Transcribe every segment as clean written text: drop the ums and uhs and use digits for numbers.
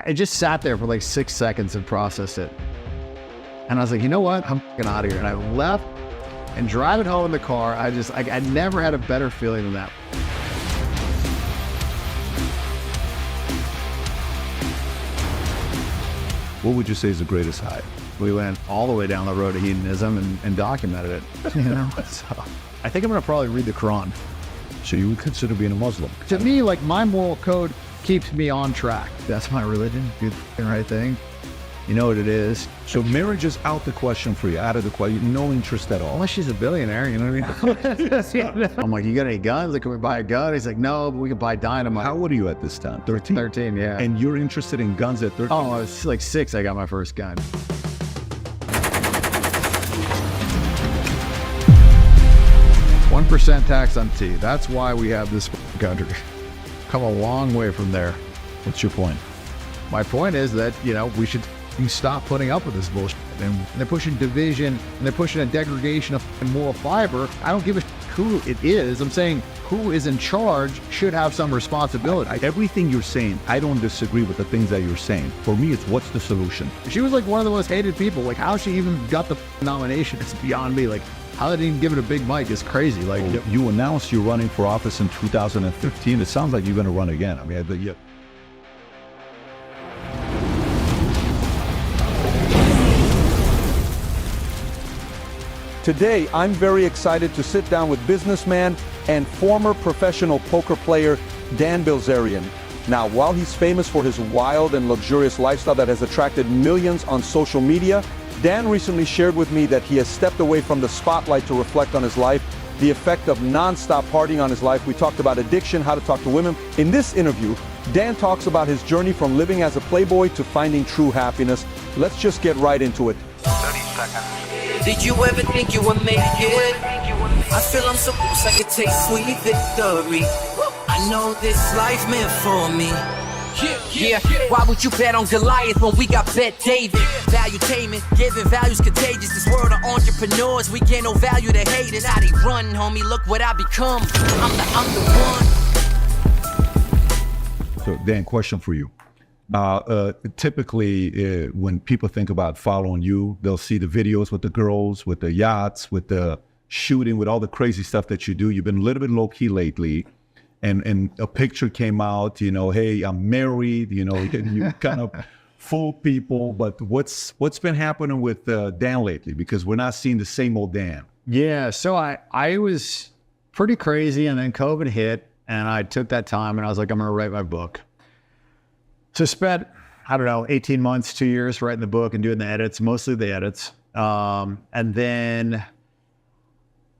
I just sat there for like 6 seconds and processed it. And I was like, you know what? I'm fucking out of here. And I left and driving home in the car. I never had a better feeling than that. What would you say is the greatest high? We went all the way down the road to hedonism and documented it. You know, so I think I'm gonna probably read the Quran. So you would consider being a Muslim? To me, like, my moral code keeps me on track. That's my religion. Do the right thing. You know what it is. So marriage is out the question for you, out of the question, no interest at all. Unless she's a billionaire, you know what I mean? I'm like, you got any guns? Like, can we buy a gun? He's like, no, but we can buy dynamite. How old are you at this time? 13? 13, yeah. And you're interested in guns at 13? Oh, I was like 6, I got my first gun. %1 tax on tea. That's why we have this country. Come a long way from there. What's your point? My point is that, you know, we should stop putting up with this bullshit. And they're pushing division, and they're pushing a degradation of moral fiber. I don't give a who it is. I'm saying who is in charge should have some responsibility. Everything you're saying, I don't disagree with the things that you're saying. For me, it's what's the solution? She was like one of the most hated people. Like, how she even got the nomination is beyond me. Like, how they didn't even give it a big mic is crazy. Like, you announced you're running for office in 2015. It sounds like you're going to run again. I mean, yeah. Today, I'm very excited to sit down with businessman and former professional poker player Dan Bilzerian. Now, while he's famous for his wild and luxurious lifestyle that has attracted millions on social media, Dan recently shared with me that he has stepped away from the spotlight to reflect on his life, the effect of non-stop partying on his life. We talked about addiction, how to talk to women. In this interview, Dan talks about his journey from living as a playboy to finding true happiness. Let's just get right into it. 30 seconds. Did you ever think you would make it? I feel I'm so close I could taste sweet victory. I know this life meant for me. Yeah, why would you bet on Goliath when we got betdavid? Valuetainment, giving values contagious. This world of entrepreneurs, we get no value to haters. How they run, homie, look what I become. I'm the one. So Dan, question for you. Typically, when people think about following you, they'll see the videos with the girls, with the yachts, with the shooting, with all the crazy stuff that you do. You've been a little bit low-key lately. And a picture came out, you know, hey, I'm married, you know, you kind of fool people. But what's been happening with Dan lately? Because we're not seeing the same old Dan. Yeah, so I was pretty crazy, and then COVID hit, and I took that time, and I was like, I'm going to write my book. So spent, I don't know, 18 months, 2 years writing the book and doing the edits, mostly the edits. And then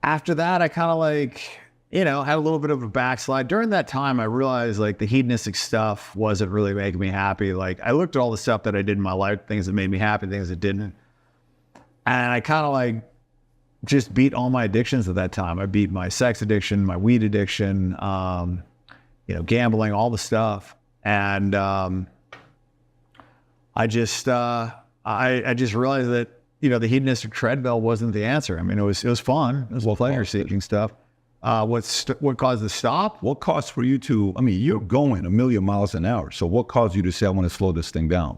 after that, I kind of like, you know, had a little bit of a backslide. During that time, I realized like the hedonistic stuff wasn't really making me happy. Like, I looked at all the stuff that I did in my life, things that made me happy, things that didn't. And I kind of like just beat all my addictions at that time. I beat my sex addiction, my weed addiction, you know, gambling, all the stuff. And I just realized that, you know, the hedonistic treadmill wasn't the answer. I mean, it was fun. It was pleasure-seeking stuff. What caused the stop? What caused for you to, I mean, you're going 1,000,000 miles an hour. So what caused you to say, I want to slow this thing down?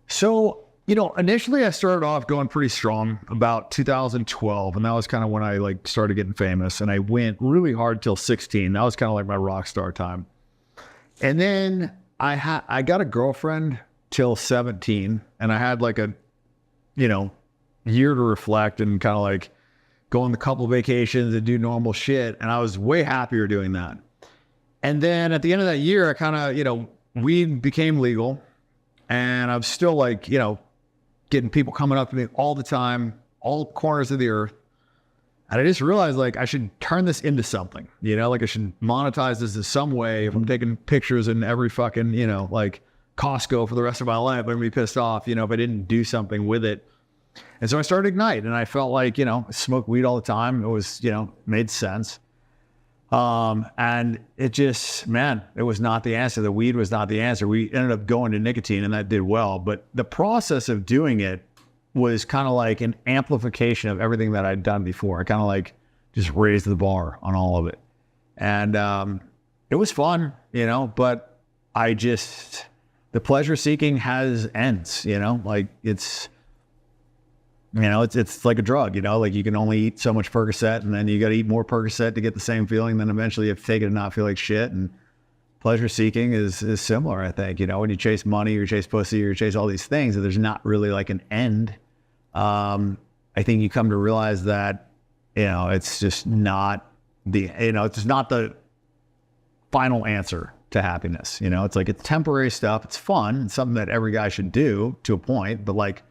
So, you know, initially I started off going pretty strong about 2012. And that was kind of when I like started getting famous, and I went really hard till 16. That was kind of like my rock star time. And then I got a girlfriend till 17, and I had like a, you know, year to reflect and kind of like go on a couple vacations and do normal shit. And I was way happier doing that. And then at the end of that year, I kind of, you know, weed became legal, and I'm still like, you know, getting people coming up to me all the time, all corners of the earth. And I just realized like I should turn this into something, you know, like I should monetize this in some way. If I'm taking pictures in every fucking, you know, like Costco for the rest of my life, I'm gonna be pissed off, you know, if I didn't do something with it. And so I started Ignite, and I felt like, you know, I smoked weed all the time. It was, you know, made sense. And it just, man, it was not the answer. The weed was not the answer. We ended up going to nicotine, and that did well. But the process of doing it was kind of like an amplification of everything that I'd done before. I kind of like just raised the bar on all of it. And it was fun, you know, but I the pleasure seeking has ends, like it's like a drug, like you can only eat so much Percocet and then you got to eat more Percocet to get the same feeling. Then eventually you have to take it and not feel like shit. And pleasure seeking is similar, I think, when you chase money or chase pussy or chase all these things, there's not really like an end. I think you come to realize that, it's just not it's just not the final answer to happiness. It's like, it's temporary stuff. It's fun. It's something that every guy should do to a point, but like,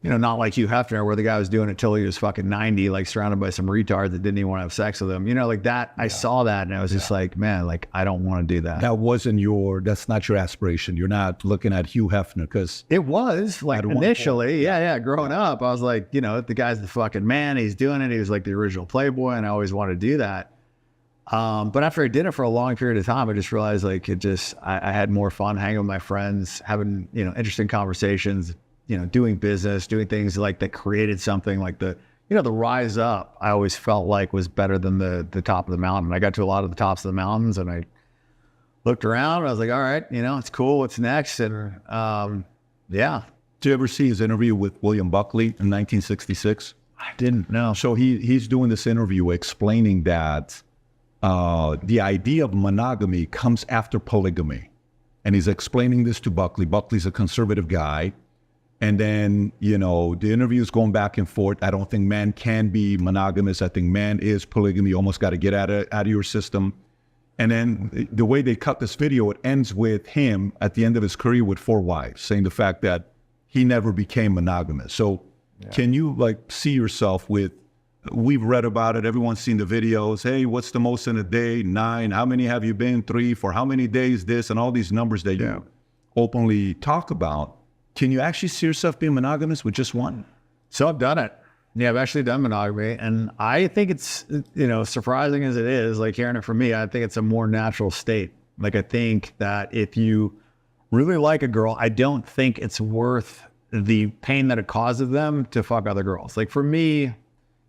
not like Hugh Hefner, where the guy was doing it till he was fucking 90, like surrounded by some retards that didn't even want to have sex with him. Like that, I saw that and I was just like, man, like, I don't want to do that. That's not your aspiration. You're not looking at Hugh Hefner, because it was like initially, growing up, I was like, the guy's the fucking man. He's doing it. He was like the original Playboy and I always wanted to do that. But after I did it for a long period of time, I just realized like I had more fun hanging with my friends, having, interesting conversations, doing business, doing things like that created something like the rise up. I always felt like was better than the top of the mountain. I got to a lot of the tops of the mountains and I looked around and I was like, all right, it's cool. What's next? And yeah. Did you ever see his interview with William Buckley in 1966? I didn't know. So he's doing this interview explaining that the idea of monogamy comes after polygamy. And he's explaining this to Buckley. Buckley's a conservative guy. And then, the interview's going back and forth. I don't think man can be monogamous. I think man is polygamy. You almost got to get out of your system. And then the way they cut this video, it ends with him at the end of his career with 4 wives, saying the fact that he never became monogamous. So can you see yourself with, we've read about it. Everyone's seen the videos. Hey, what's the most in a day? 9. How many have you been? 3. For how many days? This and all these numbers that you openly talk about. Can you actually see yourself being monogamous with just one? So I've done it. Yeah, I've actually done monogamy. And I think it's, surprising as it is, like hearing it from me, I think it's a more natural state. Like, I think that if you really like a girl, I don't think it's worth the pain that it causes them to fuck other girls. Like for me,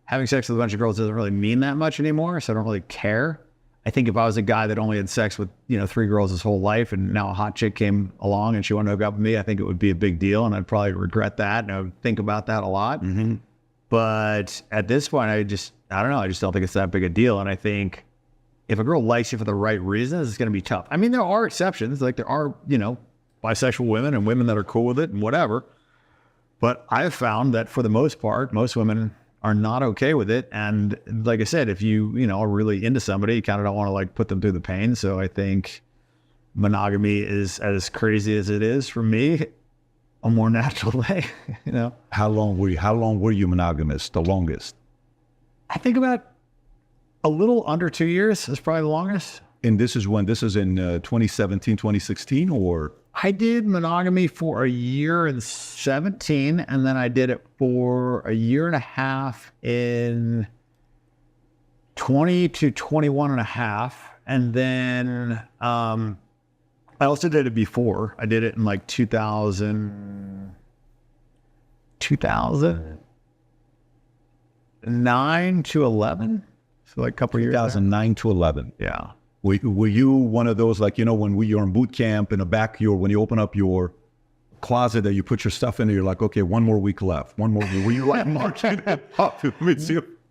having sex with a bunch of girls doesn't really mean that much anymore. So I don't really care. I think if I was a guy that only had sex with, 3 girls his whole life and now a hot chick came along and she wanted to hook up with me, I think it would be a big deal and I'd probably regret that and I would think about that a lot. Mm-hmm. But at this point, I don't know. I just don't think it's that big a deal. And I think if a girl likes you for the right reasons, it's going to be tough. I mean, there are exceptions. Like there are, bisexual women and women that are cool with it and whatever. But I've found that for the most part, most women are not okay with it. And like I said, if you, are really into somebody, you kind of don't want to put them through the pain. So I think monogamy is, as crazy as it is for me, a more natural way, How long were you monogamous? The longest? I think about a little under 2 years is probably the longest. And this is in 2017, 2016, or? I did monogamy for a year in 17, and then I did it for a year and a half in 20 to 21 and a half. And then I also did it before. I did it in 2009 to 11. So a couple years. 2009 to 11. Yeah. Were you one of those, when you're in boot camp in the back, when you open up your closet that you put your stuff in there, you're like, okay, 1 more week left, 1 more week. Were you marching it up?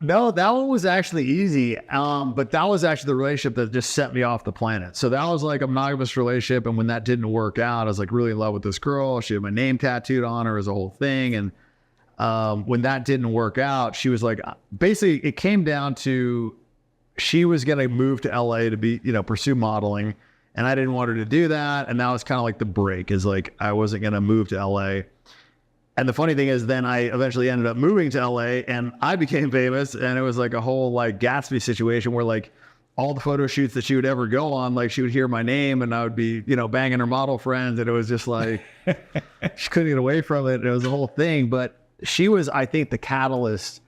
No, that one was actually easy. But that was actually the relationship that just set me off the planet. So that was a monogamous relationship. And when that didn't work out, I was really in love with this girl. She had my name tattooed on her as a whole thing. And when that didn't work out, she was basically it came down to, she was going to move to LA to be, pursue modeling. And I didn't want her to do that. And that was kind of the break is I wasn't going to move to LA. And the funny thing is then I eventually ended up moving to LA and I became famous. And it was a whole Gatsby situation where all the photo shoots that she would ever go on, she would hear my name and I would be, banging her model friends. And it was just she couldn't get away from it. It was a whole thing. But she was, I think, the catalyst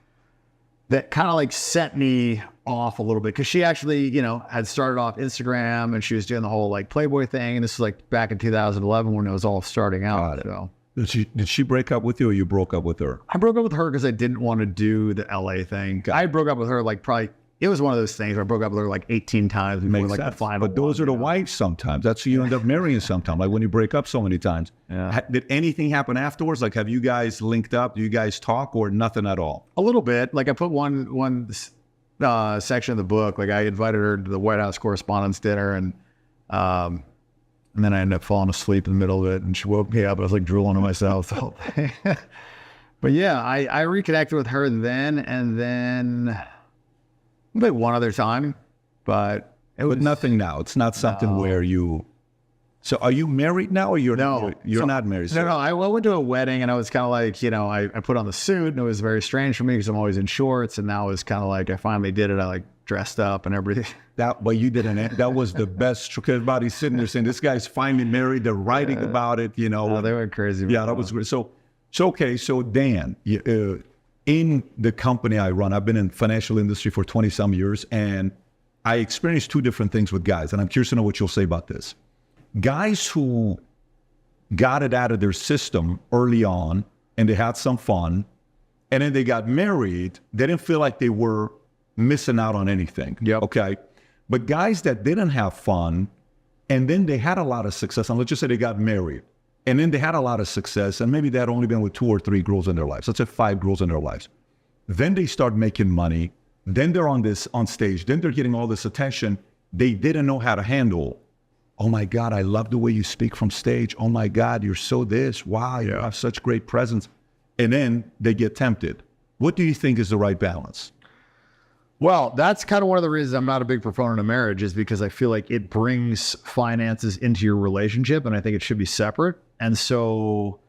that kind of set me off a little bit, because she actually, had started off Instagram and she was doing the whole Playboy thing. And this was back in 2011 when it was all starting out. So did she break up with you, or you broke up with her? I broke up with her because I didn't want to do the LA thing. I broke up with her probably it was one of those things where I broke up with her like 18 times before Makes like the sense. final. But those are the wives sometimes. That's who you end up marrying sometimes. Like when you break up so many times. Yeah. Did anything happen afterwards? Like, have you guys linked up? Do you guys talk or nothing at all? A little bit. Like I put one section of the book. Like I invited her to the White House Correspondents' Dinner, and then I ended up falling asleep in the middle of it, and she woke me up. I was like drooling on myself the whole thing. But yeah, I reconnected with her then, and then maybe one other time, but it was nothing now. It's not something where you. So are you married now, or you're not married? No. I went to a wedding, and I was kind of like, I put on the suit, and it was very strange for me because I'm always in shorts, and now it's kind of like I finally did it. I like dressed up and everything. But you didn't. That was the best. Because everybody's sitting there saying, "This guy's finally married." They're writing about it. Oh, they went crazy. Yeah, that was great. So okay. So Dan, in the company I run, I've been in financial industry for 20 some years, and I experienced two different things with guys, and I'm curious to know what you'll say about this. Guys who got it out of their system early on and they had some fun, and then they got married, they didn't feel like they were missing out on anything. Yep. Okay. But guys that didn't have fun and then they had a lot of success, and let's just say they got married, and then they had a lot of success, and maybe they had only been with 2 or 3 girls in their lives. Let's say 5 girls in their lives. Then they start making money. Then they're on stage. Then they're getting all this attention. They didn't know how to handle. Oh my God, I love the way you speak from stage. Oh my God, you're so this. Wow, you have such great presence. And then they get tempted. What do you think is the right balance? Well, that's kind of one of the reasons I'm not a big proponent of marriage, is because I feel like it brings finances into your relationship, and I think it should be separate. And so,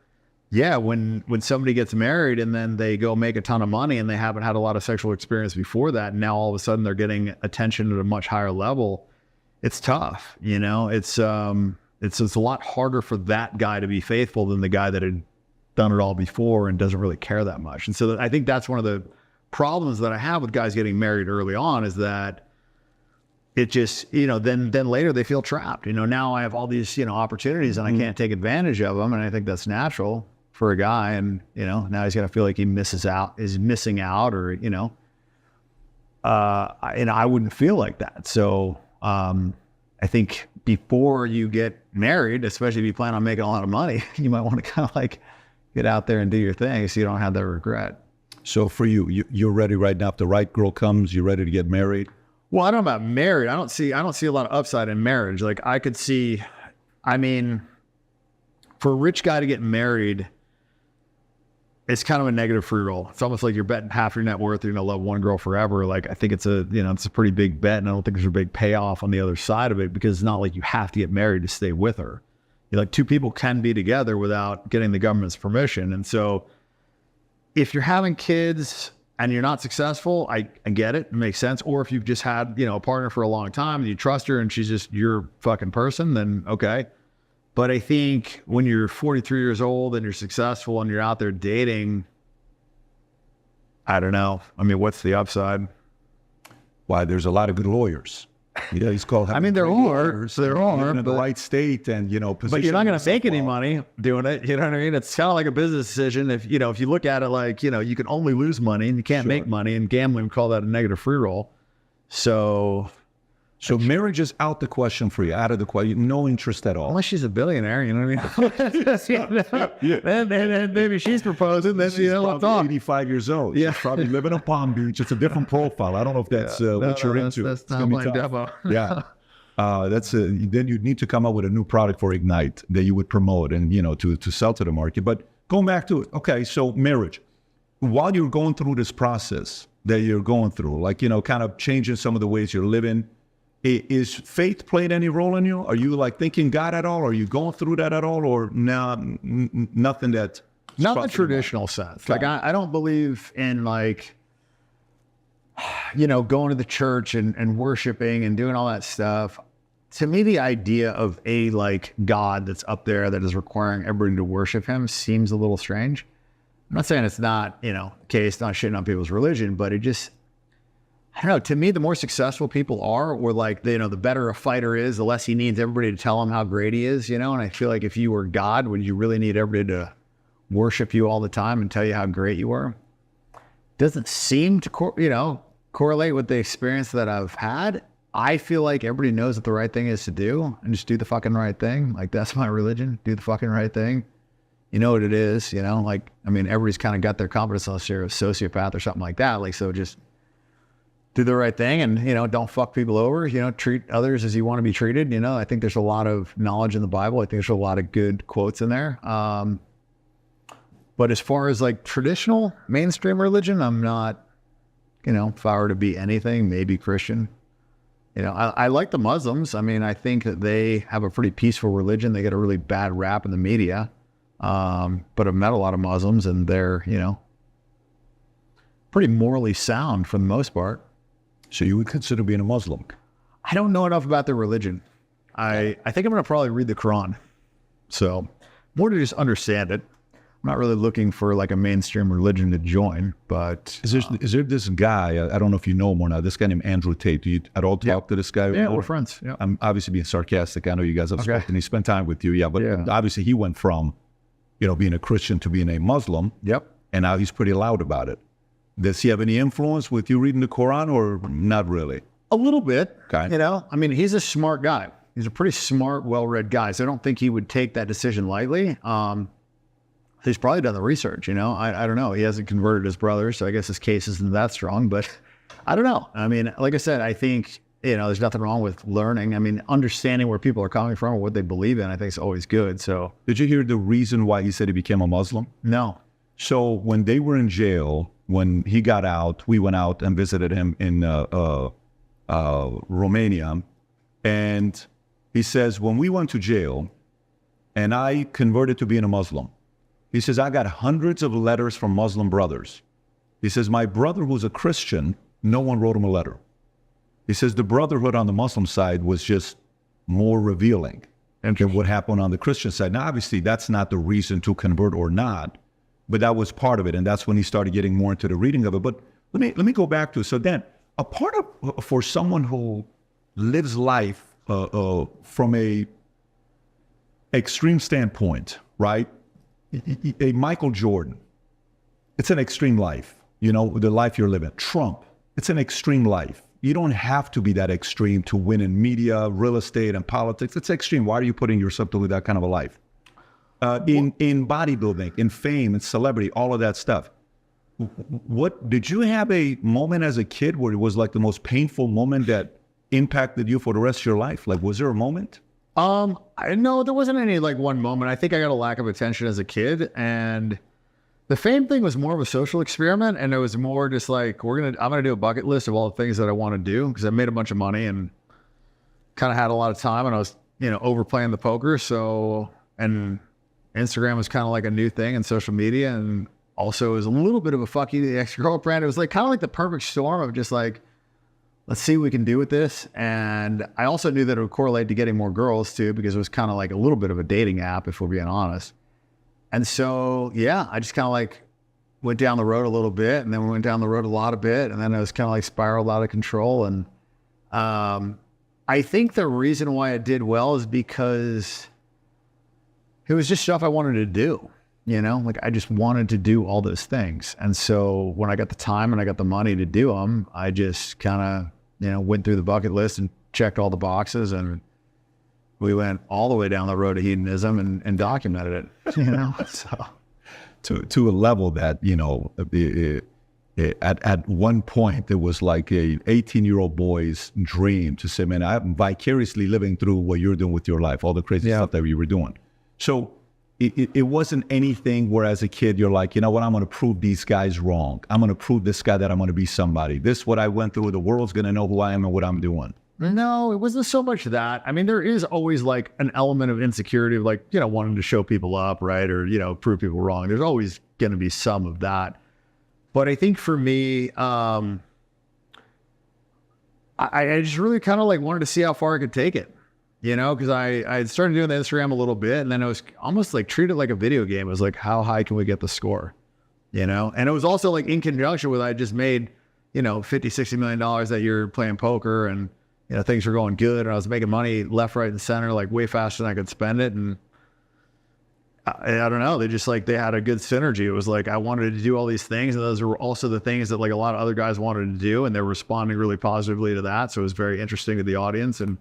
yeah, when somebody gets married and then they go make a ton of money and they haven't had a lot of sexual experience before that, and now all of a sudden they're getting attention at a much higher level, it's tough. It's a lot harder for that guy to be faithful than the guy that had done it all before and doesn't really care that much. And so I think that's one of the problems that I have with guys getting married early on, is that it just, then later they feel trapped. Now I have all these, opportunities and I can't take advantage of them. And I think that's natural for a guy. And, now he's going to feel like he is missing out, or, I wouldn't feel like that. So, I think before you get married, especially if you plan on making a lot of money, you might want to kind of like get out there and do your thing so you don't have that regret. So for you're ready right now. If the right girl comes, you're ready to get married? Well, I don't know about married. I don't see a lot of upside in marriage. Like I could see, for a rich guy to get married, it's kind of a negative free roll. It's almost like you're betting half your net worth. You're going to love one girl forever. Like, I think it's a pretty big bet. And I don't think there's a big payoff on the other side of it, because it's not like you have to get married to stay with her. Two people can be together without getting the government's permission. And so if you're having kids and you're not successful, I get it. It makes sense. Or if you've just had, a partner for a long time and you trust her and she's just your fucking person, then okay. But I think when you're 43 years old and you're successful and you're out there dating, I don't know. What's the upside? Why, there's a lot of good lawyers. Yeah, he's called. There are. There are. In the right state, and but you're not going to make any money doing it. You know what I mean? It's kind of like a business decision. If you look at it like, you can only lose money and you can't make money, and gambling, we call that a negative free roll. So marriage is out the question for you, out of the question, no interest at all. Unless she's a billionaire, you know what I mean? Then maybe she's proposing, then she's probably 85 years old. Yeah. She's probably living in Palm Beach. It's a different profile. I don't know if that's what you're into. That's not my demo. Yeah. Then you'd need to come up with a new product for Ignite that you would promote and, to sell to the market. But going back to it. Okay. So marriage, while you're going through this process that you're going through, like, kind of changing some of the ways you're living, is faith played any role in you? Are you like thinking God at all? Are you going through that at all? Or nothing that? Not in the traditional sense. Like I don't believe in like, going to the church and worshiping and doing all that stuff. To me, the idea of a like God that's up there that is requiring everybody to worship him seems a little strange. I'm not saying it's not, okay, it's not shitting on people's religion, but it just, I don't know. To me, the more successful people are, or like, the better a fighter is, the less he needs everybody to tell him how great he is, And I feel like if you were God, would you really need everybody to worship you all the time and tell you how great you are? Doesn't seem to, correlate with the experience that I've had, I feel like everybody knows what the right thing is to do and just do the fucking right thing. Like, that's my religion. Do the fucking right thing. You know what it is, you know? Like, I mean, everybody's kind of got their confidence unless you're a sociopath or something like that. Like, so just do the right thing and, you know, don't fuck people over, you know, treat others as you want to be treated. You know, I think there's a lot of knowledge in the Bible. I think there's a lot of good quotes in there. But as far as like traditional mainstream religion, I'm not, you know, if I were to be anything, maybe Christian. You know, I like the Muslims. I mean, I think that they have a pretty peaceful religion. They get a really bad rap in the media. But I've met a lot of Muslims and they're, you know, pretty morally sound for the most part. So you would consider being a Muslim? I don't know enough about their religion. I think I'm going to probably read the Quran. So more to just understand it. I'm not really looking for like a mainstream religion to join, but... Is there this guy, I don't know if you know him or not, this guy named Andrew Tate. Do you at all talk to this guy? Yeah, we're friends. Yeah. I'm obviously being sarcastic. I know you guys have spoken. He spent time with you. Yeah, but obviously he went from, you know, being a Christian to being a Muslim. Yep. And now he's pretty loud about it. Does he have any influence with you reading the Quran or not really? A little bit. Okay. You know, I mean, he's a smart guy. He's a pretty smart, well-read guy. So I don't think he would take that decision lightly. He's probably done the research, you know. I don't know. He hasn't converted his brother, so I guess his case isn't that strong. But I don't know. I mean, like I said, I think, you know, there's nothing wrong with learning. I mean, understanding where people are coming from or what they believe in, I think is always good. So did you hear the reason why he said he became a Muslim? No. So when they were in jail, when he got out, we went out and visited him in Romania. And he says, when we went to jail and I converted to being a Muslim, he says, I got hundreds of letters from Muslim brothers. He says, my brother who's a Christian, no one wrote him a letter. He says, the brotherhood on the Muslim side was just more revealing than what happened on the Christian side. Now, obviously, that's not the reason to convert or not, but that was part of it. And that's when he started getting more into the reading of it. But let me go back to it. So Dan, a part of, for someone who lives life from a extreme standpoint, right? A Michael Jordan, it's an extreme life, you know, the life you're living. Trump, it's an extreme life. You don't have to be that extreme to win in media, real estate, and politics. It's extreme. Why are you putting yourself through that kind of a life? In bodybuilding, in fame, in celebrity, all of that stuff. What did you have a moment as a kid where it was like the most painful moment that impacted you for the rest of your life? Like, was there a moment? No, there wasn't any like one moment. I think I got a lack of attention as a kid, and the fame thing was more of a social experiment, and it was more just like, I'm gonna do a bucket list of all the things that I want to do, because I made a bunch of money and kind of had a lot of time, and I was, you know, overplaying the poker. So, and Instagram was kind of like a new thing, and social media, and also it was a little bit of a fuck you to the ex-girlfriend. It was like kind of like the perfect storm of just like, let's see what we can do with this. And I also knew that it would correlate to getting more girls too, because it was kind of like a little bit of a dating app, if we're being honest. And so, yeah, I just kind of like went down the road a little bit, and then we went down the road a lot of bit, and then it was kind of like spiraled out of control. And I think the reason why it did well is because it was just stuff I wanted to do, you know, like I just wanted to do all those things. And so when I got the time and I got the money to do them, I just kind of, you know, went through the bucket list and checked all the boxes, and we went all the way down the road of hedonism and documented it, you know. So to a level that, you know, at one point it was like a 18-year-old boy's dream to say, man, I'm vicariously living through what you're doing with your life, all the crazy stuff that you were doing. So it wasn't anything where as a kid you're like, you know what, I'm going to prove these guys wrong. I'm going to prove this guy that I'm going to be somebody. This what I went through. The world's going to know who I am and what I'm doing. No, it wasn't so much that. I mean, there is always like an element of insecurity of like, you know, wanting to show people up, right? Or, you know, prove people wrong. There's always going to be some of that. But I think for me, I just really kind of like wanted to see how far I could take it. You know, because I had started doing the Instagram a little bit, and then it was almost like treated like a video game. It was like, how high can we get the score? You know, and it was also like in conjunction with, I just made, you know, $50-60 million that year playing poker, and, you know, things were going good, and I was making money left, right, and center, like way faster than I could spend it. And I don't know. They just like, they had a good synergy. It was like, I wanted to do all these things. And those were also the things that like a lot of other guys wanted to do. And they're responding really positively to that. So it was very interesting to the audience. And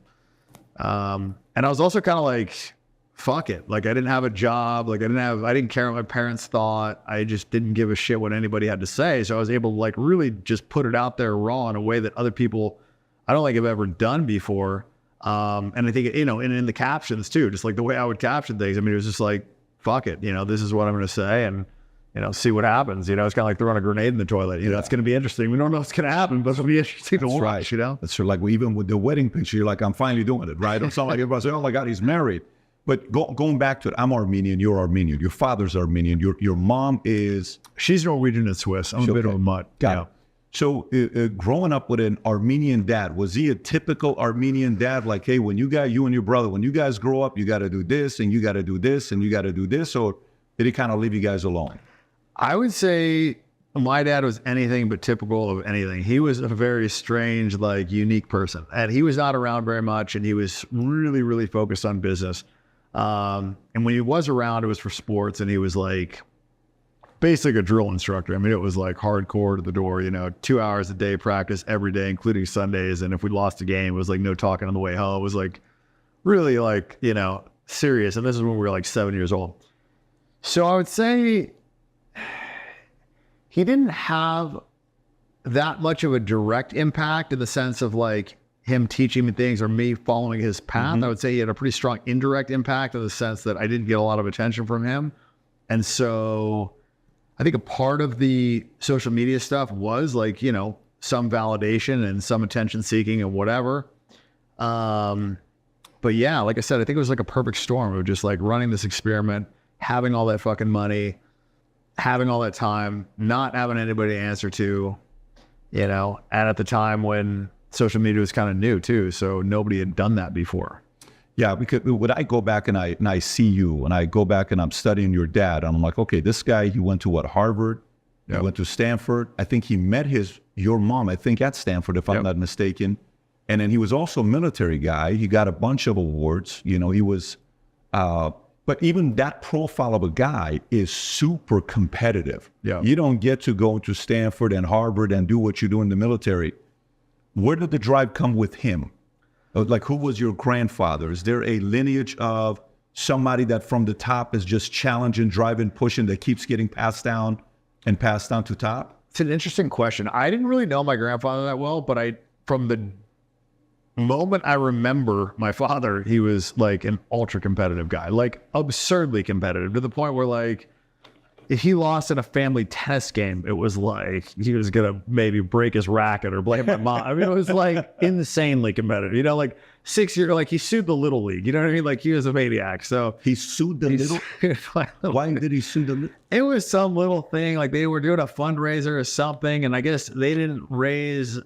I was also kind of like, fuck it. Like I didn't have a job. Like I didn't care what my parents thought. I just didn't give a shit what anybody had to say. So I was able to like really just put it out there raw in a way that other people, I don't think have ever done before. And I think, you know, and in the captions too, just like the way I would caption things. I mean, it was just like, fuck it, you know, this is what I'm going to say, and, you know, see what happens. You know, it's kind of like throwing a grenade in the toilet. You know, it's going to be interesting. We don't know what's going to happen, but it'll be interesting to watch, right. You know? That's true. Like even with the wedding picture, you're like, I'm finally doing it, right? Don't sound like everybody saying, oh my God, he's married. But going back to it, I'm Armenian, you're Armenian, your father's Armenian, your mom is... She's Norwegian and Swiss. I'm a bit of a mutt. Got it. So growing up with an Armenian dad, was he a typical Armenian dad? Like, hey, when you and your brother, when you guys grow up, you got to do this, and you got to do this, and you got to do this, or did he kind of leave you guys alone? I would say my dad was anything but typical of anything. He was a very strange, like unique person, and he was not around very much, and he was really, really focused on business. And when he was around, it was for sports, and he was like basically a drill instructor. I mean, it was like hardcore to the door, you know, 2 hours a day practice every day, including Sundays. And if we lost a game, it was like no talking on the way home. It was like really like, you know, serious. And this is when we were like 7 years old. So I would say he didn't have that much of a direct impact in the sense of like him teaching me things or me following his path. Mm-hmm. I would say he had a pretty strong indirect impact in the sense that I didn't get a lot of attention from him. And so I think a part of the social media stuff was like, you know, some validation and some attention seeking and whatever. But yeah, like I said, I think it was like a perfect storm of just like running this experiment, having all that fucking money, having all that time, not having anybody to answer to, you know, and at the time when social media was kind of new too. So nobody had done that before. Yeah, because when I go back and I see you and I go back and I'm studying your dad, I'm like, okay, this guy, he went to what, Harvard? Yep. He went to Stanford. I think he met your mom, I think at Stanford, if I'm not mistaken. And then he was also a military guy. He got a bunch of awards. You know, he was, but even that profile of a guy is super competitive. Yeah. You don't get to go to Stanford and Harvard and do what you do in the military. Where did the drive come with him? Like, who was your grandfather? Is there a lineage of somebody that from the top is just challenging, driving, pushing, that keeps getting passed down to top? It's an interesting question. I didn't really know my grandfather that well, but from the moment I remember my father, he was like an ultra competitive guy, like absurdly competitive, to the point where like if he lost in a family tennis game, it was like he was going to maybe break his racket or blame my mom. I mean, it was like insanely competitive, you know, like 6 years, like he sued the Little League, you know what I mean? Like he was a maniac. So he sued the Little Why did he sue the Little? It was some little thing, like they were doing a fundraiser or something. And I guess they didn't raise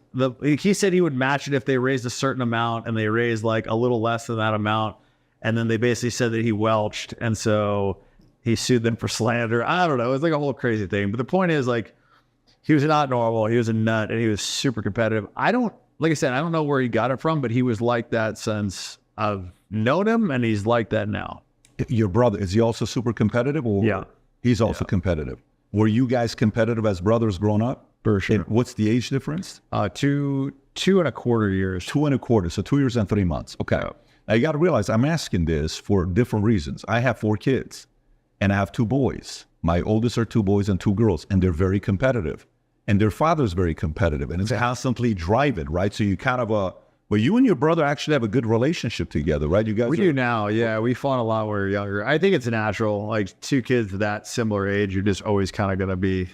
he said he would match it if they raised a certain amount, and they raised like a little less than that amount. And then they basically said that he welched. And so he sued them for slander. I don't know. It was like a whole crazy thing. But the point is, like, he was not normal. He was a nut, and he was super competitive. Like I said, I don't know where he got it from, but he was like that since I've known him, and he's like that now. Your brother, is he also super competitive? Or yeah. He's also competitive. Were you guys competitive as brothers growing up? For sure. And what's the age difference? 2.25 years. 2.25. So 2 years and 3 months. Okay. Yeah. Now you got to realize I'm asking this for different reasons. I have 4 kids. And I have 2 boys. My oldest are 2 boys and 2 girls, and they're very competitive. And their father's very competitive, and it's constantly driving, right? So you kind of, well, you and your brother actually have a good relationship together, right? You guys do now, yeah. We fought a lot when we were younger. I think it's natural. Like 2 kids that similar age, you're just always kind of going to be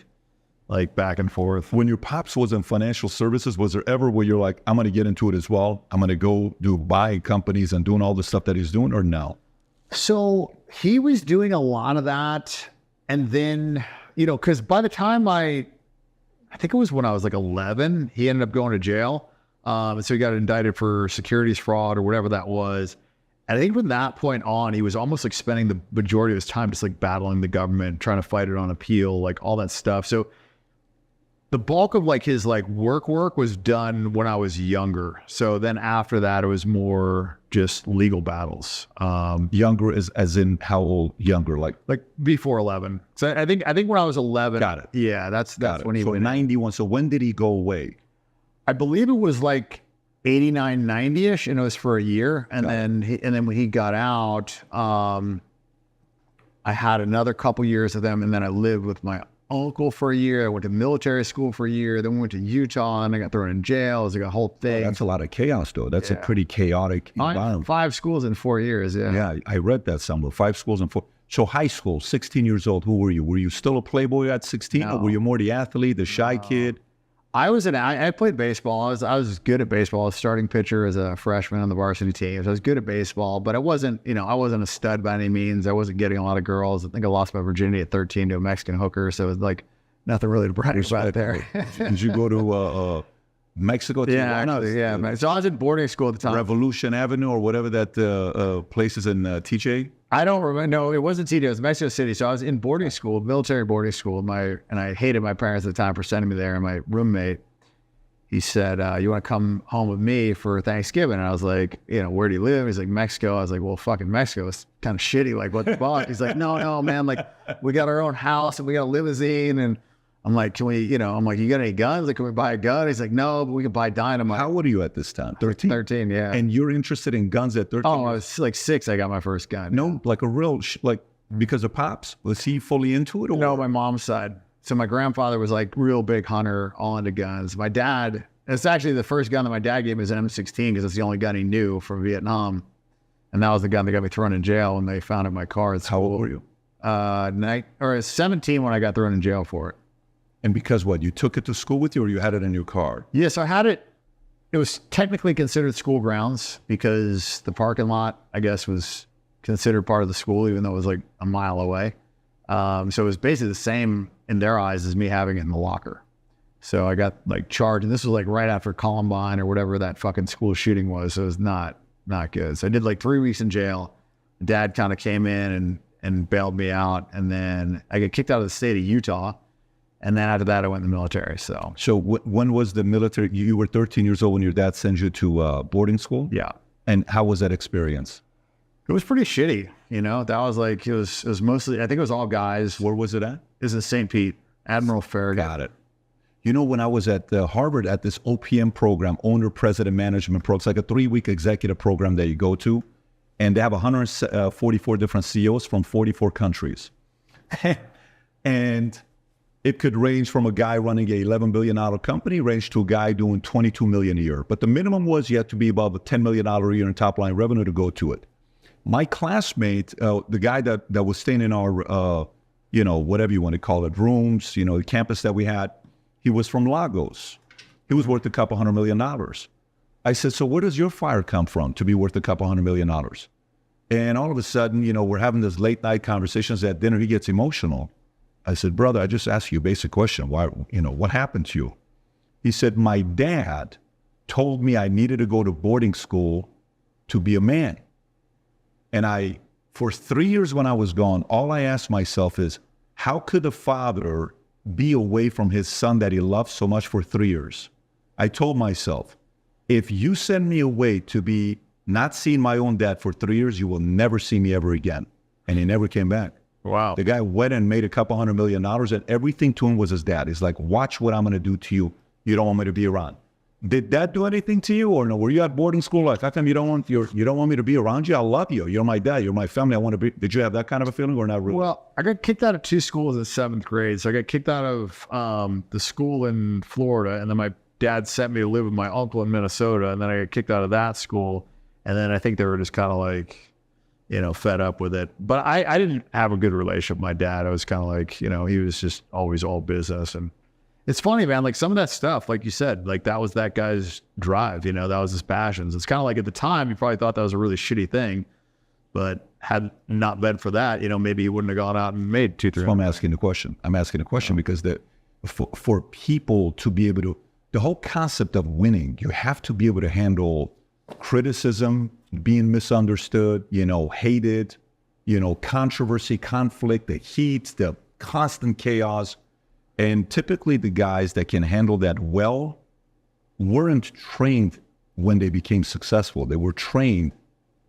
like back and forth. When your pops was in financial services, was there ever where you're like, I'm going to get into it as well? I'm going to go do buying companies and doing all the stuff that he's doing, or no? So he was doing a lot of that. And then, you know, because by the time I think it was when I was like 11, he ended up going to jail. And so he got indicted for securities fraud or whatever that was. And I think from that point on, he was almost like spending the majority of his time just like battling the government, trying to fight it on appeal, like all that stuff. So the bulk of like his like work was done when I was younger. So then after that, it was more just legal battles. Younger is as in how old? Younger, like before 11. So I think when I was 11. Got it. Yeah, that's when he so went. 91. So when did he go away? I believe it was like 89, 90-ish, and it was for a year. And then when he got out, I had another couple years of them, and then I lived with my uncle for a year. I went to military school for a year. Then we went to Utah, and I got thrown in jail. It was like a whole thing. That's a lot of chaos, though. That's a pretty chaotic environment. 5 schools in 4 years. Yeah. Yeah, I read that somewhere. 5 schools in 4. So high school, 16 years old. Who were you? Were you still a playboy at 16, or were you more the athlete, the shy kid? I played baseball. I was good at baseball. I was starting pitcher as a freshman on the varsity team. So I was good at baseball, but I wasn't a stud by any means. I wasn't getting a lot of girls. I think I lost my virginity at 13 to a Mexican hooker. So it was like nothing really to brag about there. Did you go to Mexico? Yeah, I know. Yeah. So I was in boarding school at the time. Revolution Avenue or whatever that place is in TJ? I don't remember. No, it wasn't TJ. It was Mexico City. So I was in boarding school, military boarding school. And I hated my parents at the time for sending me there. And my roommate, he said, you want to come home with me for Thanksgiving? And I was like, where do you live? He's like, Mexico. I was like, well, fucking Mexico. It's kind of shitty. Like, what the fuck? He's like, no, man. Like, we got our own house and we got a limousine. And I'm like, can we, I'm like, you got any guns? Like, can we buy a gun? He's like, no, but we can buy dynamite. How old are you at this time? 13? 13, yeah. And you're interested in guns at 13? Oh, I was like 6. I got my first gun. No, like a real, because of Pops? Was he fully into it? Or? No, my mom's side. So my grandfather was like real big hunter, all into guns. My dad, it's actually the first gun that my dad gave me was an M16 because it's the only gun he knew from Vietnam. And that was the gun that got me thrown in jail when they found it in my car at school. How old were you? 17 when I got thrown in jail for it. And because what? You took it to school with you or you had it in your car? Yes, I had it. It was technically considered school grounds because the parking lot, I guess, was considered part of the school, even though it was like a mile away. So it was basically the same in their eyes as me having it in the locker. So I got like charged, and this was like right after Columbine or whatever that fucking school shooting was. So it was not good. So I did like 3 weeks in jail. Dad kind of came in and bailed me out. And then I got kicked out of the state of Utah. And then after that, I went in the military. So when was the military? You were 13 years old when your dad sent you to boarding school? Yeah. And how was that experience? It was pretty shitty. That was like, it was mostly, I think it was all guys. Where was it at? It was in St. Pete, Admiral Farragut. Got it. When I was at Harvard at this OPM program, Owner President Management Program, it's like a 3-week executive program that you go to, and they have 144 different CEOs from 44 countries. And it could range from a guy running a $11 billion company, range to a guy doing $22 million a year. But the minimum was you had to be above $10 million a year in top line revenue to go to it. My classmate, the guy that was staying in our, whatever you want to call it, rooms, the campus that we had, he was from Lagos. He was worth a couple $100 million. I said, so where does your fire come from to be worth a couple $100 million? And all of a sudden, we're having this late night conversations at dinner. He gets emotional. I said, brother, I just asked you a basic question. Why, what happened to you? He said, my dad told me I needed to go to boarding school to be a man. And for 3 years when I was gone, all I asked myself is, how could a father be away from his son that he loved so much for 3 years? I told myself, if you send me away to be not seeing my own dad for 3 years, you will never see me ever again. And he never came back. Wow. The guy went and made a couple $100 million, and everything to him was his dad. He's like, watch what I'm going to do to you. You don't want me to be around. Did that do anything to you, or no? Were you at boarding school? Like, how come you don't want me to be around you? I love you. You're my dad. You're my family. I want to be. Did you have that kind of a feeling, or not really? Well, I got kicked out of 2 schools in 7th grade. So I got kicked out of the school in Florida, and then my dad sent me to live with my uncle in Minnesota, and then I got kicked out of that school. And then I think they were just kind of like, fed up with it. But I didn't have a good relationship with my dad. I was kind of like, he was just always all business. And it's funny, man, like some of that stuff, like you said, like that was that guy's drive, that was his passions. It's kind of like at the time, you probably thought that was a really shitty thing, but had not been for that, maybe he wouldn't have gone out and made 2-3. So I'm asking the question. Because for people to be able to, the whole concept of winning, you have to be able to handle criticism, being misunderstood, hated, controversy, conflict, the heat, the constant chaos. And typically the guys that can handle that well weren't trained when they became successful. They were trained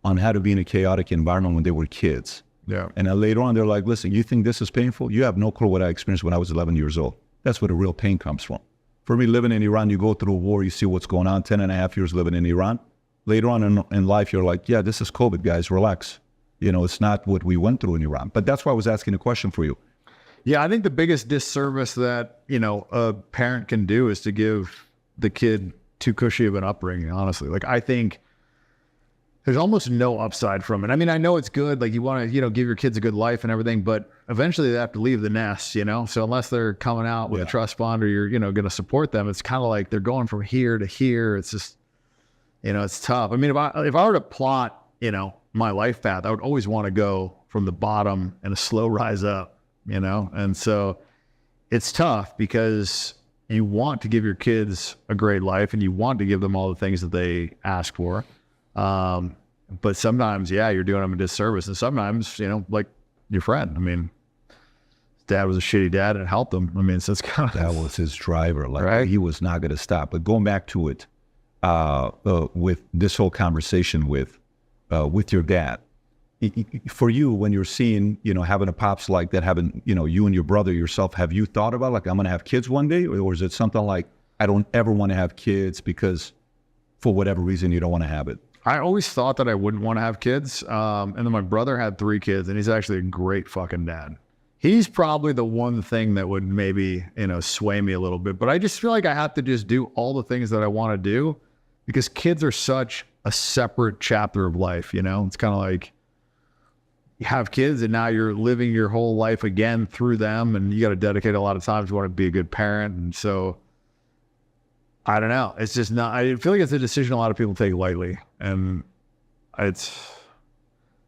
on how to be in a chaotic environment when they were kids. Yeah. And then later on, they're like, listen, you think this is painful? You have no clue what I experienced when I was 11 years old. That's where the real pain comes from. For me, living in Iran, you go through a war, you see what's going on, 10 and a half years living in Iran. Later on in life, you're like, yeah, this is COVID, guys, relax. You know, it's not what we went through in Iran. But that's why I was asking a question for you. Yeah, I think the biggest disservice that, you know, a parent can do is to give the kid too cushy of an upbringing, honestly. Like, I think there's almost no upside from it. I mean, I know it's good. Like, you want to, you know, give your kids a good life and everything, but eventually they have to leave the nest, you know? So unless they're coming out with a trust fund or you're, you know, going to support them, it's kind of like they're going from here to here. It's just, you know, it's tough. I mean, if I were to plot, you know, my life path, I would always want to go from the bottom and a slow rise up, you know? And so it's tough because you want to give your kids a great life and you want to give them all the things that they ask for. But sometimes, yeah, you're doing them a disservice. And sometimes, you know, like your friend, I mean, his dad was a shitty dad and it helped him. I mean, so it's kind of... That was his driver. Like, right? He was not going to stop. But going back to it, with this whole conversation with your dad, for you, when you're seeing, you know, having a pops like that, having, you know, you and your brother yourself, have you thought about, like, I'm going to have kids one day? Or is it something like, I don't ever want to have kids because for whatever reason you don't want to have it? I always thought that I wouldn't want to have kids. And then my brother had 3 kids and he's actually a great fucking dad. He's probably the one thing that would maybe, you know, sway me a little bit, but I just feel like I have to just do all the things that I want to do because kids are such a separate chapter of life. You know, it's kind of like you have kids and now you're living your whole life again through them. And you got to dedicate a lot of time to want to be a good parent. And so I don't know. It's just not, I feel like it's a decision a lot of people take lightly. And it's,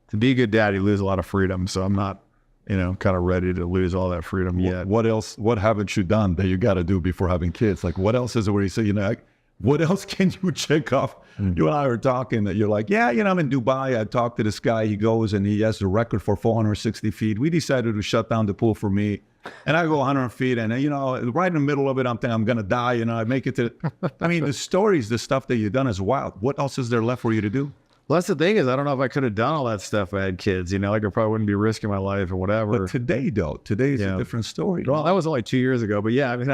to be a good dad, you lose a lot of freedom. So I'm not, you know, kind of ready to lose all that freedom yet. What else, what haven't you done that you got to do before having kids? Like, what else is it where you say, you know, like, what else can you check off? You and I were talking that you're like, yeah, you know, I'm in Dubai. I talked to this guy. He goes and he has the record for 460 feet. We decided to shut down the pool for me. And I go 100 feet and, you know, right in the middle of it, I'm thinking I'm going to die. You know, I make it to, I mean, the stories, the stuff that you've done is wild. What else is there left for you to do? Well, that's the thing is, I don't know if I could have done all that stuff if I had kids, you know, like I probably wouldn't be risking my life or whatever. But today, though, today's a different story. Well, that was only 2 years ago, but yeah, I mean,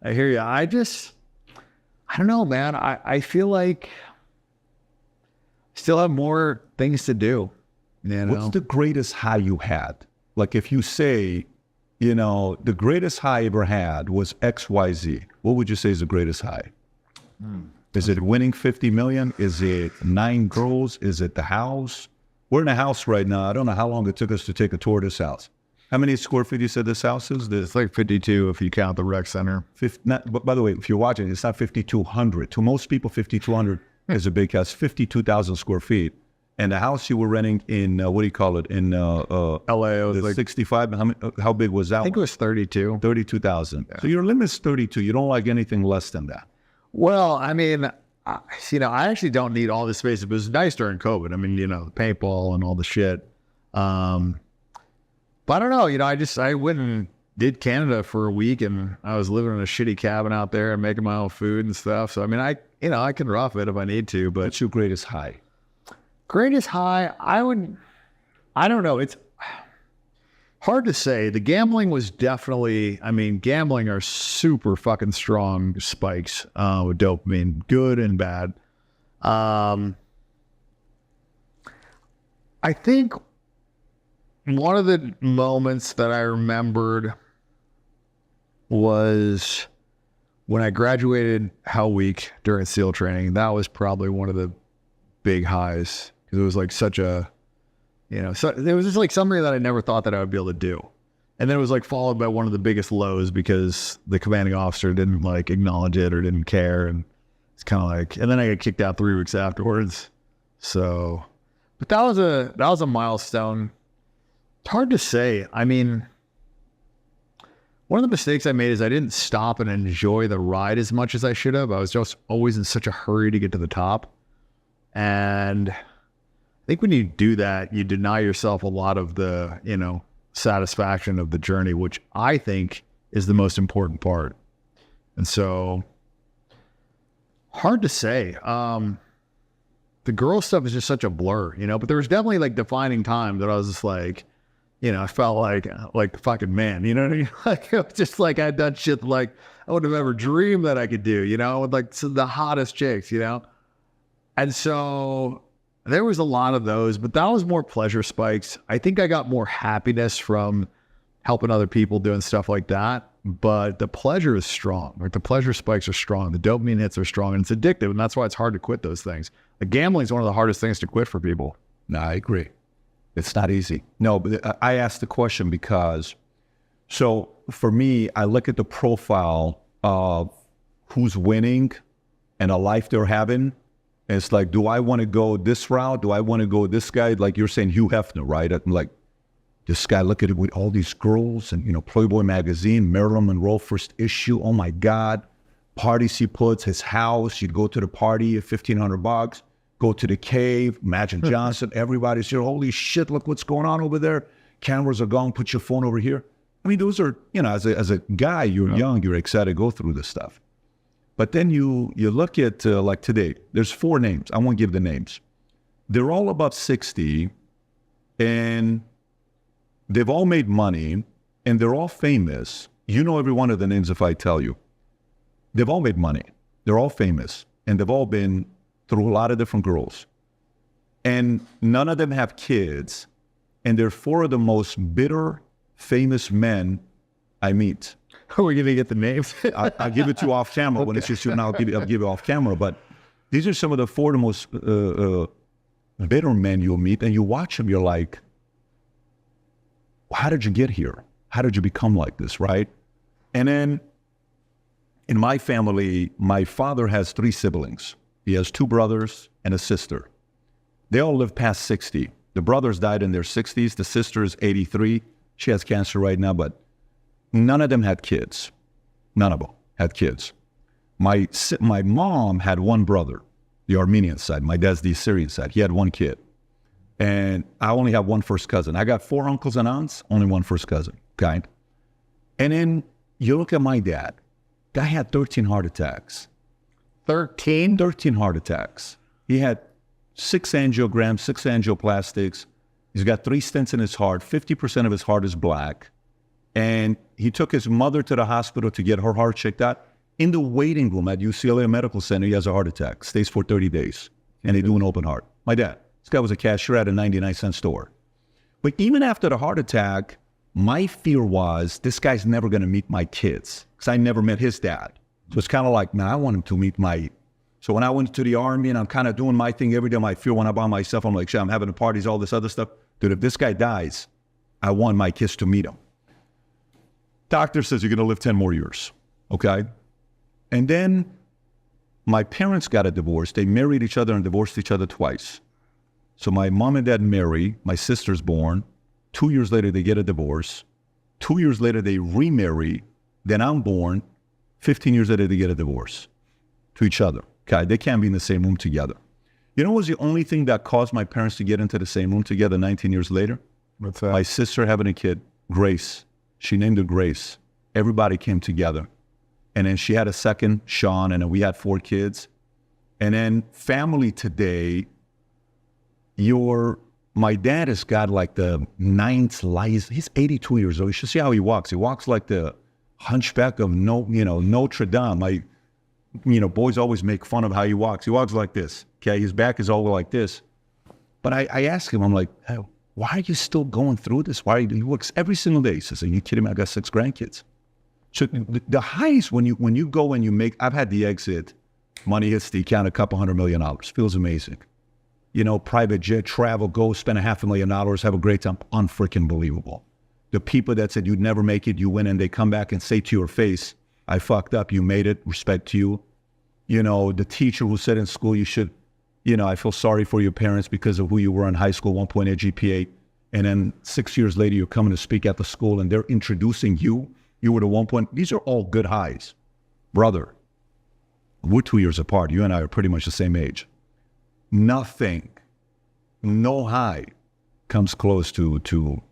I hear you. I don't know, man. I feel like I still have more things to do. You know? What's the greatest high you had? Like if you say, you know, the greatest high I ever had was XYZ, what would you say is the greatest high? Is it winning 50 million? Is it 9 girls? Is it the house? We're in a house right now. I don't know how long it took us to take a tour of this house. How many square feet you said this house is? It's like 52 if you count the rec center. But by the way, if you're watching, it's not 5,200. To most people, 5,200 is a big house. 52,000 square feet. And the house you were renting in, what do you call it? In LA, it was like 65. How big was that? I think it was 32. 32,000. Yeah. So your limit's 32. You don't like anything less than that. Well, I mean, you know, I actually don't need all this space. It was nice during COVID. I mean, you know, the paintball and all the shit. But I don't know, you know, I went and did Canada for a week and I was living in a shitty cabin out there and making my own food and stuff. So, I mean, I can rough it if I need to, but. What's your greatest high? Greatest high, I don't know. It's hard to say. The gambling was definitely, I mean, gambling are super fucking strong spikes with dopamine, good and bad. I think one of the moments that I remembered was when I graduated Hell Week during SEAL training. That was probably one of the big highs because it was like such a, you know, so it was just like something that I never thought that I would be able to do. And then it was like followed by one of the biggest lows because the commanding officer didn't like acknowledge it or didn't care. And it's kind of like, and then I got kicked out 3 weeks afterwards. So, but that was a milestone. It's hard to say. I mean, one of the mistakes I made is I didn't stop and enjoy the ride as much as I should have. I was just always in such a hurry to get to the top. And I think when you do that, you deny yourself a lot of the, you know, satisfaction of the journey, which I think is the most important part. And so, hard to say. The girl stuff is just such a blur, you know, but there was definitely like defining time that I was just like, you know, I felt like the fucking man, you know what I mean? Like, it was just like I'd done shit like I would have ever dreamed that I could do, you know, with like the hottest chicks, you know? And so there was a lot of those, but that was more pleasure spikes. I think I got more happiness from helping other people doing stuff like that. But the pleasure is strong. Like the pleasure spikes are strong. The dopamine hits are strong, and it's addictive. And that's why it's hard to quit those things. Like gambling is one of the hardest things to quit for people. No, I agree. It's not easy. No, but I asked the question because, so for me, I look at the profile of who's winning and a life they're having. And it's like, do I want to go this route? Do I want to go this guy? Like you're saying, Hugh Hefner, right? I'm like, this guy, look at it with all these girls and, you know, Playboy magazine, Marilyn Monroe first issue. Oh my God. Parties he puts, his house. You'd go to the party at $1,500, go to the cave, Magic Johnson, everybody's here. Holy shit, look what's going on over there. Cameras are gone, put your phone over here. I mean, those are, you know, as a guy, you're young, you're excited to go through this stuff. But then you look at, like today, there's 4 names. I won't give the names. They're all above 60 and they've all made money and they're all famous. You know every one of the names if I tell you. They've all made money. They're all famous. And they've all been through a lot of different girls. And none of them have kids. And they're 4 of the most bitter, famous men I meet. Are we going to get the names? I'll give it to you off camera. When it's just you and I'll give it off camera. But these are some of the 4 of the most bitter men you'll meet. And you watch them, you're like, how did you get here? How did you become like this, right? And then in my family, my father has 3 siblings. He has 2 brothers and a sister. They all live past 60. The brothers died in their 60s. The sister is 83. She has cancer right now, but none of them had kids. None of them had kids. My mom had 1 brother, the Armenian side. My dad's the Syrian side. He had 1 kid. And I only have 1 first cousin. I got 4 uncles and aunts, only 1 first cousin, okay? And then you look at my dad. Guy had 13 heart attacks. 13? 13 heart attacks. He had 6 angiograms, 6 angioplastics. He's got 3 stents in his heart. 50% of his heart is black. And he took his mother to the hospital to get her heart checked out. In the waiting room at UCLA Medical Center, he has a heart attack. Stays for 30 days. And they do an open heart. My dad. This guy was a cashier at a 99-cent store. But even after the heart attack, my fear was this guy's never going to meet my kids because I never met his dad. So it's kind of like, man, I want him to meet my... So when I went to the Army and I'm kind of doing my thing every day, my fear when I'm by myself, I'm like, shit, I'm having the parties, all this other stuff. Dude, if this guy dies, I want my kids to meet him. Doctor says you're going to live 10 more years, okay? And then my parents got a divorce. They married each other and divorced each other twice. So my mom and dad marry, my sister's born. 2 years later, they get a divorce. 2 years later, they remarry. Then I'm born. 15 years later, they get a divorce to each other. Okay, they can't be in the same room together. You know what was the only thing that caused my parents to get into the same room together 19 years later? What's that? My sister having a kid, Grace. She named her Grace. Everybody came together. And then she had a second, Sean, and then we had 4 kids. And then family today... My dad has got like the 9th life. He's 82 years old. You should see how he walks. He walks like the hunchback of Notre Dame. Boys always make fun of how he walks. He walks like this. Okay, his back is all like this. But I asked him, I'm like, hey, why are you still going through this? He works every single day. He says, are you kidding me? I got 6 grandkids. So the highs when you go and you make, I've had the exit, money hits the account, $200 million. Feels amazing. Private jet, travel, go spend $500,000, have a great time. Unfreaking believable. The people that said you'd never make it, you win, and they come back and say to your face, I fucked up, you made it, respect to you. The teacher who said in school you should, I feel sorry for your parents because of who you were in high school, 1.8 GPA. And then 6 years later, you're coming to speak at the school and they're introducing you. You were the 1 point. These are all good highs. Brother, we're 2 years apart. You and I are pretty much the same age. Nothing, no high comes close to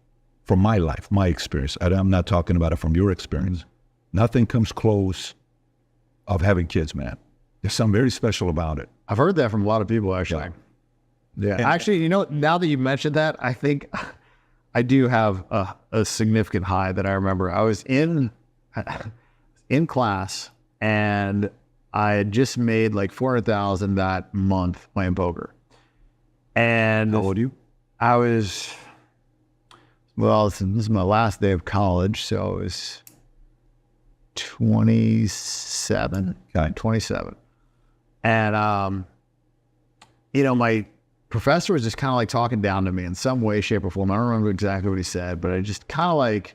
from my life, my experience. I'm not talking about it from your experience. Nothing comes close of having kids, man. There's something very special about it. I've heard that from a lot of people, actually. Yeah. Actually, you know, now that you mentioned that, I think I do have a significant high that I remember. I was in class, and I had just made like $400,000 that month playing poker. And how old are you? I was, well, this is my last day of college, so it was 27. Okay. 27. And, you know, my professor was just kind of like talking down to me in some way, shape, or form. I don't remember exactly what he said, but I just kind of like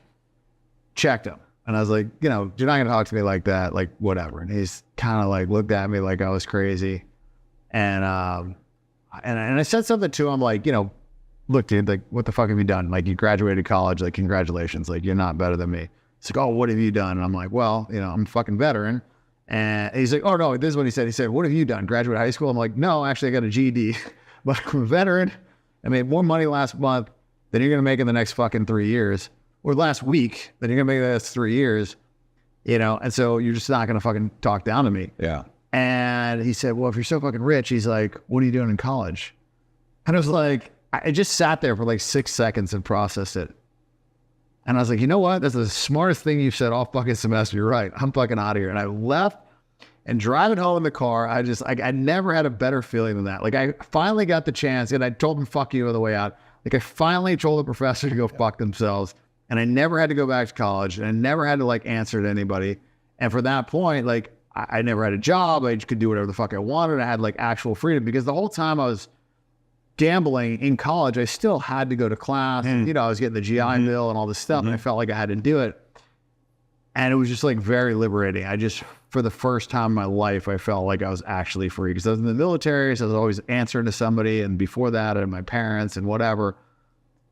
checked him. And I was like, you know, you're not going to talk to me like that, like whatever. And he's kind of like looked at me like I was crazy. And I said something to him like, you know, look, dude, like, what the fuck have you done? Like, you graduated college, like, congratulations. Like, you're not better than me. He's like, oh, what have you done? And I'm like, well, you know, I'm a fucking veteran. And he's like, oh, no, this is what he said. He said, what have you done? Graduate high school? I'm like, no, actually, I got a GED, but I'm a veteran. I made more money last month than you're going to make in the next fucking 3 years, or last week than you're going to make in the next 3 years, you know? And so you're just not going to fucking talk down to me. Yeah. And he said, well, if you're so fucking rich, he's like, what are you doing in college? And I was like, I just sat there for like 6 seconds and processed it. And I was like, you know what? That's the smartest thing you've said all fucking semester. You're right. I'm fucking out of here. And I left, and driving home in the car, I just, like, I never had a better feeling than that. Like, I finally got the chance, and I told him, fuck you on the way out. Like, I finally told the professor to go fuck themselves. And I never had to go back to college, and I never had to like answer to anybody. And for that point, like, I never had a job. I just could do whatever the fuck I wanted. I had like actual freedom, because the whole time I was gambling in college, I still had to go to class. And, you know, I was getting the GI Bill and all this stuff, and I felt like I had to do it. And it was just like very liberating. I just, for the first time in my life, I felt like I was actually free, because I was in the military, so I was always answering to somebody, and before that, and my parents and whatever.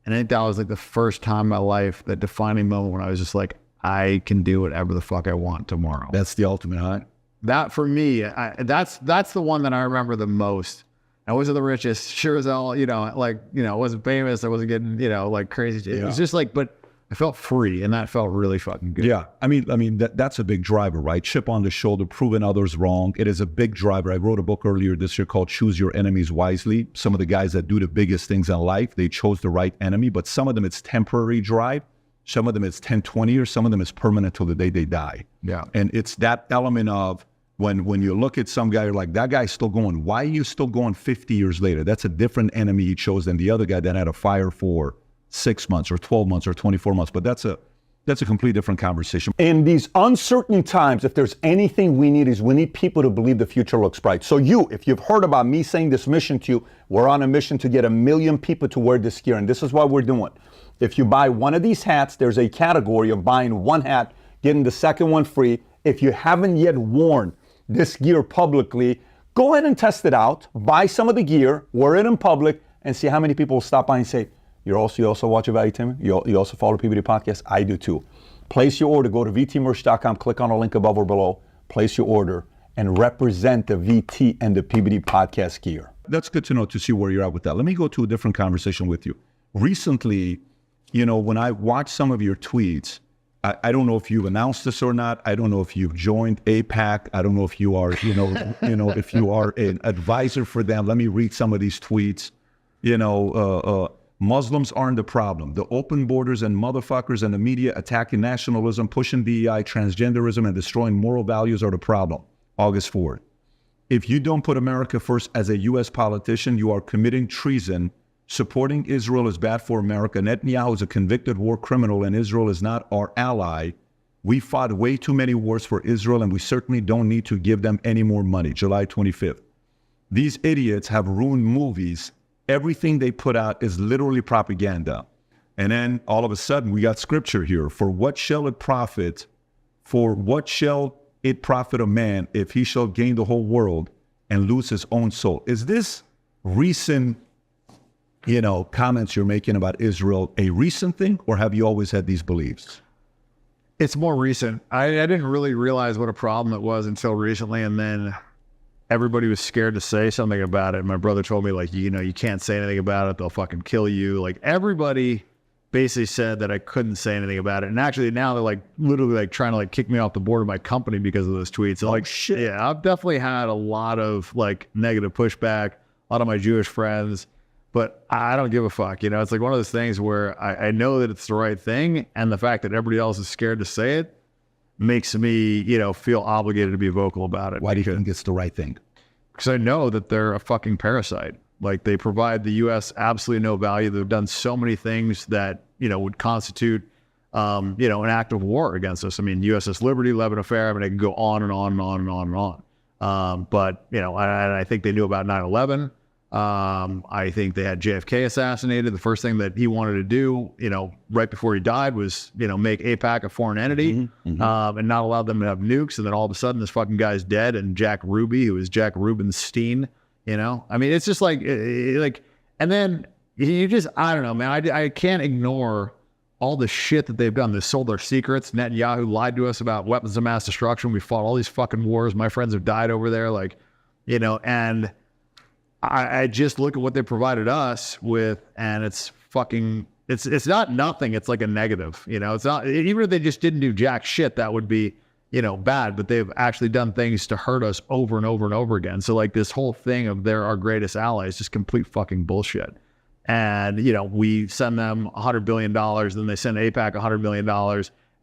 And I think that was like the first time in my life, that defining moment when I was just like, I can do whatever the fuck I want tomorrow. That's the ultimate high. That for me, that's the one that I remember the most. I wasn't the richest, sure as hell, you know, like, you know, I wasn't famous. I wasn't getting, you know, like crazy. It was just like, but I felt free, and that felt really fucking good. Yeah. I mean, that's a big driver, right? Chip on the shoulder, proving others wrong. It is a big driver. I wrote a book earlier this year called Choose Your Enemies Wisely. Some of the guys that do the biggest things in life, they chose the right enemy, but some of them it's temporary drive. Some of them it's 10, 20 years. Some of them it's permanent till the day they die. Yeah. And it's that element of, when you look at some guy, you're like, that guy's still going. Why are you still going 50 years later? That's a different enemy he chose than the other guy that had a fire for 6 months or 12 months or 24 months. But that's a completely different conversation. In these uncertain times, if there's anything we need, is we need people to believe the future looks bright. So if you've heard about me saying this mission to you, we're on a mission to get 1 million people to wear this gear. And this is what we're doing. If you buy one of these hats, there's a category of buying one hat, getting the second one free. If you haven't yet worn this gear publicly, go ahead and test it out. Buy some of the gear, wear it in public, and see how many people will stop by and say, you also watch Valuetainment? You also follow PBD Podcast? I do too. Place your order. Go to vtmerch.com, click on the link above or below, place your order, and represent the VT and the PBD Podcast gear. That's good to know, to see where you're at with that. Let me go to a different conversation with you. Recently, you know, when I watched some of your tweets, I don't know if you've announced this or not. I don't know if you've joined APAC. I don't know if you are, if you are an advisor for them. Let me read some of these tweets. Muslims aren't the problem. The open borders and motherfuckers and the media attacking nationalism, pushing DEI, transgenderism, and destroying moral values are the problem. August 4th. If you don't put America first as a U.S. politician, you are committing treason. Supporting Israel is bad for America. Netanyahu is a convicted war criminal, and Israel is not our ally. We fought way too many wars for Israel, and we certainly don't need to give them any more money. July 25th. These idiots have ruined movies. Everything they put out is literally propaganda. And then all of a sudden, we got scripture here. For what shall it profit a man if he shall gain the whole world and lose his own soul? Is this recent comments you're making about Israel a recent thing, or have you always had these beliefs? It's more recent. I didn't really realize what a problem it was until recently, and then everybody was scared to say something about it. My brother told me, like, you can't say anything about it. They'll fucking kill you. Like, everybody basically said that I couldn't say anything about it. And actually now they're like literally like trying to like kick me off the board of my company because of those tweets. And like, shit. Yeah, I've definitely had a lot of like negative pushback, a lot of my Jewish friends, but I don't give a fuck. You know, it's like one of those things where I know that it's the right thing. And the fact that everybody else is scared to say it makes me, you know, feel obligated to be vocal about it. Why do you think it's the right thing? Because I know that they're a fucking parasite. Like they provide the U.S. absolutely no value. They've done so many things that, you know, would constitute, you know, an act of war against us. I mean, USS Liberty, Lebanon Affair, I mean, I can go on and on and on and on and on. But, you know, I think they knew about 9/11. I think they had JFK assassinated. The first thing that he wanted to do, you know, right before he died was, you know, make AIPAC a foreign entity, and not allow them to have nukes. And then all of a sudden this fucking guy's dead. And Jack Ruby, who is Jack Rubenstein, you know, I mean, it's just like, and then you just, I don't know, man, I can't ignore all the shit that they've done. They sold our secrets. Netanyahu lied to us about weapons of mass destruction. We fought all these fucking wars. My friends have died over there. Like, you know, and I just look at what they provided us with, and it's fucking, it's not nothing. It's like a negative, you know, it's not, even if they just didn't do jack shit, that would be, you know, bad, but they've actually done things to hurt us over and over and over again. So like this whole thing of they're our greatest allies, just complete fucking bullshit. And, you know, we send them $100 billion, then they send AIPAC $100 million,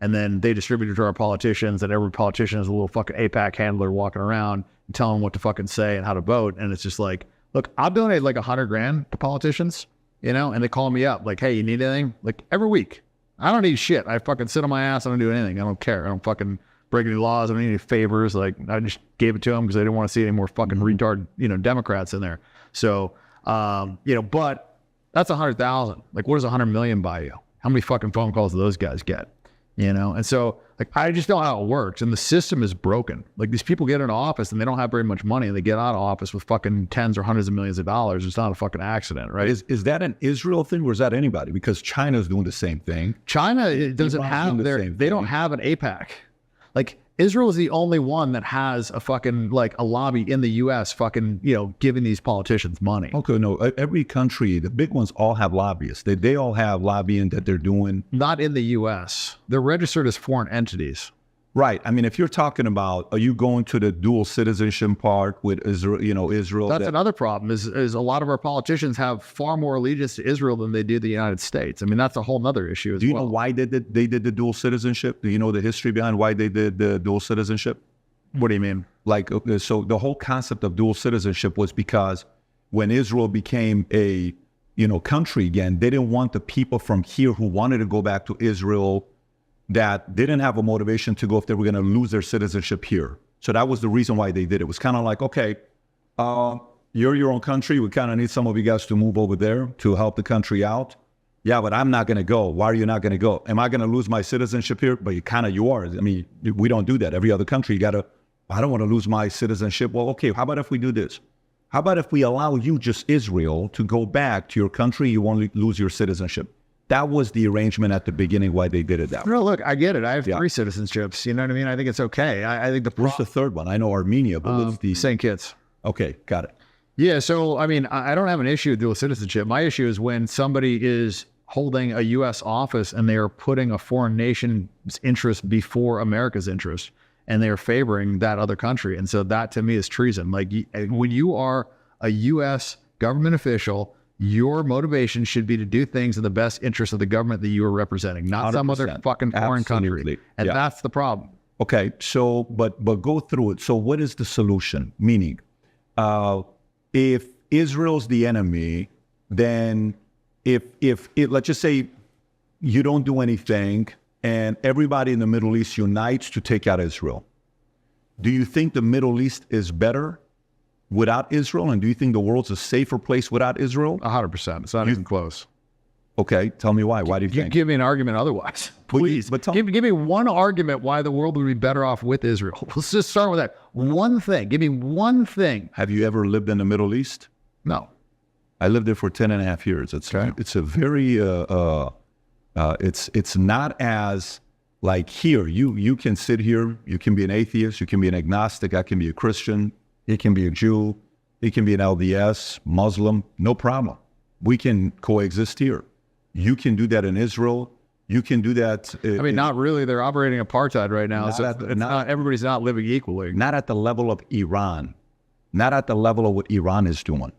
and then they distribute it to our politicians, and every politician is a little fucking AIPAC handler walking around and telling them what to fucking say and how to vote. And it's just like, look, I'll donate like $100,000 to politicians, you know, and they call me up like, hey, you need anything? Like every week. I don't need shit. I fucking sit on my ass. I don't do anything. I don't care. I don't fucking break any laws. I don't need any favors. Like I just gave it to them because I didn't want to see any more fucking retard, you know, Democrats in there. So, you know, but that's 100,000. Like what does 100 million buy you? How many fucking phone calls do those guys get? You know? And so like, I just know how it works. And the system is broken. Like these people get into office and they don't have very much money, and they get out of office with fucking tens or hundreds of millions of dollars. It's not a fucking accident, right? Is that an Israel thing, or is that anybody? Because China's doing the same thing. China doesn't have they don't have an AIPAC. Like Israel is the only one that has a fucking like a lobby in the U.S. fucking, you know, giving these politicians money. Okay, no, every country, the big ones all have lobbyists. They all have lobbying that they're doing. Not in the U.S. They're registered as foreign entities. Right. I mean, if you're talking about, are you going to the dual citizenship part with Israel, you know, Israel? That's another problem is a lot of our politicians have far more allegiance to Israel than they do the United States. I mean, that's a whole nother issue as well. Do you know why they did the dual citizenship? Do you know the history behind why they did the dual citizenship? What do you mean? Like, so the whole concept of dual citizenship was because when Israel became a, you know, country again, they didn't want the people from here who wanted to go back to Israel that didn't have a motivation to go if they were going to lose their citizenship here. So that was the reason why they did it. It was kind of like, okay, you're your own country. We kind of need some of you guys to move over there to help the country out. Yeah, but I'm not going to go. Why are you not going to go? Am I going to lose my citizenship here? But you are. I mean, we don't do that. Every other country, you got to, I don't want to lose my citizenship. Well, okay, how about if we do this? How about if we allow you, just Israel, to go back to your country, you won't lose your citizenship? That was the arrangement at the beginning why they did it that way. No, look, I get it. I have 3 citizenships. You know what I mean? I think it's okay. I think what's the third one? I know Armenia, but what's the St. Kitts. Okay, got it. Yeah, so I mean, I don't have an issue with dual citizenship. My issue is when somebody is holding a U.S. office and they are putting a foreign nation's interest before America's interest, and they are favoring that other country. And so that to me is treason. Like when you are a U.S. government official, your motivation should be to do things in the best interest of the government that you are representing, not 100%. Some other fucking foreign country. And that's the problem. Okay, so, but go through it. So what is the solution? Meaning, if Israel's the enemy, then if let's just say you don't do anything and everybody in the Middle East unites to take out Israel, do you think the Middle East is better without Israel? And do you think the world's a safer place without Israel? 100%. It's not even close. Okay, tell me why. Why do you think? Give me an argument otherwise. Please. But give me one argument why the world would be better off with Israel. Let's just start with that. One thing. Give me one thing. Have you ever lived in the Middle East? No. I lived there for 10.5 years. It's a very, it's not as like here. You can sit here, you can be an atheist, you can be an agnostic, I can be a Christian, he can be a Jew, he can be an LDS, Muslim, no problem. We can coexist here. You can do that in Israel. You can do that. I mean, not really. They're operating apartheid right now. So everybody's not living equally. Not at the level of Iran. Not at the level of what Iran is doing.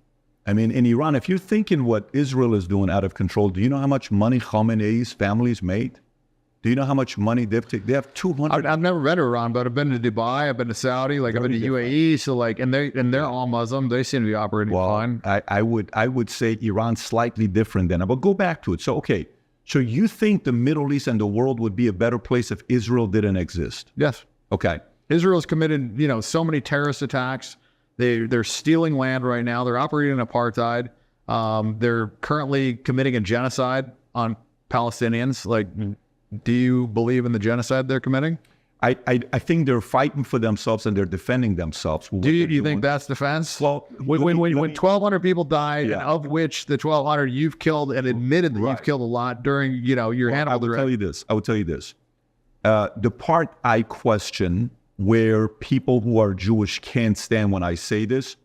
I mean, in Iran, if you're thinking what Israel is doing out of control, do you know how much money Khamenei's families made? Do you know how much money they've taken? They have 200. I've never been to Iran, but I've been to Dubai. I've been to Saudi. Like I've been to UAE. So like, and they're all Muslim. They seem to be operating fine. I would say Iran's slightly different than. But go back to it. So okay, so you think the Middle East and the world would be a better place if Israel didn't exist? Yes. Okay. Israel's committed, so many terrorist attacks. They're stealing land right now. They're operating in apartheid. They're currently committing a genocide on Palestinians. Like, do you believe in the genocide they're committing? I think they're fighting for themselves and they're defending themselves. Do you think that's defense? Well, when 1,200 people died, and of which the 1,200 you've killed and admitted that you've killed a lot during, your handle. I will tell you this. The part I question where people who are Jewish can't stand when I say this,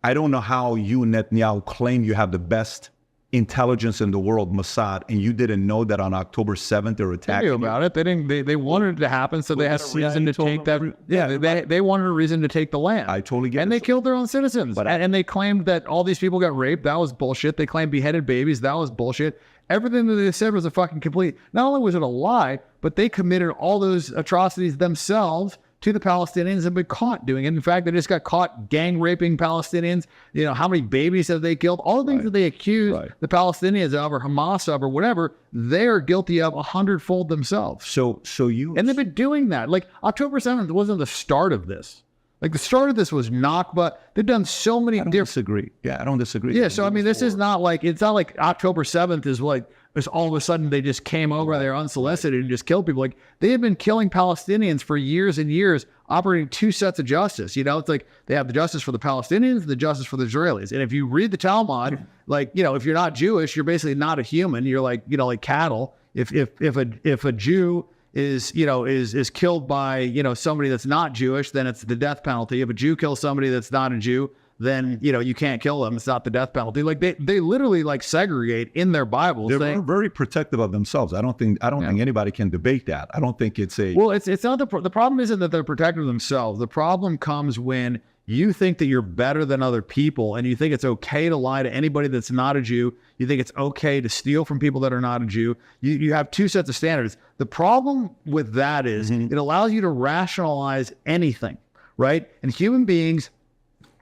I don't know how you, Netanyahu, claim you have the best intelligence in the world, Mossad, and you didn't know that on October 7th they're attacking. They knew about it. They didn't. They wanted it to happen, so they had a reason to take that. They wanted a reason to take the land. I totally get it. And they killed their own citizens. And they claimed that all these people got raped. That was bullshit. They claimed beheaded babies. That was bullshit. Everything that they said was a fucking complete. Not only was it a lie, but they committed all those atrocities themselves to the Palestinians and been caught doing it. In fact, they just got caught gang raping Palestinians. How many babies have they killed? All the things that they accuse the Palestinians of or Hamas of or whatever, they're guilty of 100-fold themselves. And they've been doing that. Like October 7th wasn't the start of this. Like the start of this was Nakba. They've done so many different. Disagree. Yeah, I don't disagree. Yeah, so I mean, this is not like, it's not like October 7th is like, it's all of a sudden they just came over there unsolicited and just killed people. Like they have been killing Palestinians for years and years, operating two sets of justice. It's like they have the justice for the Palestinians and the justice for the Israelis. And if you read the Talmud, like, if you're not Jewish, you're basically not a human. You're like, like cattle. If a Jew is killed by, somebody that's not Jewish, then it's the death penalty. If a Jew kills somebody that's not a Jew, then, you can't kill them. It's not the death penalty. Like they literally like segregate in their Bible. They're very protective of themselves. I don't think anybody can debate that. I don't think it's well, it's not the problem isn't that they're protective of themselves. The problem comes when you think that you're better than other people and you think it's okay to lie to anybody that's not a Jew. You think it's okay to steal from people that are not a Jew. You have two sets of standards. The problem with that is it allows you to rationalize anything, right? And human beings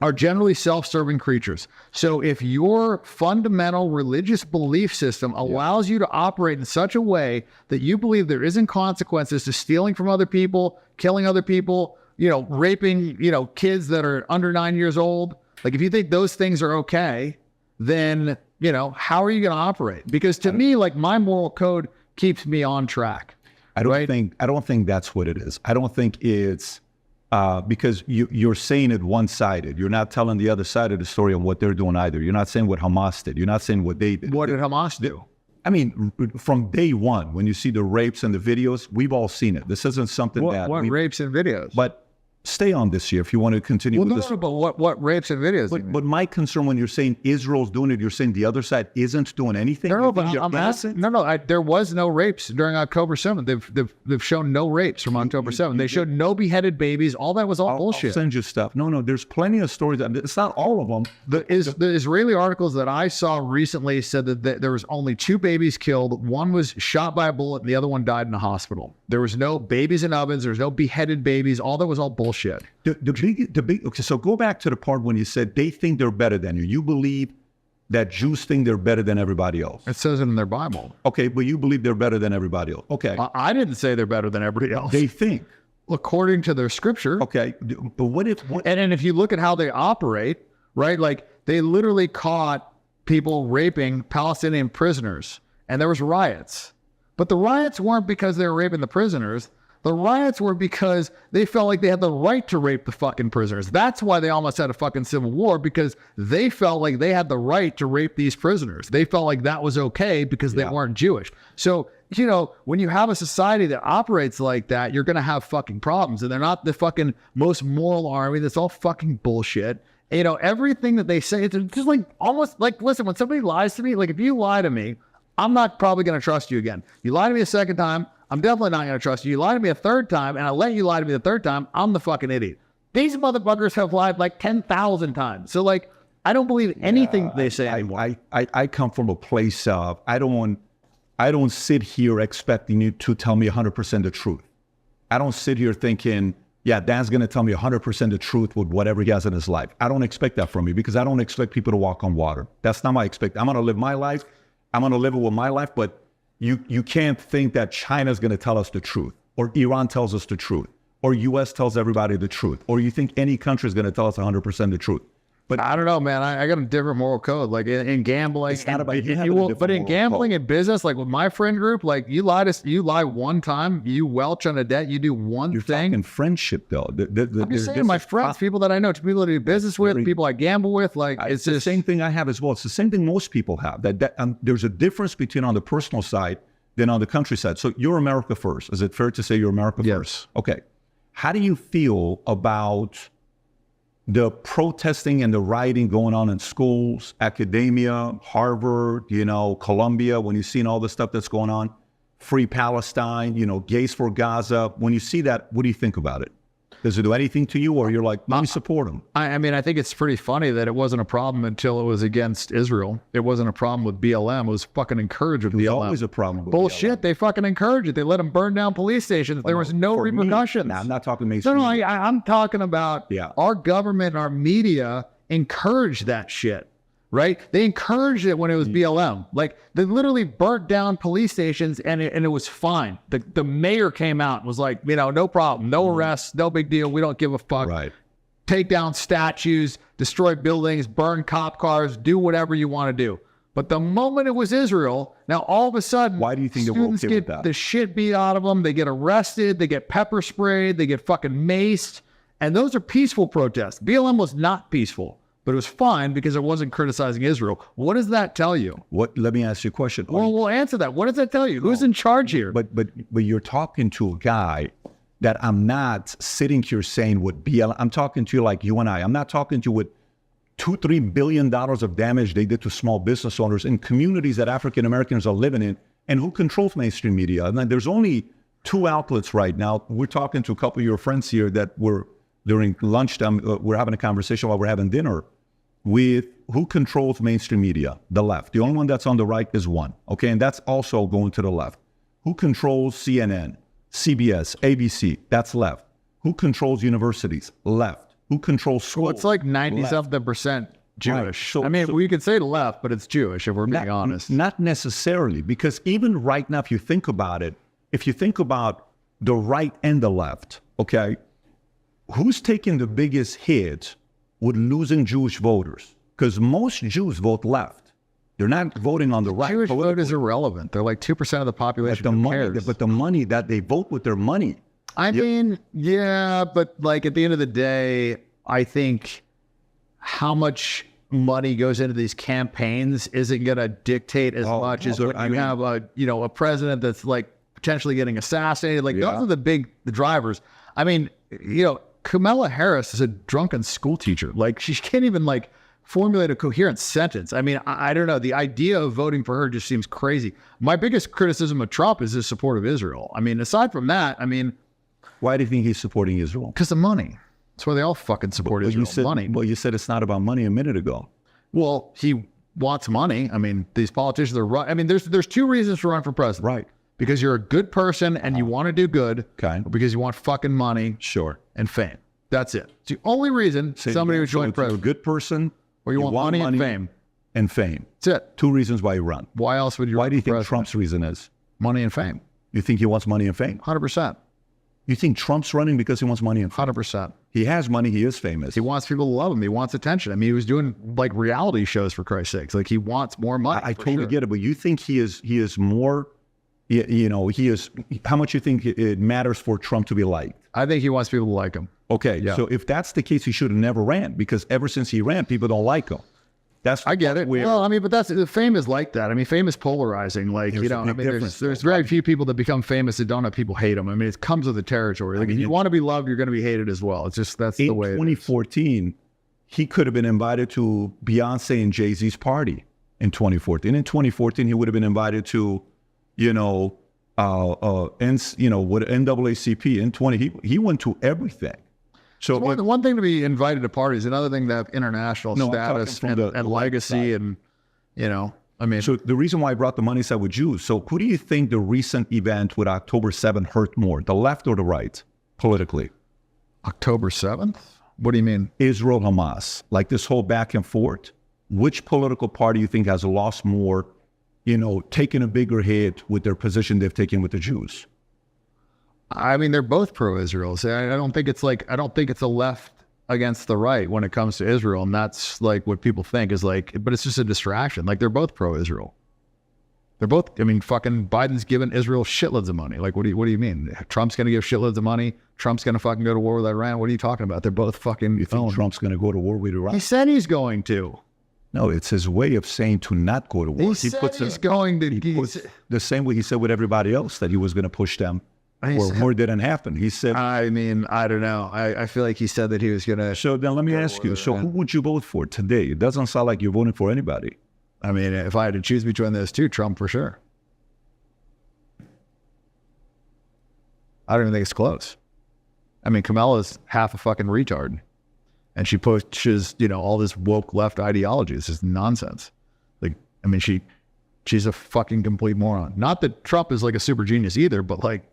are generally self-serving creatures. So if your fundamental religious belief system allows you to operate in such a way that you believe there isn't consequences to stealing from other people, killing other people, raping, kids that are under 9 years old, like if you think those things are okay, then, how are you going to operate? Because to me, like my moral code keeps me on track. I don't think that's what it is. I don't think it's because you're saying it one-sided. You're not telling the other side of the story on what they're doing either. You're not saying what Hamas did. You're not saying what they did. What did Hamas do? I mean, from day one, when you see the rapes and the videos, we've all seen it. This isn't something what rapes and videos? But stay on this here if you want to continue with this. But what rapes and videos? But my concern when you're saying Israel's doing it, you're saying the other side isn't doing anything? No, but I'm asking. There was no rapes during October 7th. They've shown no rapes from October 7th. They showed no beheaded babies. All that was bullshit. I'll send you stuff. No, there's plenty of stories. It's not all of them. The Israeli articles that I saw recently said that there was only 2 babies killed. One was shot by a bullet and the other one died in a hospital. There was no babies in ovens. There was no beheaded babies. All that was all bullshit. Okay, so go back to the part when you said they think they're better than you. You believe that Jews think they're better than everybody else. It says it in their Bible. Okay, but you believe they're better than everybody else. Okay. I didn't say they're better than everybody else. They think. According to their scripture. Okay, but what if... And if you look at how they operate, right, like they literally caught people raping Palestinian prisoners and there was riots. But the riots weren't because they were raping the prisoners. The riots were because they felt like they had the right to rape the fucking prisoners. That's why they almost had a fucking civil war, because they felt like they had the right to rape these prisoners. They felt like that was okay because they weren't Jewish. So, when you have a society that operates like that, you're going to have fucking problems. And they're not the fucking most moral army. That's all fucking bullshit. Everything that they say, it's just like almost like, listen, when somebody lies to me, like if you lie to me, I'm not probably going to trust you again. You lie to me a second time, I'm definitely not going to trust you. You lie to me a third time, and I let you lie to me the third time, I'm the fucking idiot. These motherfuckers have lied like 10,000 times. So like, I don't believe anything they say anymore. I come from a place of, I don't sit here expecting you to tell me 100% the truth. I don't sit here thinking, yeah, Dan's going to tell me 100% the truth with whatever he has in his life. I don't expect that from you because I don't expect people to walk on water. That's not my expectation. I'm going to live my life. I'm going to live it with my life, but you can't think that China's going to tell us the truth, or Iran tells us the truth, or US tells everybody the truth, or you think any country is going to tell us 100% the truth. But I don't know, man. I got a different moral code. Like in gambling, it's not about but in gambling and business, like with my friend group, like you lie one time, you welch on a debt, you do one You're thing. talking friendship, though. I'm just saying, my friends, people that I know, people that I do business with, people I gamble with, like it's the same thing I have as well. It's the same thing most people have. There's a difference between on the personal side than on the countryside. So you're America first. Is it fair to say you're America first? Okay. How do you feel about the protesting and the rioting going on in schools, academia, Harvard, Columbia, when you've seen all the stuff that's going on, Free Palestine, Gays for Gaza, when you see that, what do you think about it? Does it do anything to you, or you're like, let me support them? I mean, I think it's pretty funny that it wasn't a problem until it was against Israel. It wasn't a problem with BLM. It was fucking encouraged with BLM. It was always a problem with Bullshit. BLM. They fucking encouraged it. They let them burn down police stations. There was no repercussions. I'm not talking mainstream. No, I'm talking about our government and our media encouraged that shit, right? They encouraged it when it was BLM. Like, they literally burnt down police stations and it was fine. The mayor came out and was like, no problem, no arrests, no big deal. We don't give a fuck. Right. Take down statues, destroy buildings, burn cop cars, do whatever you want to do. But the moment it was Israel, now all of a sudden, why do you think students they were okay with that? The shit beat out of them. They get arrested. They get pepper sprayed. They get fucking maced. And those are peaceful protests. BLM was not peaceful, but it was fine because it wasn't criticizing Israel. What does that tell you? Let me ask you a question. Well, we'll answer that. What does that tell you? Who's in charge here? But you're talking to a guy that I'm not sitting here saying with BLM. I'm talking to you like you and I. I'm not talking to you with $2-3 billion of damage they did to small business owners in communities that African Americans are living in, and who controls mainstream media. And there's only 2 outlets right now. We're talking to a couple of your friends here that were during lunchtime. We're having a conversation while we're having dinner with who controls mainstream media, the left. The only one that's on the right is one, okay? And that's also going to the left. Who controls CNN, CBS, ABC? That's left. Who controls universities? Left. Who controls schools? Well, it's like 90-something% Jewish. Right. I mean, we could say left, but it's Jewish if we're being honest. Not necessarily, because even right now, if you think about it, if you think about the right and the left, okay, who's taking the biggest hit with losing Jewish voters? Because most Jews vote left. They're not voting on the right. Jewish vote is irrelevant. They're like 2% of the population. But the money that they vote with their money. I mean, yeah, but like at the end of the day, I think how much money goes into these campaigns isn't going to dictate as much as when you have a president that's like potentially getting assassinated. Like those are the drivers. I mean, Kamala Harris is a drunken school teacher. Like she can't even like formulate a coherent sentence. I mean, I don't know. The idea of voting for her just seems crazy. My biggest criticism of Trump is his support of Israel. I mean, aside from that, I mean, why do you think he's supporting Israel? Because of money. That's why they all fucking support Israel. Money. Well, you said it's not about money a minute ago. Well, he wants money. I mean, these politicians are right. I mean, there's 2 reasons to run for president. Right. Because you're a good person and you want to do good. Okay. Or because you want fucking money. Sure. And fame. That's it. It's the only reason somebody would join president. You're a good person. Or you want money and fame. And fame. That's it. 2 reasons why you run. Why else would you run? Why do you think Trump's reason is? Money and fame. You think he wants money and fame? 100%. You think Trump's running because he wants money and fame? 100%. He has money. He is famous. He wants people to love him. He wants attention. I mean, he was doing like reality shows for Christ's sakes. Like he wants more money. I totally get it. But you think he is more, he is, how much you think it matters for Trump to be liked? I think he wants people to like him. Okay. Yeah. So if that's the case, he should have never ran, because ever since he ran, people don't like him. I get it. Well, I mean, but the fame is like that. I mean, fame is polarizing. Like, there's very few people that become famous that don't have people hate them. I mean, it comes with the territory. Like, if you want to be loved, you're going to be hated as well. It's just, that's the way it is. In 2014, he could have been invited to Beyonce and Jay-Z's party. in 2014. In 2014, he would have been invited to, what NAACP in 20. He went to everything. So one thing to be invited to parties, another thing to have international status and legacy, and So the reason why I brought the money side with Jews. So who do you think the recent event with October 7th hurt more, the left or the right, politically? October 7th? What do you mean? Israel, Hamas, like this whole back and forth. Which political party you think has lost more, taken a bigger hit with their position they've taken with the Jews? I mean, they're both pro-Israel. So I don't think it's a left against the right when it comes to Israel. And that's like what people think is like, but it's just a distraction. Like they're both pro-Israel. They're both, fucking Biden's giving Israel shitloads of money. Like, what do you mean? Trump's going to give shitloads of money. Trump's going to fucking go to war with Iran. What are you talking about? They're both fucking. You think Trump's going to go to war with Iran? He said he's going to. No, it's his way of saying to not go to war. He said he's going to. The same way he said with everybody else that he was going to push them. War didn't happen. He said. I mean, I don't know. I feel like he said that he was going to. So then let me ask you. So who would you vote for today? It doesn't sound like you're voting for anybody. I mean, if I had to choose between those two, Trump for sure. I don't even think it's close. I mean, Kamala's half a fucking retard. And she pushes, all this woke left ideology. This is nonsense. Like, I mean, she's a fucking complete moron. Not that Trump is like a super genius either, but like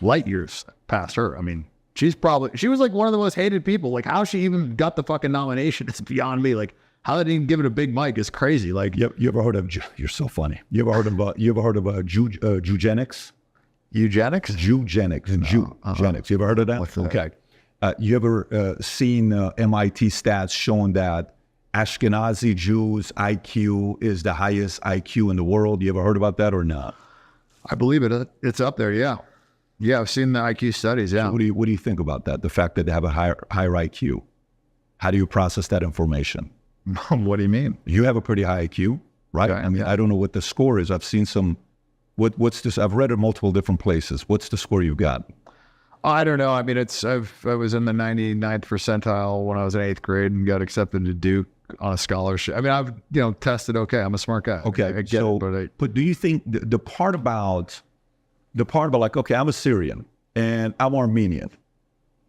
light years past her. I mean, she was like one of the most hated people. Like how she even got the fucking nomination is beyond me. Like how they didn't give it a big mic is crazy. Like you ever heard of, you're so funny. You ever heard of eugenics? Eugenics? Eugenics. Eugenics. You ever heard of that? What's that? Okay. You ever seen MIT stats showing that Ashkenazi Jews' IQ is the highest IQ in the world? You ever heard about that or not? I believe it. It's up there, yeah. Yeah, I've seen the IQ studies, yeah. So what do you think about that? The fact that they have a higher IQ? How do you process that information? What do you mean? You have a pretty high IQ, right? Okay, I mean, I don't know what the score is. I've seen some. What's this? I've read it multiple different places. What's the score you've got? I don't know. I mean, I was in the 99th percentile when I was in 8th grade and got accepted to Duke on a scholarship. I mean, I've tested okay. I'm a smart guy. Okay, I get it, but do you think the part about like, okay, I'm a Syrian and I'm Armenian,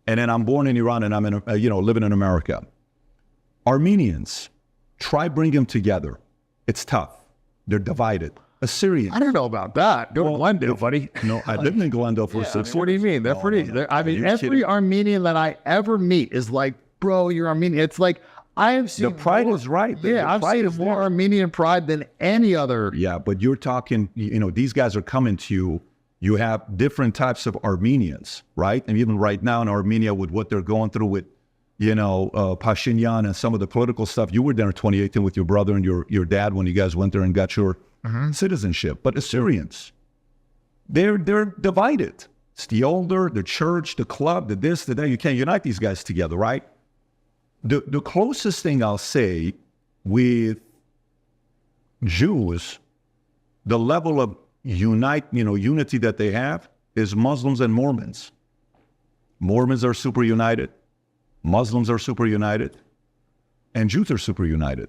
and then I'm born in Iran and I'm in living in America. Armenians, try bring them together. It's tough. They're divided. Assyrian. I don't know about that. Go to Glendale, buddy. No, I lived in Glendale for 6 years. What do you mean? They're pretty. Every Armenian that I ever meet is like, bro, you're Armenian. It's like I have seen the pride is right. Yeah, I've seen more Armenian pride than any other. Yeah, but you're talking. These guys are coming to you. You have different types of Armenians, right? And even right now in Armenia, with what they're going through with, Pashinyan and some of the political stuff. You were there in 2018 with your brother and your dad when you guys went there and got your citizenship. But Assyrians, they're divided. It's the older, the church, the club, the this, the that. You can't unite these guys together, right? The closest thing I'll say with Jews, the level of unity that they have is Muslims and Mormons. Mormons are super united. Muslims are super united. And Jews are super united.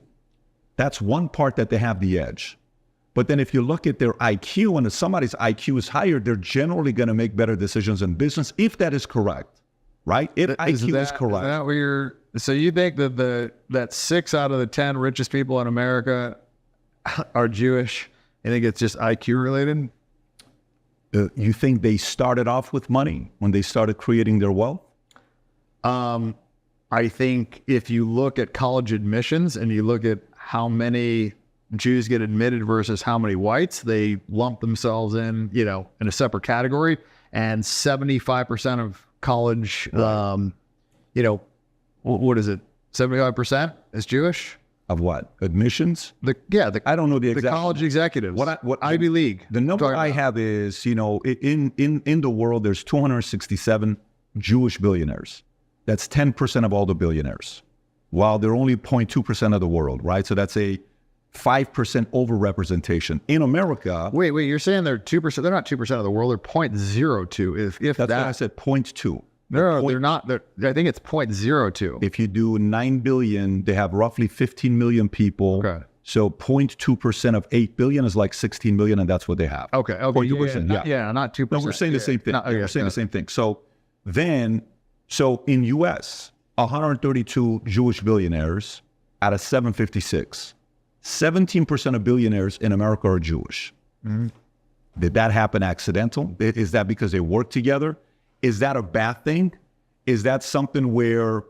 That's one part that they have the edge. But then if you look at their IQ, and if somebody's IQ is higher, they're generally going to make better decisions in business, if that is correct, right? If IQ is correct. Is that where so you think that 6 out of the 10 richest people in America are Jewish? You think it's just IQ related? You think they started off with money when they started creating their wealth? I think if you look at college admissions and you look at how many Jews get admitted versus how many whites, they lump themselves in, in a separate category. And 75% of college, what is it? 75% is Jewish. Of what? Admissions? I don't know the exact college executives. What Ivy League. The number I have is, in the world, there's 267 Jewish billionaires. That's 10% of all the billionaires, while they're only 0.2% of the world, right? So that's a 5% overrepresentation. In America... Wait, you're saying they're 2%? They're not 2% of the world, they're 0.02. If that's why I said 0.2. No, they're not. I think it's 0.02. If you do 9 billion, they have roughly 15 million people. Okay. So 0.2% of 8 billion is like 16 million, and that's what they have. Okay. 0.2%, Yeah, not 2%. No, we're saying the same thing. No, we're saying the same thing. So in U.S., 132 Jewish billionaires out of 756. 17% of billionaires in America are Jewish. Mm-hmm. Did that happen accidental? Is that because they work together? Is that a bad thing? Is that something where,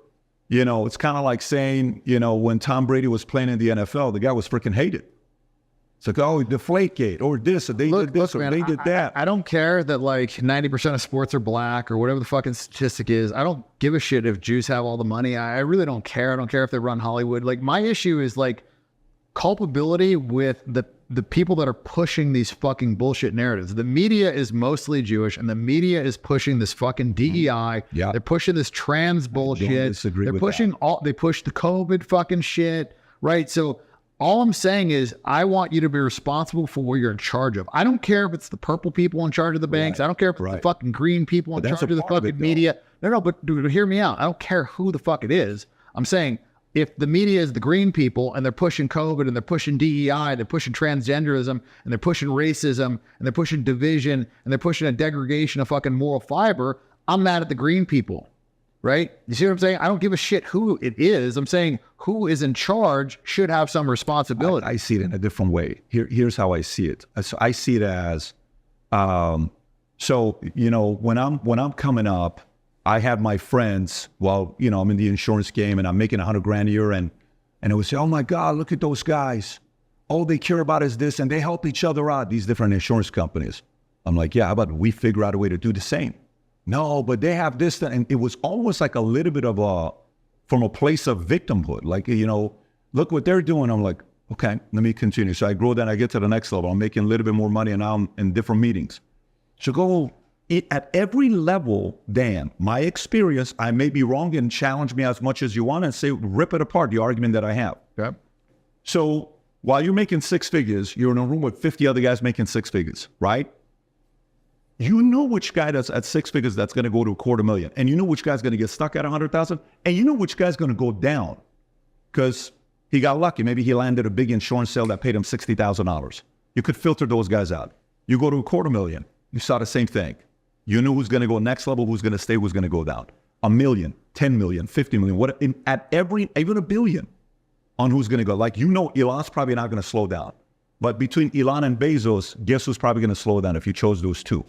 it's kind of like saying, when Tom Brady was playing in the NFL, the guy was freaking hated. It's like, oh, Deflategate, or this, or they did this, or they did that. I don't care that like 90% of sports are black or whatever the fucking statistic is. I don't give a shit if Jews have all the money. I really don't care. I don't care if they run Hollywood. Like, my issue is like culpability with the people that are pushing these fucking bullshit narratives. The media is mostly Jewish, and the media is pushing this fucking DEI. Yeah. They're pushing this trans bullshit. They're pushing they push the COVID fucking shit, right? So all I'm saying is I want you to be responsible for what you're in charge of. I don't care if it's the purple people in charge of the banks. Right. I don't care if it's the fucking green people in charge of the fucking media. No, but dude, hear me out. I don't care who the fuck it is. I'm saying if the media is the green people and they're pushing COVID and they're pushing DEI, they're pushing transgenderism and they're pushing racism and they're pushing division and they're pushing a degradation of fucking moral fiber, I'm mad at the green people, right? You see what I'm saying? I don't give a shit who it is. I'm saying who is in charge should have some responsibility. I see it in a different way. Here's how I see it. So I see it as, when I'm coming up, I have my friends, I'm in the insurance game and I'm making $100,000 a year, and they would say, oh my God, look at those guys. All they care about is this, and they help each other out, these different insurance companies. I'm like, yeah, how about we figure out a way to do the same? No, but they have this, and it was almost like a little bit of from a place of victimhood. Like, look what they're doing. I'm like, okay, let me continue. So I grow, then I get to the next level. I'm making a little bit more money, and now I'm in different meetings. So at every level, Dan, my experience, I may be wrong, and challenge me as much as you want and say, rip it apart, the argument that I have. Okay. So while you're making six figures, you're in a room with 50 other guys making six figures, right? You know which guy that's at six figures that's going to go to $250,000, and you know which guy's going to get stuck at 100,000, and you know which guy's going to go down because he got lucky. Maybe he landed a big insurance sale that paid him $60,000. You could filter those guys out. You go to $250,000, you saw the same thing. You know who's going to go next level, who's going to stay, who's going to go down. $1 million, 10 million, 50 million, at every, even $1 billion on who's going to go. Like, Elon's probably not going to slow down. But between Elon and Bezos, guess who's probably going to slow down if you chose those two?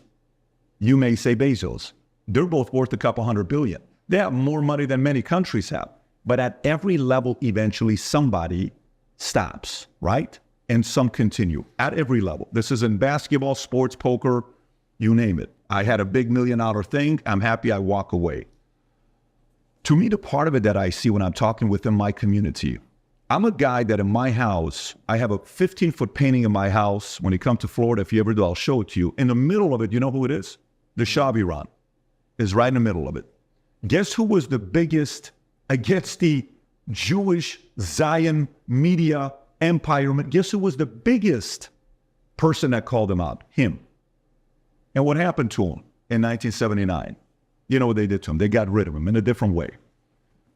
You may say Bezos. They're both worth a couple $100 billion. They have more money than many countries have. But at every level, eventually somebody stops, right? And some continue at every level. This is in basketball, sports, poker, you name it. I had a big $1 million thing. I'm happy I walk away. To me, the part of it that I see when I'm talking within my community, I'm a guy that in my house, I have a 15-foot painting in my house. When you come to Florida, if you ever do, I'll show it to you. In the middle of it, you know who it is? The Shaviran is right in the middle of it. Guess who was the biggest against the Jewish Zion media empire? Guess who was the biggest person that called him out? Him. And what happened to him in 1979? You know what they did to him? They got rid of him in a different way.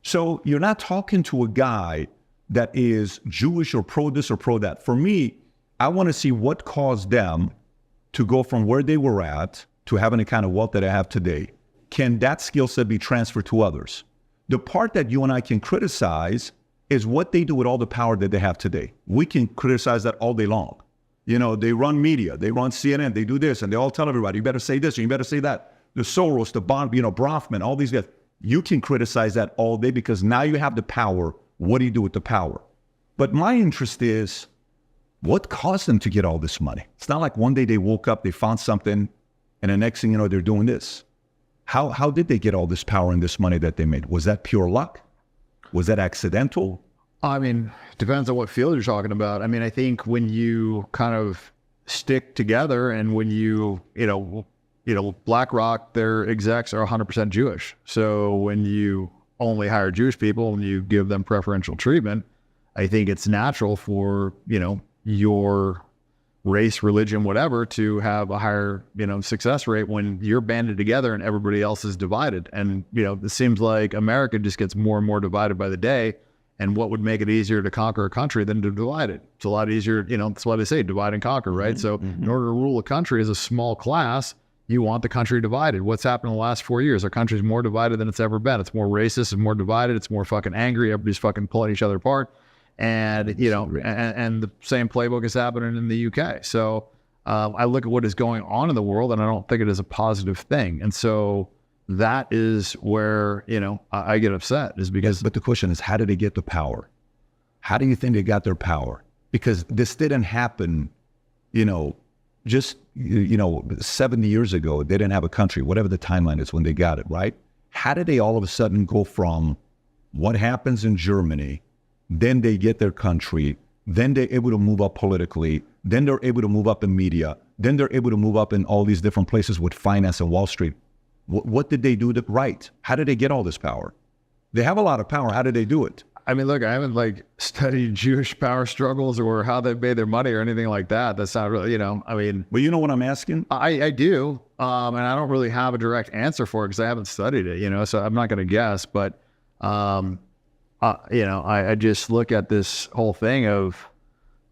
So you're not talking to a guy that is Jewish or pro this or pro that. For me, I want to see what caused them to go from where they were at to having the kind of wealth that I have today. Can that skill set be transferred to others? The part that you and I can criticize is what they do with all the power that they have today. We can criticize that all day long. They run media, they run CNN, they do this, and they all tell everybody, you better say this, and you better say that. The Soros, the Bond, Bronfman, all these guys. You can criticize that all day because now you have the power. What do you do with the power? But my interest is, what caused them to get all this money? It's not like one day they woke up, they found something, and the next thing you know, they're doing this. How did they get all this power and this money that they made? Was that pure luck? Was that accidental? I mean, depends on what field you're talking about. I mean, I think when you kind of stick together and when BlackRock, their execs are 100% Jewish. So when you only hire Jewish people and you give them preferential treatment, I think it's natural for, your race, religion, whatever, to have a higher, success rate when you're banded together and everybody else is divided. And, it seems like America just gets more and more divided by the day. And what would make it easier to conquer a country than to divide it? It's a lot easier, that's why they say divide and conquer, right? So in order to rule a country as a small class, you want the country divided. What's happened in the last 4 years? Our country's more divided than it's ever been. It's more racist, it's more divided, it's more fucking angry. Everybody's fucking pulling each other apart. And, and the same playbook is happening in the UK. So I look at what is going on in the world and I don't think it is a positive thing. And so that is where, I get upset is because... But the question is, how did they get the power? How do you think they got their power? Because this didn't happen, just, 70 years ago. They didn't have a country, whatever the timeline is when they got it, right? How did they all of a sudden go from what happens in Germany, then they get their country, then they're able to move up politically, then they're able to move up in media, then they're able to move up in all these different places with finance and Wall Street? What did they do right? How did they get all this power? They have a lot of power. How did they do it? I mean, look, I haven't studied Jewish power struggles or how they made their money or anything like that. That's not really, But you know what I'm asking? I do. And I don't really have a direct answer for it because I haven't studied it, so I'm not going to guess. But, I just look at this whole thing of,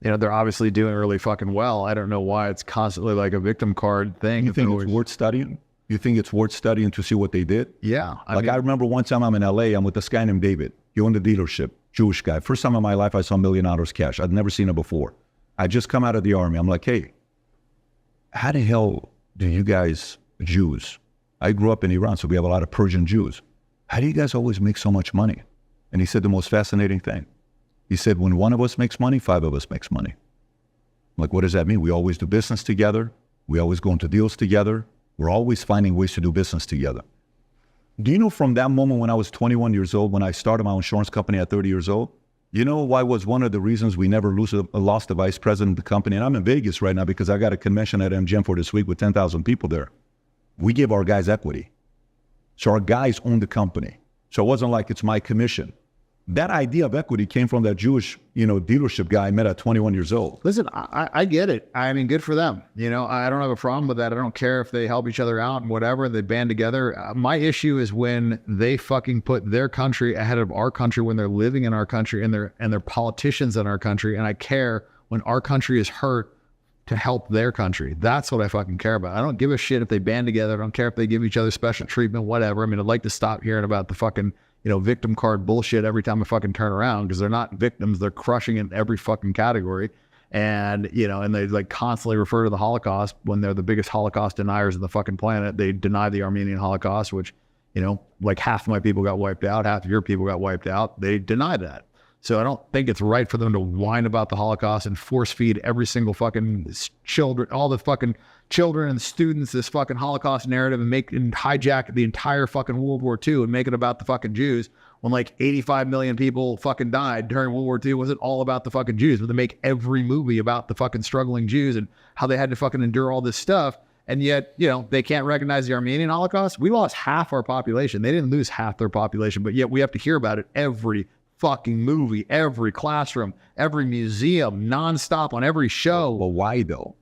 they're obviously doing really fucking well. I don't know why it's constantly like a victim card thing. You think it's worth studying? You think it's worth studying to see what they did? Yeah. I remember one time I'm in LA, I'm with this guy named David. He owned a dealership, Jewish guy. First time in my life I saw $1 million cash. I'd never seen it before. I just come out of the army. I'm like, hey, how the hell do you guys, Jews, I grew up in Iran, so we have a lot of Persian Jews. How do you guys always make so much money? And he said the most fascinating thing. He said, when one of us makes money, 5 of us makes money. I'm like, what does that mean? We always do business together. We always go into deals together. We're always finding ways to do business together. Do you know from that moment when I was 21 years old, when I started my insurance company at 30 years old, you know why was one of the reasons we never lost the vice president of the company? And I'm in Vegas right now because I got a convention at MGM for this week with 10,000 people there. We give our guys equity. So our guys own the company. So it wasn't like it's my commission. That idea of equity came from that Jewish, dealership guy I met at 21 years old. Listen, I get it. I mean, good for them. I don't have a problem with that. I don't care if they help each other out and whatever, they band together. My issue is when they fucking put their country ahead of our country, when they're living in our country and they're politicians in our country. And I care when our country is hurt to help their country. That's what I fucking care about. I don't give a shit if they band together. I don't care if they give each other special treatment, whatever. I mean, I'd like to stop hearing about the fucking victim card bullshit every time I fucking turn around, because they're not victims. They're crushing in every fucking category. And, and they constantly refer to the Holocaust when they're the biggest Holocaust deniers on the fucking planet. They deny the Armenian Holocaust, which, half of my people got wiped out, half of your people got wiped out. They deny that. So I don't think it's right for them to whine about the Holocaust and force feed every single fucking children, all the fucking children and students this fucking Holocaust narrative and hijack the entire fucking World War II and make it about the fucking Jews when 85 million people fucking died during World War II. It wasn't all about the fucking Jews, but they make every movie about the fucking struggling Jews and how they had to fucking endure all this stuff. And yet, they can't recognize the Armenian Holocaust. We lost half our population. They didn't lose half their population, but yet we have to hear about it every fucking movie, every classroom, every museum, nonstop on every show. Well, why though?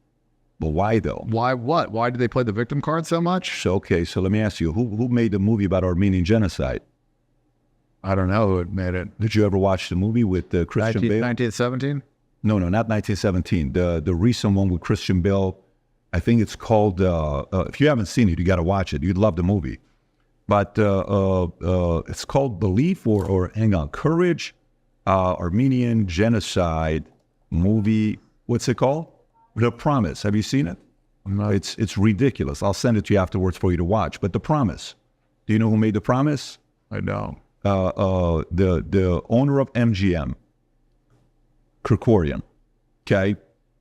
Why what? Why do they play the victim card so much? So let me ask you, who made the movie about Armenian genocide? I don't know who made it. Did you ever watch the movie with Christian Bale? 1917? No, not 1917. The recent one with Christian Bale. I think it's called, if you haven't seen it, you got to watch it. You'd love the movie. But it's called Belief or hang on, Courage, Armenian Genocide movie. What's it called? The Promise. Have you seen it? No. It's ridiculous. I'll send it to you afterwards for you to watch. But The Promise. Do you know who made The Promise? I don't. The owner of MGM, Kirkorian. Okay,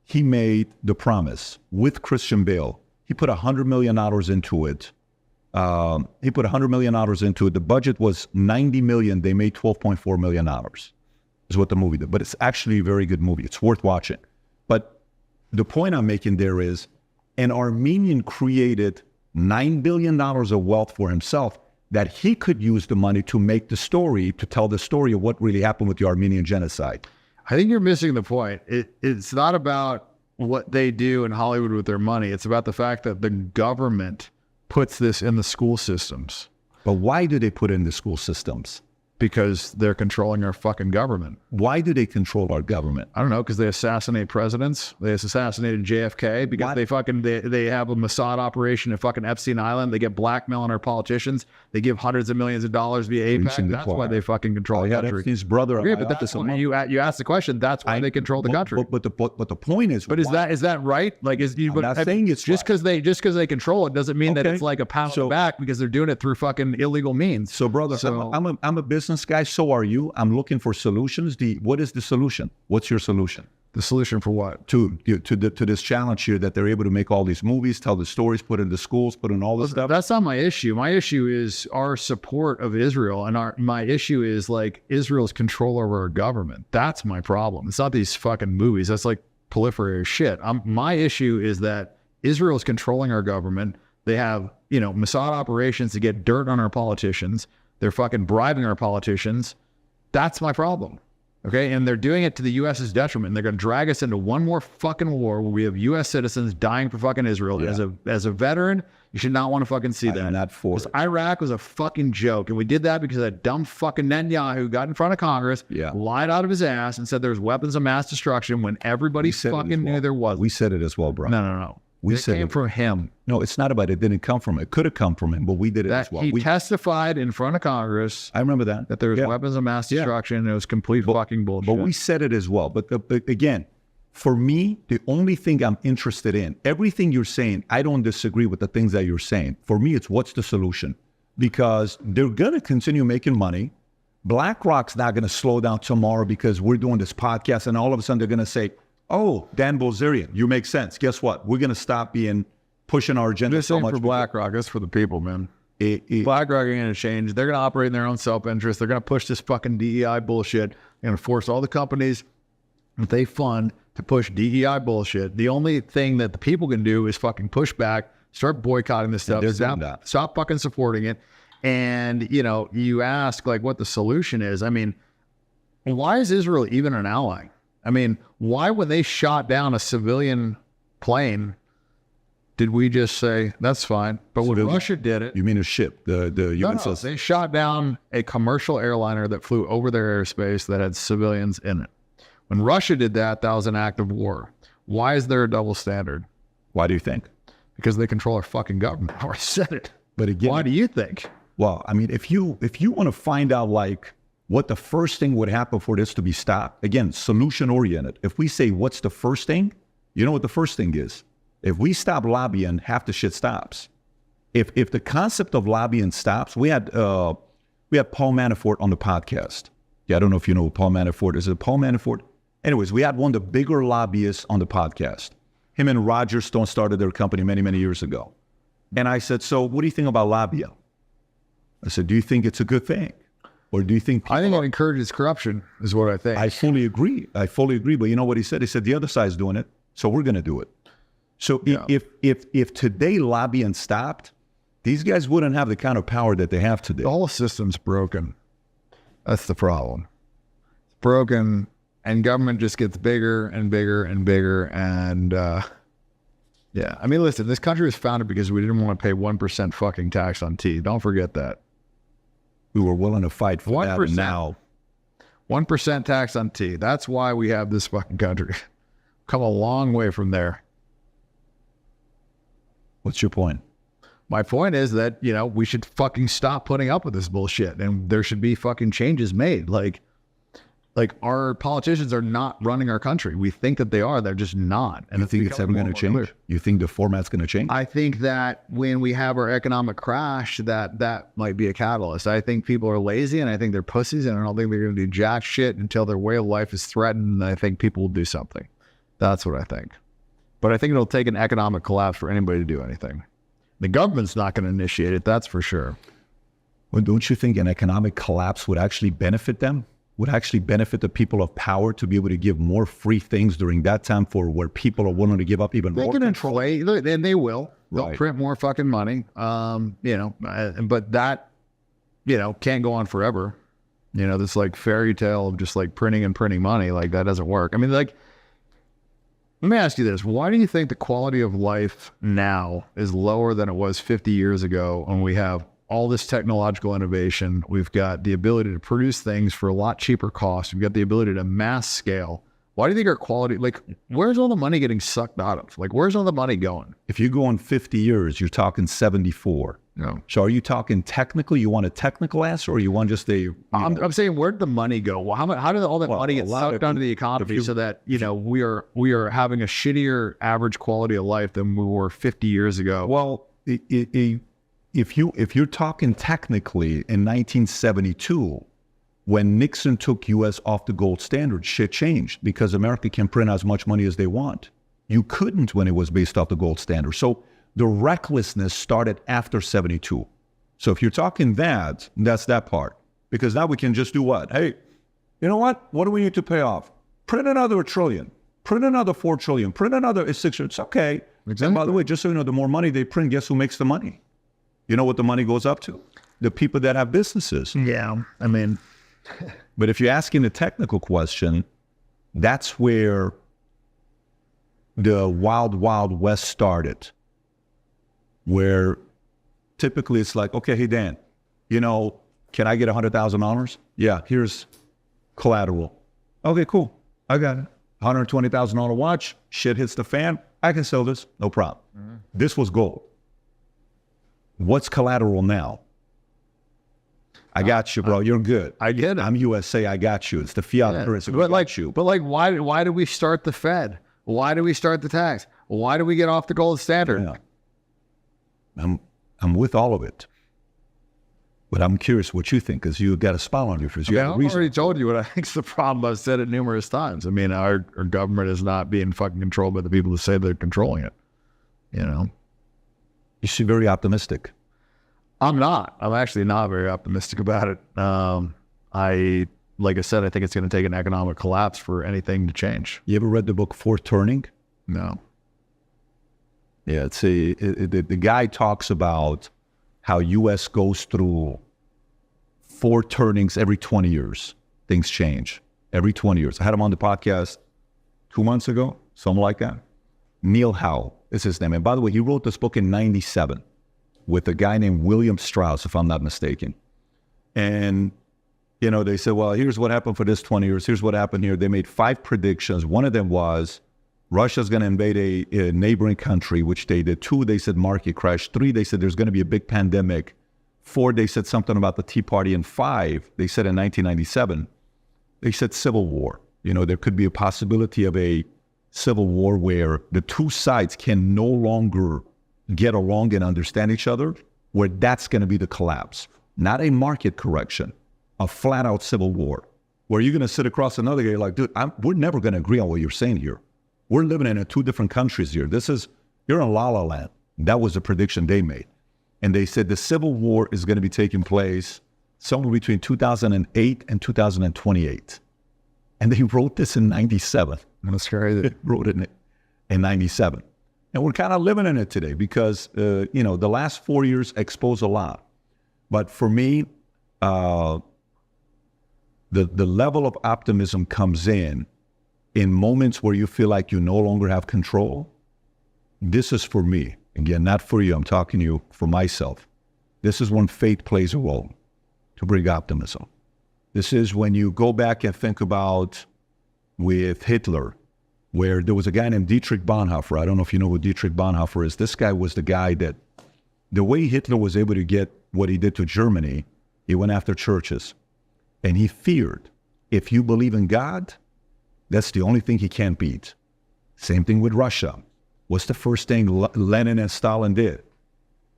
he made The Promise with Christian Bale. He put $100 million into it. The budget was $90 million. They made $12.4 million. Is what the movie did. But it's actually a very good movie. It's worth watching. But the point I'm making there is, an Armenian created $9 billion of wealth for himself that he could use the money to make the story, to tell the story of what really happened with the Armenian genocide. I think you're missing the point. It's not about what they do in Hollywood with their money. It's about the fact that the government puts this in the school systems. But why do they put it in the school systems? Because they're controlling our fucking government. Why do they control our government? I don't know, because they assassinate presidents. They assassinated JFK because they have a Mossad operation at fucking Epstein Island. They get blackmail on our politicians. They give hundreds of millions of dollars via APEC. That's why they fucking control the country. Epstein's brother. Yeah, but that's when you asked the question. That's why they control the country. But the point is, but is that right? Like, I'm not saying it's just because they control it doesn't mean that it's like a pound on the back because they're doing it through fucking illegal means. So, brother, I'm a business guy. So are you. I'm looking for solutions. What is the solution? What's your solution? The solution for what? To this challenge here that they're able to make all these movies, tell the stories, put in the schools, put in all this stuff. That's not my issue. My issue is our support of Israel, and my issue is like Israel's control over our government. That's my problem. It's not these fucking movies. That's like proliferated shit. My issue is that Israel's controlling our government. They have, Mossad operations to get dirt on our politicians. They're fucking bribing our politicians. That's my problem. Okay. And they're doing it to the U.S.'s detriment. They're going to drag us into one more fucking war where we have U.S. citizens dying for fucking Israel. Yeah. As a veteran, you should not want to fucking see that. I'm not for it. Iraq was a fucking joke. And we did that because that dumb fucking Netanyahu got in front of Congress, lied out of his ass and said there's weapons of mass destruction when everybody fucking knew there was. We said it as well, bro. No. It came from him. No, it's not about it. Didn't come from him. It could have come from him, but we did it as well. He testified in front of Congress. I remember that there was weapons of mass destruction. And it was complete fucking bullshit. But we said it as well. But again, for me, the only thing I'm interested in, everything you're saying, I don't disagree with the things that you're saying. For me, it's what's the solution? Because they're going to continue making money. BlackRock's not going to slow down tomorrow because we're doing this podcast and all of a sudden they're going to say, oh, Dan Bilzerian, you make sense. Guess what? We're going to stop pushing our agenda so much. This ain't for BlackRock. It's for the people, man. BlackRock ain't going to change. They're going to operate in their own self-interest. They're going to push this fucking DEI bullshit. They're going to force all the companies that they fund to push DEI bullshit. The only thing that the people can do is fucking push back, start boycotting this stuff. Stop fucking supporting it. And, you ask like what the solution is. I mean, why is Israel even an ally? I mean, why when they shot down a civilian plane, did we just say, that's fine? But when Russia did it... You mean a ship? The No, they shot down a commercial airliner that flew over their airspace that had civilians in it. When Russia did that, that was an act of war. Why is there a double standard? Why do you think? Because they control our fucking government. I already said it. But again... Why do you think? Well, I mean, if you want to find out like... what the first thing would happen for this to be stopped? Again, solution-oriented. If we say, what's the first thing? You know what the first thing is? If we stop lobbying, half the shit stops. If the concept of lobbying stops, we had Paul Manafort on the podcast. Yeah, I don't know if you know who Paul Manafort is. Is it Paul Manafort? Anyways, we had one of the bigger lobbyists on the podcast. Him and Roger Stone started their company many, many years ago. And I said, so what do you think about lobbying? I said, do you think it's a good thing? Or do you think... I think it encourages corruption, is what I think. I fully agree. But you know what he said? He said, the other side's doing it, so we're going to do it. So if today lobbying stopped, these guys wouldn't have the kind of power that they have today. The whole system's broken. That's the problem. It's broken, and government just gets bigger and bigger and bigger. And yeah, I mean, listen, this country was founded because we didn't want to pay 1% fucking tax on tea. Don't forget that. We were willing to fight for 1%. That, and now 1% tax on tea. That's why we have this fucking country. Come a long way from there. What's your point? My point is that, we should fucking stop putting up with this bullshit, and there should be fucking changes made. Like our politicians are not running our country. We think that they are. They're just not. And you think it's ever going to change? Clear. You think the format's going to change? I think that when we have our economic crash, that might be a catalyst. I think people are lazy, and I think they're pussies, and I don't think they're going to do jack shit until their way of life is threatened, and I think people will do something. That's what I think. But I think it'll take an economic collapse for anybody to do anything. The government's not going to initiate it, that's for sure. Well, don't you think an economic collapse would actually benefit them? Would actually benefit the people of power to be able to give more free things during that time for where people are willing to give up even more? They can inflate, and they will. They'll print more fucking money, but that, can't go on forever. This like fairy tale of just like printing and printing money, like that doesn't work. I mean, like, let me ask you this. Why do you think the quality of life now is lower than it was 50 years ago when we have all this technological innovation. We've got the ability to produce things for a lot cheaper cost. We've got the ability to mass scale. Why do you think our quality, like, where's all the money getting sucked out of? Like, where's all the money going? If you go on 50 years, you're talking 74. No. So are you talking technically? You want a technical answer, or you want just a? I'm saying, where'd the money go? Well, how did all that money get sucked onto the economy so that, you know, we are having a shittier average quality of life than we were 50 years ago? Well, if you're talking technically in 1972, when Nixon took U.S. off the gold standard, shit changed because America can print as much money as they want. You couldn't when it was based off the gold standard. So the recklessness started after 72. So if you're talking that, that's that part. Because now we can just do what? Hey, you know what? What do we need to pay off? Print another $1 trillion. Print another $4 trillion. Print another $6 trillion. It's okay. Exactly. And by the way, just so you know, the more money they print, guess who makes the money? You know what the money goes up to? The people that have businesses. Yeah, I mean... But if you're asking the technical question, that's where the wild, wild west started. Where typically it's like, okay, hey, Dan, you know, can I get $100,000? Yeah, here's collateral. Okay, cool. I got it. $120,000 watch, shit hits the fan. I can sell this, no problem. Mm-hmm. This was gold. What's collateral now? I got you, bro. You're good. I get it. I'm USA. I got you. It's the fiat currency. But why do we start the Fed? Why do we start the tax? Why do we get off the gold standard? Yeah. I'm with all of it. But I'm curious what you think, because you got a smile on your face. I've already told you what I think's the problem. I've said it numerous times. I mean, our government is not being fucking controlled by the people who say they're controlling it. You know? You seem very optimistic. I'm not. I'm actually not very optimistic about it. Like I said, I think it's going to take an economic collapse for anything to change. You ever read the book Fourth Turning? No. Yeah, the guy talks about how U.S. goes through 4 turnings every 20 years. Things change every 20 years. I had him on the podcast 2 months ago, something like that. Neil Howe is his name. And by the way, he wrote this book in 97. With a guy named William Strauss, if I'm not mistaken. And, you know, they said, well, here's what happened for this 20 years. Here's what happened here. They made 5 predictions. One of them was Russia's going to invade a neighboring country, which they did. 2, they said market crash. 3, they said there's going to be a big pandemic. 4, they said something about the Tea Party. And 5, they said in 1997, they said civil war. You know, there could be a possibility of a civil war where the two sides can no longer get along and understand each other, where that's going to be the collapse. Not a market correction, a flat-out civil war, where you're going to sit across another guy like, dude, we're never going to agree on what you're saying here. We're living in 2 different countries here. You're in La La Land. That was the prediction they made. And they said the civil war is going to be taking place somewhere between 2008 and 2028. And they wrote this in 97. That's crazy. They wrote it in 97. And we're kind of living in it today because, you know, the last 4 years expose a lot. But for me, the level of optimism comes in moments where you feel like you no longer have control. This is for me. Again, not for you. I'm talking to you for myself. This is when faith plays a role to bring optimism. This is when you go back and think about with Hitler, where there was a guy named Dietrich Bonhoeffer. I don't know if you know who Dietrich Bonhoeffer is. This guy was the guy that, the way Hitler was able to get what he did to Germany, he went after churches. And he feared, if you believe in God, that's the only thing he can't beat. Same thing with Russia. What's the first thing Lenin and Stalin did?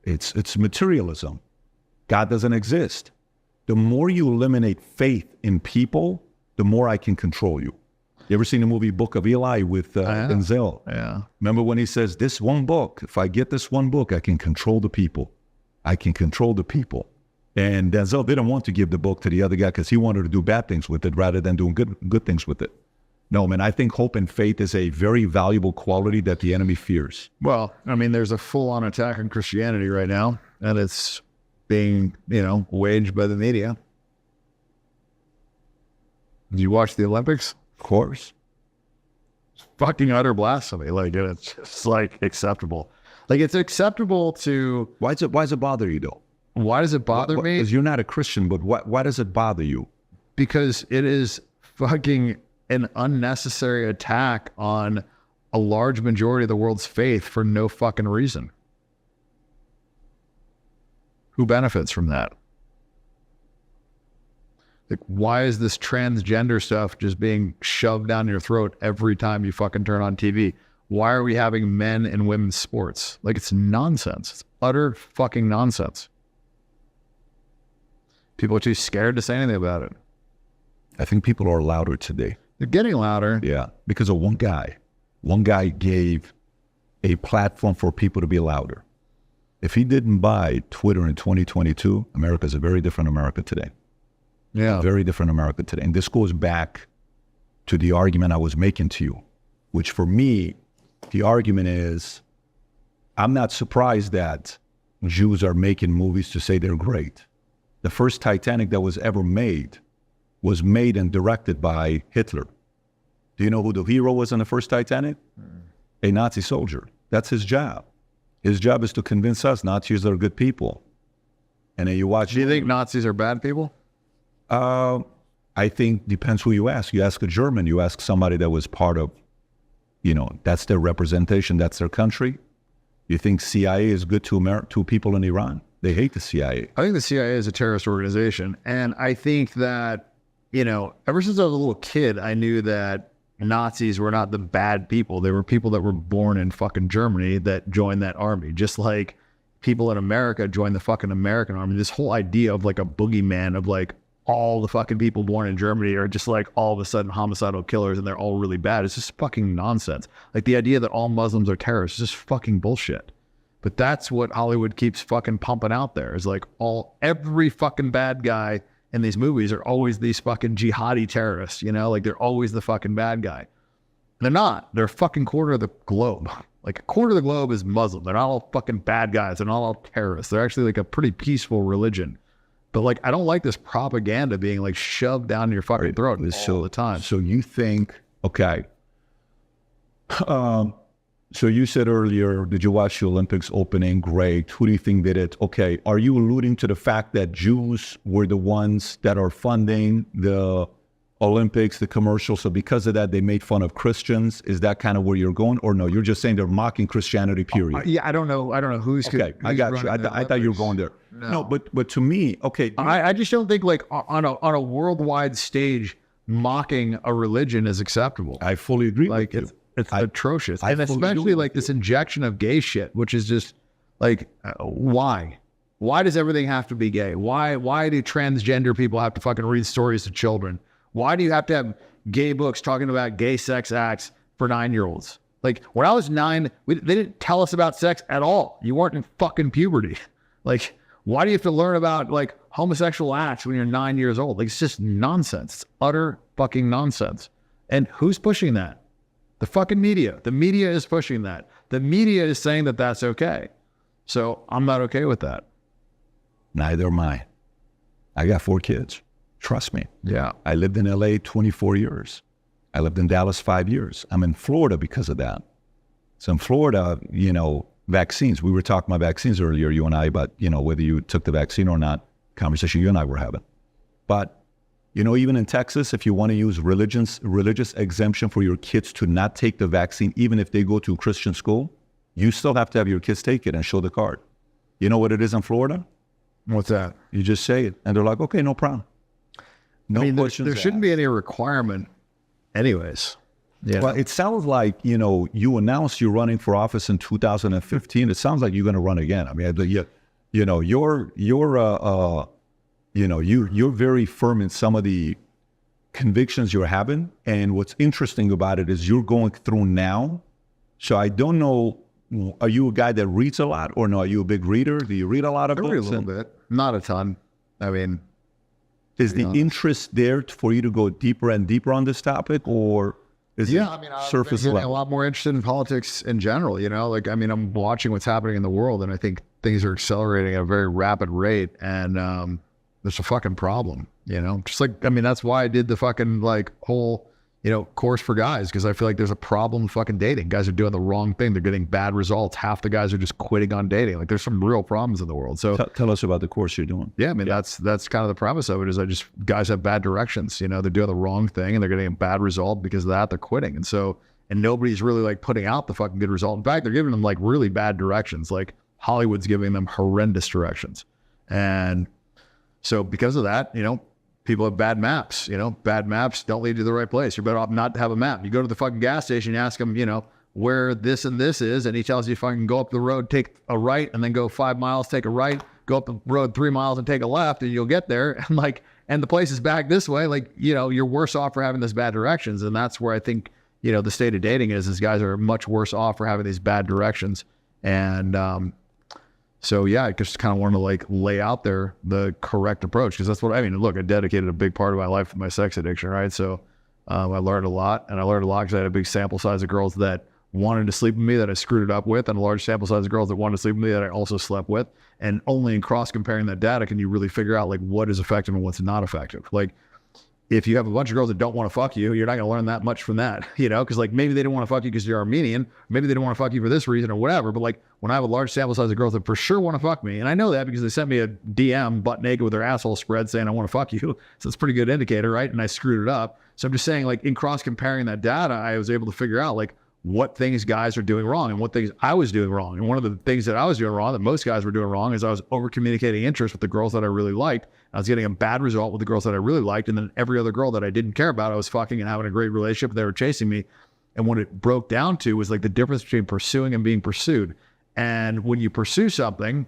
It's materialism. God doesn't exist. The more you eliminate faith in people, the more I can control you. You ever seen the movie Book of Eli with Denzel? Yeah. Remember when he says, this one book, if I get this one book, I can control the people. I can control the people. And Denzel didn't want to give the book to the other guy because he wanted to do bad things with it rather than doing good things with it. No, man, I think hope and faith is a very valuable quality that the enemy fears. Well, I mean, there's a full-on attack on Christianity right now, and it's being, you know, waged by the media. Did you watch the Olympics? Of course. It's fucking utter blasphemy. Like, it's just like acceptable. Like, it's acceptable to. Why does it bother you though? Why does it bother me? Because you're not a Christian, but why does it bother you? Because it is fucking an unnecessary attack on a large majority of the world's faith for no fucking reason. Who benefits from that? Like, why is this transgender stuff just being shoved down your throat every time you fucking turn on TV? Why are we having men and women's sports? Like, it's nonsense. It's utter fucking nonsense. People are too scared to say anything about it. I think people are louder today. They're getting louder. Yeah, because of one guy. One guy gave a platform for people to be louder. If he didn't buy Twitter in 2022, America is a very different America today. Yeah. A very different America today. And this goes back to the argument I was making to you, which for me, the argument is, I'm not surprised that Jews are making movies to say they're great. The first Titanic that was ever made was made and directed by Hitler. Do you know who the hero was in the first Titanic? A Nazi soldier. That's his job. His job is to convince us Nazis are good people. And then you watch... Do you think Nazis are bad people? I think depends who you ask. You ask a German, you ask somebody that was part of, that's their representation, that's their country. You think CIA is good to people in Iran? They hate the CIA. I think the CIA is a terrorist organization. And I think that, ever since I was a little kid, I knew that Nazis were not the bad people. They were people that were born in fucking Germany that joined that army. Just like people in America joined the fucking American army. This whole idea of like a boogeyman of like all the fucking people born in Germany are just like all of a sudden homicidal killers and they're all really bad. It's just fucking nonsense. Like the idea that all Muslims are terrorists is just fucking bullshit. But that's what Hollywood keeps fucking pumping out there, is like every fucking bad guy in these movies are always these fucking jihadi terrorists, like they're always the fucking bad guy. They're not. They're a fucking quarter of the globe. Like a quarter of the globe is Muslim. They're not all fucking bad guys. They're not all terrorists. They're actually like a pretty peaceful religion. But like, I don't like this propaganda being like shoved down your fucking throat all the time. So you think, okay. So you said earlier, did you watch the Olympics opening? Great. Who do you think did it? Okay. Are you alluding to the fact that Jews were the ones that are funding the Olympics, the commercials? So because of that, they made fun of Christians. Is that kind of where you're going? Or no, you're just saying they're mocking Christianity, period. Yeah, I don't know who's... Okay, I got you. I thought you were going there. No, but to me, okay. I just don't think like on a worldwide stage, mocking a religion is acceptable. I fully agree with you. It's atrocious. And especially like this injection of gay shit, which is just like, why? Why does everything have to be gay? Why do transgender people have to fucking read stories to children? Why do you have to have gay books talking about gay sex acts for 9-year-olds? Like when I was 9, they didn't tell us about sex at all. You weren't in fucking puberty. Like, why do you have to learn about like homosexual acts when you're 9 years old? Like, it's just nonsense. It's utter fucking nonsense. And who's pushing that? The fucking media. The media is pushing that. The media is saying that that's okay. So I'm not okay with that. Neither am I. I got 4 kids. Trust me. Yeah. I lived in LA 24 years. I lived in Dallas 5 years. I'm in Florida because of that. So in Florida, vaccines. We were talking about vaccines earlier, you and I, about, whether you took the vaccine or not, conversation you and I were having. But, even in Texas, if you want to use religious exemption for your kids to not take the vaccine, even if they go to a Christian school, you still have to have your kids take it and show the card. You know what it is in Florida? What's that? You just say it. And they're like, okay, no problem. No questions. There shouldn't be any requirement anyways. Yeah. Well, it sounds like, you announced you're running for office in 2015. It sounds like you're going to run again. I mean, you're very firm in some of the convictions you're having. And what's interesting about it is you're going through now. So I don't know, are you a guy that reads a lot or no? Are you a big reader? Do you read a lot of books? I read a little bit. Not a ton. I mean... Is the interest there for you to go deeper and deeper on this topic, or is it surface level? I'm a lot more interested in politics in general, I'm watching what's happening in the world, and I think things are accelerating at a very rapid rate, and there's a fucking problem, just like, that's why I did the fucking whole course for guys, because I feel like there's a problem with fucking dating. Guys are doing the wrong thing. They're getting bad results. Half the guys are just quitting on dating. Like there's some real problems in the world. So tell us about the course you're doing. yeah, I mean, that's kind of the premise of it is guys have bad directions. They're doing the wrong thing and they're getting a bad result because of that. They're quitting. And nobody's really like putting out the fucking good result. In fact, they're giving them like really bad directions. Like Hollywood's giving them horrendous directions. And so because of that, people have bad maps. Bad maps don't lead you to the right place. You're better off not to have a map. You go to the fucking gas station, you ask him, where this and this is, and he tells you fucking go up the road, take a right, and then go 5 miles, take a right, go up the road 3 miles and take a left, and you'll get there. And the place is back this way. You're worse off for having those bad directions. And that's where I think, the state of dating is guys are much worse off for having these bad directions. And so yeah, I just kind of want to like lay out there the correct approach, because that's what I mean. Look, I dedicated a big part of my life to my sex addiction, right? So I learned a lot, and I learned a lot because I had a big sample size of girls that wanted to sleep with me that I screwed it up with, and a large sample size of girls that wanted to sleep with me that I also slept with. And only in cross comparing that data can you really figure out like what is effective and what's not effective. Like if you have a bunch of girls that don't want to fuck you, you're not going to learn that much from that, because like maybe they didn't want to fuck you because you're Armenian, maybe they didn't want to fuck you for this reason or whatever. But like when I have a large sample size of girls that for sure want to fuck me, and I know that because they sent me a DM butt naked with their asshole spread saying I want to fuck you, so it's a pretty good indicator, right? And I screwed it up. So I'm just saying, like in cross comparing that data, I was able to figure out like what things guys are doing wrong and what things I was doing wrong. And one of the things that I was doing wrong that most guys were doing wrong is I was over communicating interest with the girls that I really liked. I was getting a bad result with the girls that I really liked. And then every other girl that I didn't care about, I was fucking and having a great relationship. They were chasing me. And what it broke down to was like the difference between pursuing and being pursued. And when you pursue something,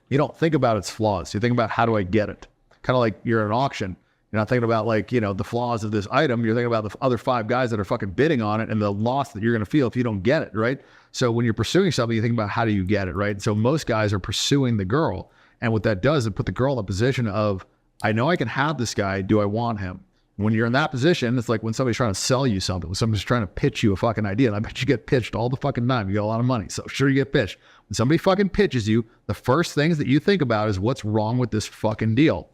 you don't think about its flaws. You think about how do I get it? Kind of like you're at an auction. You're not thinking about like, the flaws of this item. You're thinking about the other 5 guys that are fucking bidding on it and the loss that you're going to feel if you don't get it, right? So when you're pursuing something, you think about how do you get it, right? So most guys are pursuing the girl. And what that does is put the girl in a position of, I know I can have this guy. Do I want him? When you're in that position, it's like when somebody's trying to sell you something, when somebody's trying to pitch you a fucking idea, and I bet you get pitched all the fucking time. You got a lot of money, so sure you get pitched. When somebody fucking pitches you, the first things that you think about is what's wrong with this fucking deal.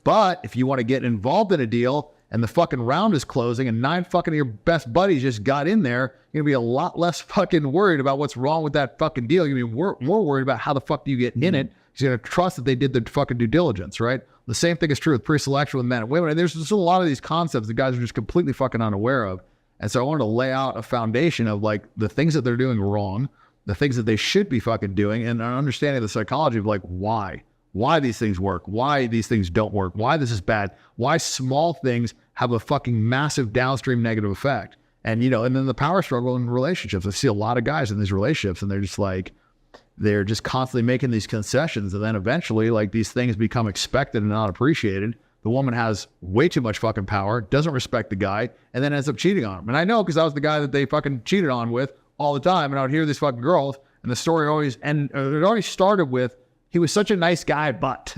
But if you want to get involved in a deal and the fucking round is closing and 9 fucking of your best buddies just got in there, you're going to be a lot less fucking worried about what's wrong with that fucking deal. You're going to be more worried about how the fuck do you get in it, because you're going to trust that they did the fucking due diligence, right? The same thing is true with pre-selection with men and women. And there's just a lot of these concepts that guys are just completely fucking unaware of. And so I wanted to lay out a foundation of like the things that they're doing wrong, the things that they should be fucking doing, and an understanding of the psychology of like why these things work, why these things don't work, why this is bad, why small things have a fucking massive downstream negative effect. And, and then the power struggle in relationships. I see a lot of guys in these relationships and they're just constantly making these concessions. And then eventually like these things become expected and not appreciated. The woman has way too much fucking power, doesn't respect the guy, and then ends up cheating on him. And I know because I was the guy that they fucking cheated on with all the time. And I would hear these fucking girls and the story it always started with, he was such a nice guy, but,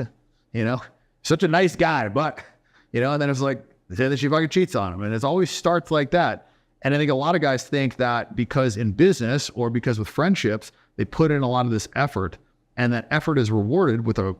such a nice guy, but, and then it's like, then she fucking cheats on him. And it always starts like that. And I think a lot of guys think that because in business or because with friendships, they put in a lot of this effort, and that effort is rewarded with a,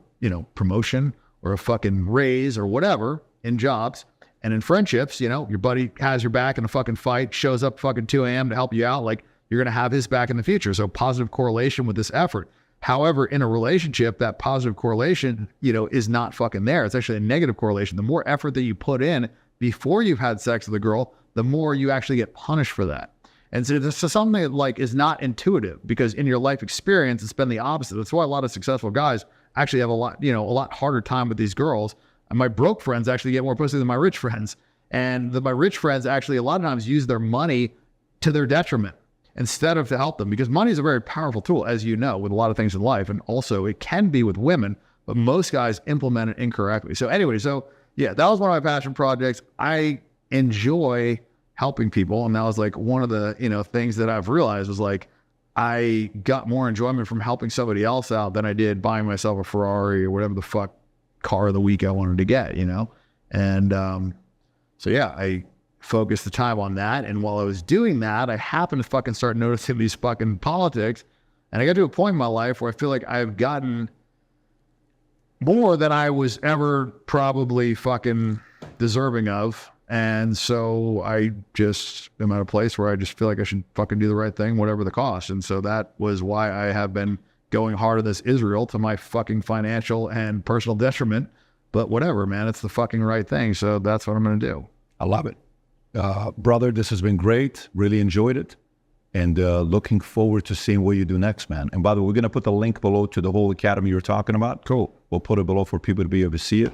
promotion or a fucking raise or whatever in jobs. And in friendships, your buddy has your back in a fucking fight, shows up fucking 2 a.m. to help you out. Like you're going to have his back in the future. So positive correlation with this effort. However, in a relationship, that positive correlation, is not fucking there. It's actually a negative correlation. The more effort that you put in before you've had sex with a girl, the more you actually get punished for that. And so this is something that like is not intuitive, because in your life experience, it's been the opposite. That's why a lot of successful guys actually have a lot harder time with these girls. And my broke friends actually get more pussy than my rich friends. And my rich friends actually a lot of times use their money to their detriment, instead of to help them, because money is a very powerful tool, as you know, with a lot of things in life. And also it can be with women, but most guys implement it incorrectly. So anyway, yeah, that was one of my passion projects. I enjoy helping people. And that was like one of the, things that I've realized was like, I got more enjoyment from helping somebody else out than I did buying myself a Ferrari or whatever the fuck car of the week I wanted to get, And so yeah, I focused the time on that. And while I was doing that, I happened to fucking start noticing these fucking politics. And I got to a point in my life where I feel like I've gotten more than I was ever probably fucking deserving of. And so I just am at a place where I just feel like I should fucking do the right thing, whatever the cost. And so that was why I have been going hard on this Israel to my fucking financial and personal detriment. But whatever, man, it's the fucking right thing. So that's what I'm going to do. I love it. Brother, this has been great. Really enjoyed it. And looking forward to seeing what you do next, man. And by the way, we're going to put the link below to the whole academy you're talking about. Cool. We'll put it below for people to be able to see it.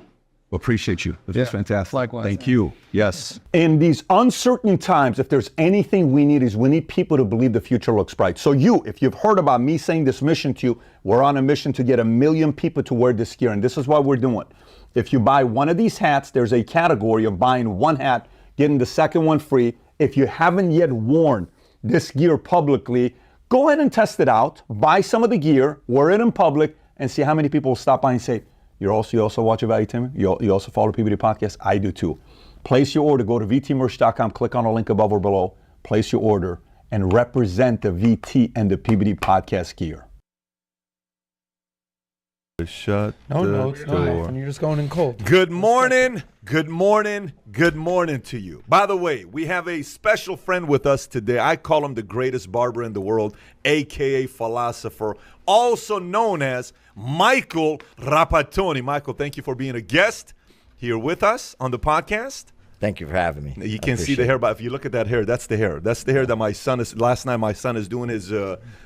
We appreciate you. This is fantastic. Likewise. Thank you. Yes. In these uncertain times, if there's anything we need, is we need people to believe the future looks bright. So if you've heard about me saying this mission to you, we're on a mission to get 1 million people to wear this gear. And this is what we're doing. If you buy one of these hats, there's a category of buying one hat, getting the second one free. If you haven't yet worn this gear publicly, go ahead and test it out. Buy some of the gear, wear it in public, and see how many people will stop by and say, you also watch Valuetainment? You also follow PBD Podcast? I do too. Place your order. Go to vtmerch.com. Click on the link above or below. Place your order and represent the VT and the PBD Podcast gear. Shut No, it's not. You're just going in cold. Good morning, good morning, good morning to you. By the way, we have a special friend with us today. I call him the greatest barber in the world, a.k.a. philosopher, also known as Michael Rapatoni. Michael, thank you for being a guest here with us on the podcast. Thank you for having me. You can see the hair, but if you look at that hair, that's the hair. That's the hair that my son is. Last night, my son is doing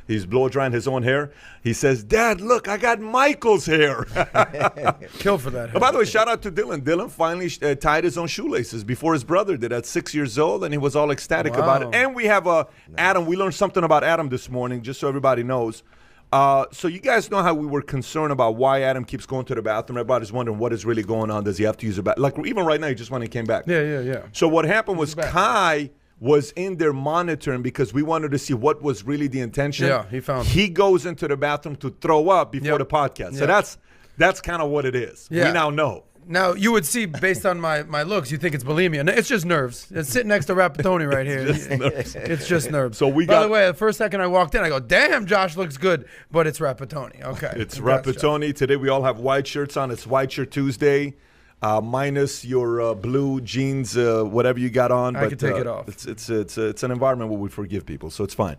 he's blow drying his own hair. He says, "Dad, look, I got Michael's hair." Kill for that hair. Oh, by the way, shout out to Dylan. Dylan finally tied his own shoelaces before his brother did at 6 years old, and he was all ecstatic about it. And we have Adam. We learned something about Adam this morning, just so everybody knows. So you guys know how we were concerned about why Adam keeps going to the bathroom. Everybody's wondering what is really going on. Does he have to use a bathroom? Like even right now, he just went and came back. Yeah. So what happened was Kai was in there monitoring because we wanted to see what was really the intention. Yeah, he found it. He goes into the bathroom to throw up before the podcast. So that's kind of what it is. Yeah. We now know. Now, you would see, based on my looks, you think it's bulimia. No, it's just nerves. It's sitting next to Rapatoni right here. It's just nerves. So By the way, the first second I walked in, I go, damn, Josh looks good, but it's Rapatoni. Okay. It's Rapatoni. Today we all have white shirts on. It's White Shirt Tuesday, minus your blue jeans, whatever you got on. I can take it off. It's an environment where we forgive people, so it's fine.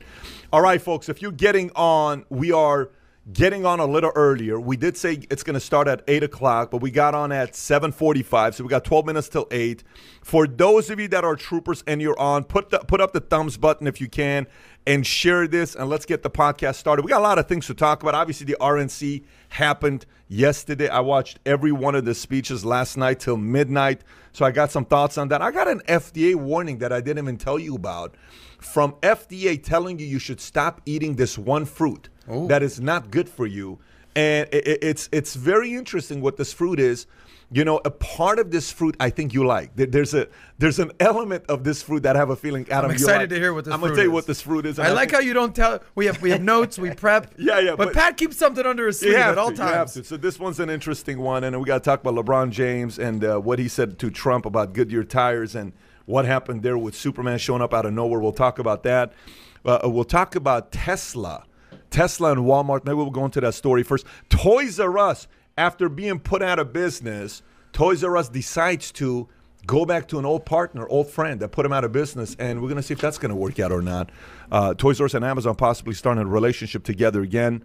All right, folks, if you're getting on, we are getting on a little earlier. We did say it's going to start at 8 o'clock, but we got on at 7:45, so we got 12 minutes till 8. For those of you that are troopers and you're on, put up the thumbs button if you can and share this, and let's get the podcast started. We got a lot of things to talk about. Obviously, the RNC happened yesterday. I watched every one of the speeches last night till midnight, so I got some thoughts on that. I got an FDA warning that I didn't even tell you about from FDA telling you should stop eating this one fruit. Ooh. That is not good for you. And it's very interesting what this fruit is. You know, a part of this fruit I think you like. There's an element of this fruit that I have a feeling, Adam, I'm excited to hear what this fruit is. I'm going to tell you what this fruit is. I like how you don't tell. We have notes, we prep. Yeah. But Pat keeps something under his sleeve at all times. You have to. So this one's an interesting one. And we got to talk about LeBron James and what he said to Trump about Goodyear tires and what happened there with Superman showing up out of nowhere. We'll talk about that. We'll talk about Tesla and Walmart. Maybe we'll go into that story first. Toys R Us, after being put out of business, Toys R Us decides to go back to an old partner, old friend that put him out of business, and we're going to see if that's going to work out or not. Toys R Us and Amazon possibly starting a relationship together again.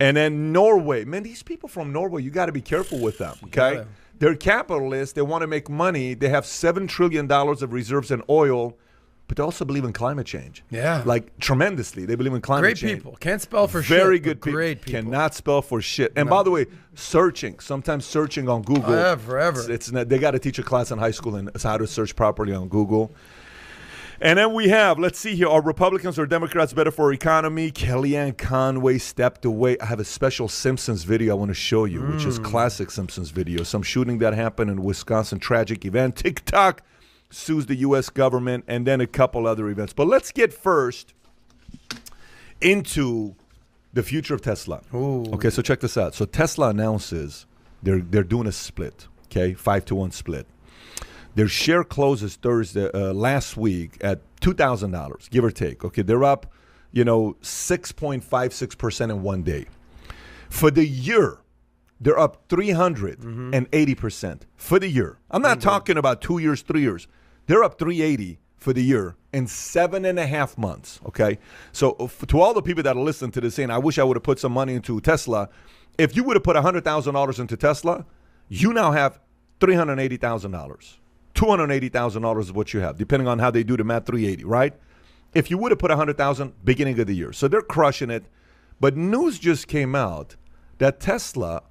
And then Norway. Man, these people from Norway, you got to be careful with them, okay? Yeah. They're capitalists. They want to make money. They have $7 trillion of reserves in oil, but they also believe in climate change. Yeah. Like, tremendously. They believe in climate change. Great people. Can't spell for shit. Very good people. Great people. Cannot spell for shit. And by the way, sometimes searching on Google. Forever. They got to teach a class in high school on how to search properly on Google. And then we have, let's see here, are Republicans or Democrats better for our economy? Kellyanne Conway stepped away. I have a special Simpsons video I want to show you, which is classic Simpsons video. Some shooting that happened in Wisconsin, tragic event. TikTok sues the U.S. government, and then a couple other events. But let's get first into the future of Tesla. Ooh. Okay, so check this out. So Tesla announces they're doing a split, okay, 5-to-1 split. Their share closes Thursday last week at $2,000, give or take. Okay, they're up, 6.56% in one day. For the year, they're up 380% for the year. I'm not talking about 2 years, 3 years. They're up 380 for the year in 7.5 months, okay? So to all the people that are listening to this saying, I wish I would have put some money into Tesla. If you would have put $100,000 into Tesla, you now have $380,000. $280,000 is what you have, depending on how they do the math, 380, right? If you would have put $100,000 beginning of the year. So they're crushing it. But news just came out that Tesla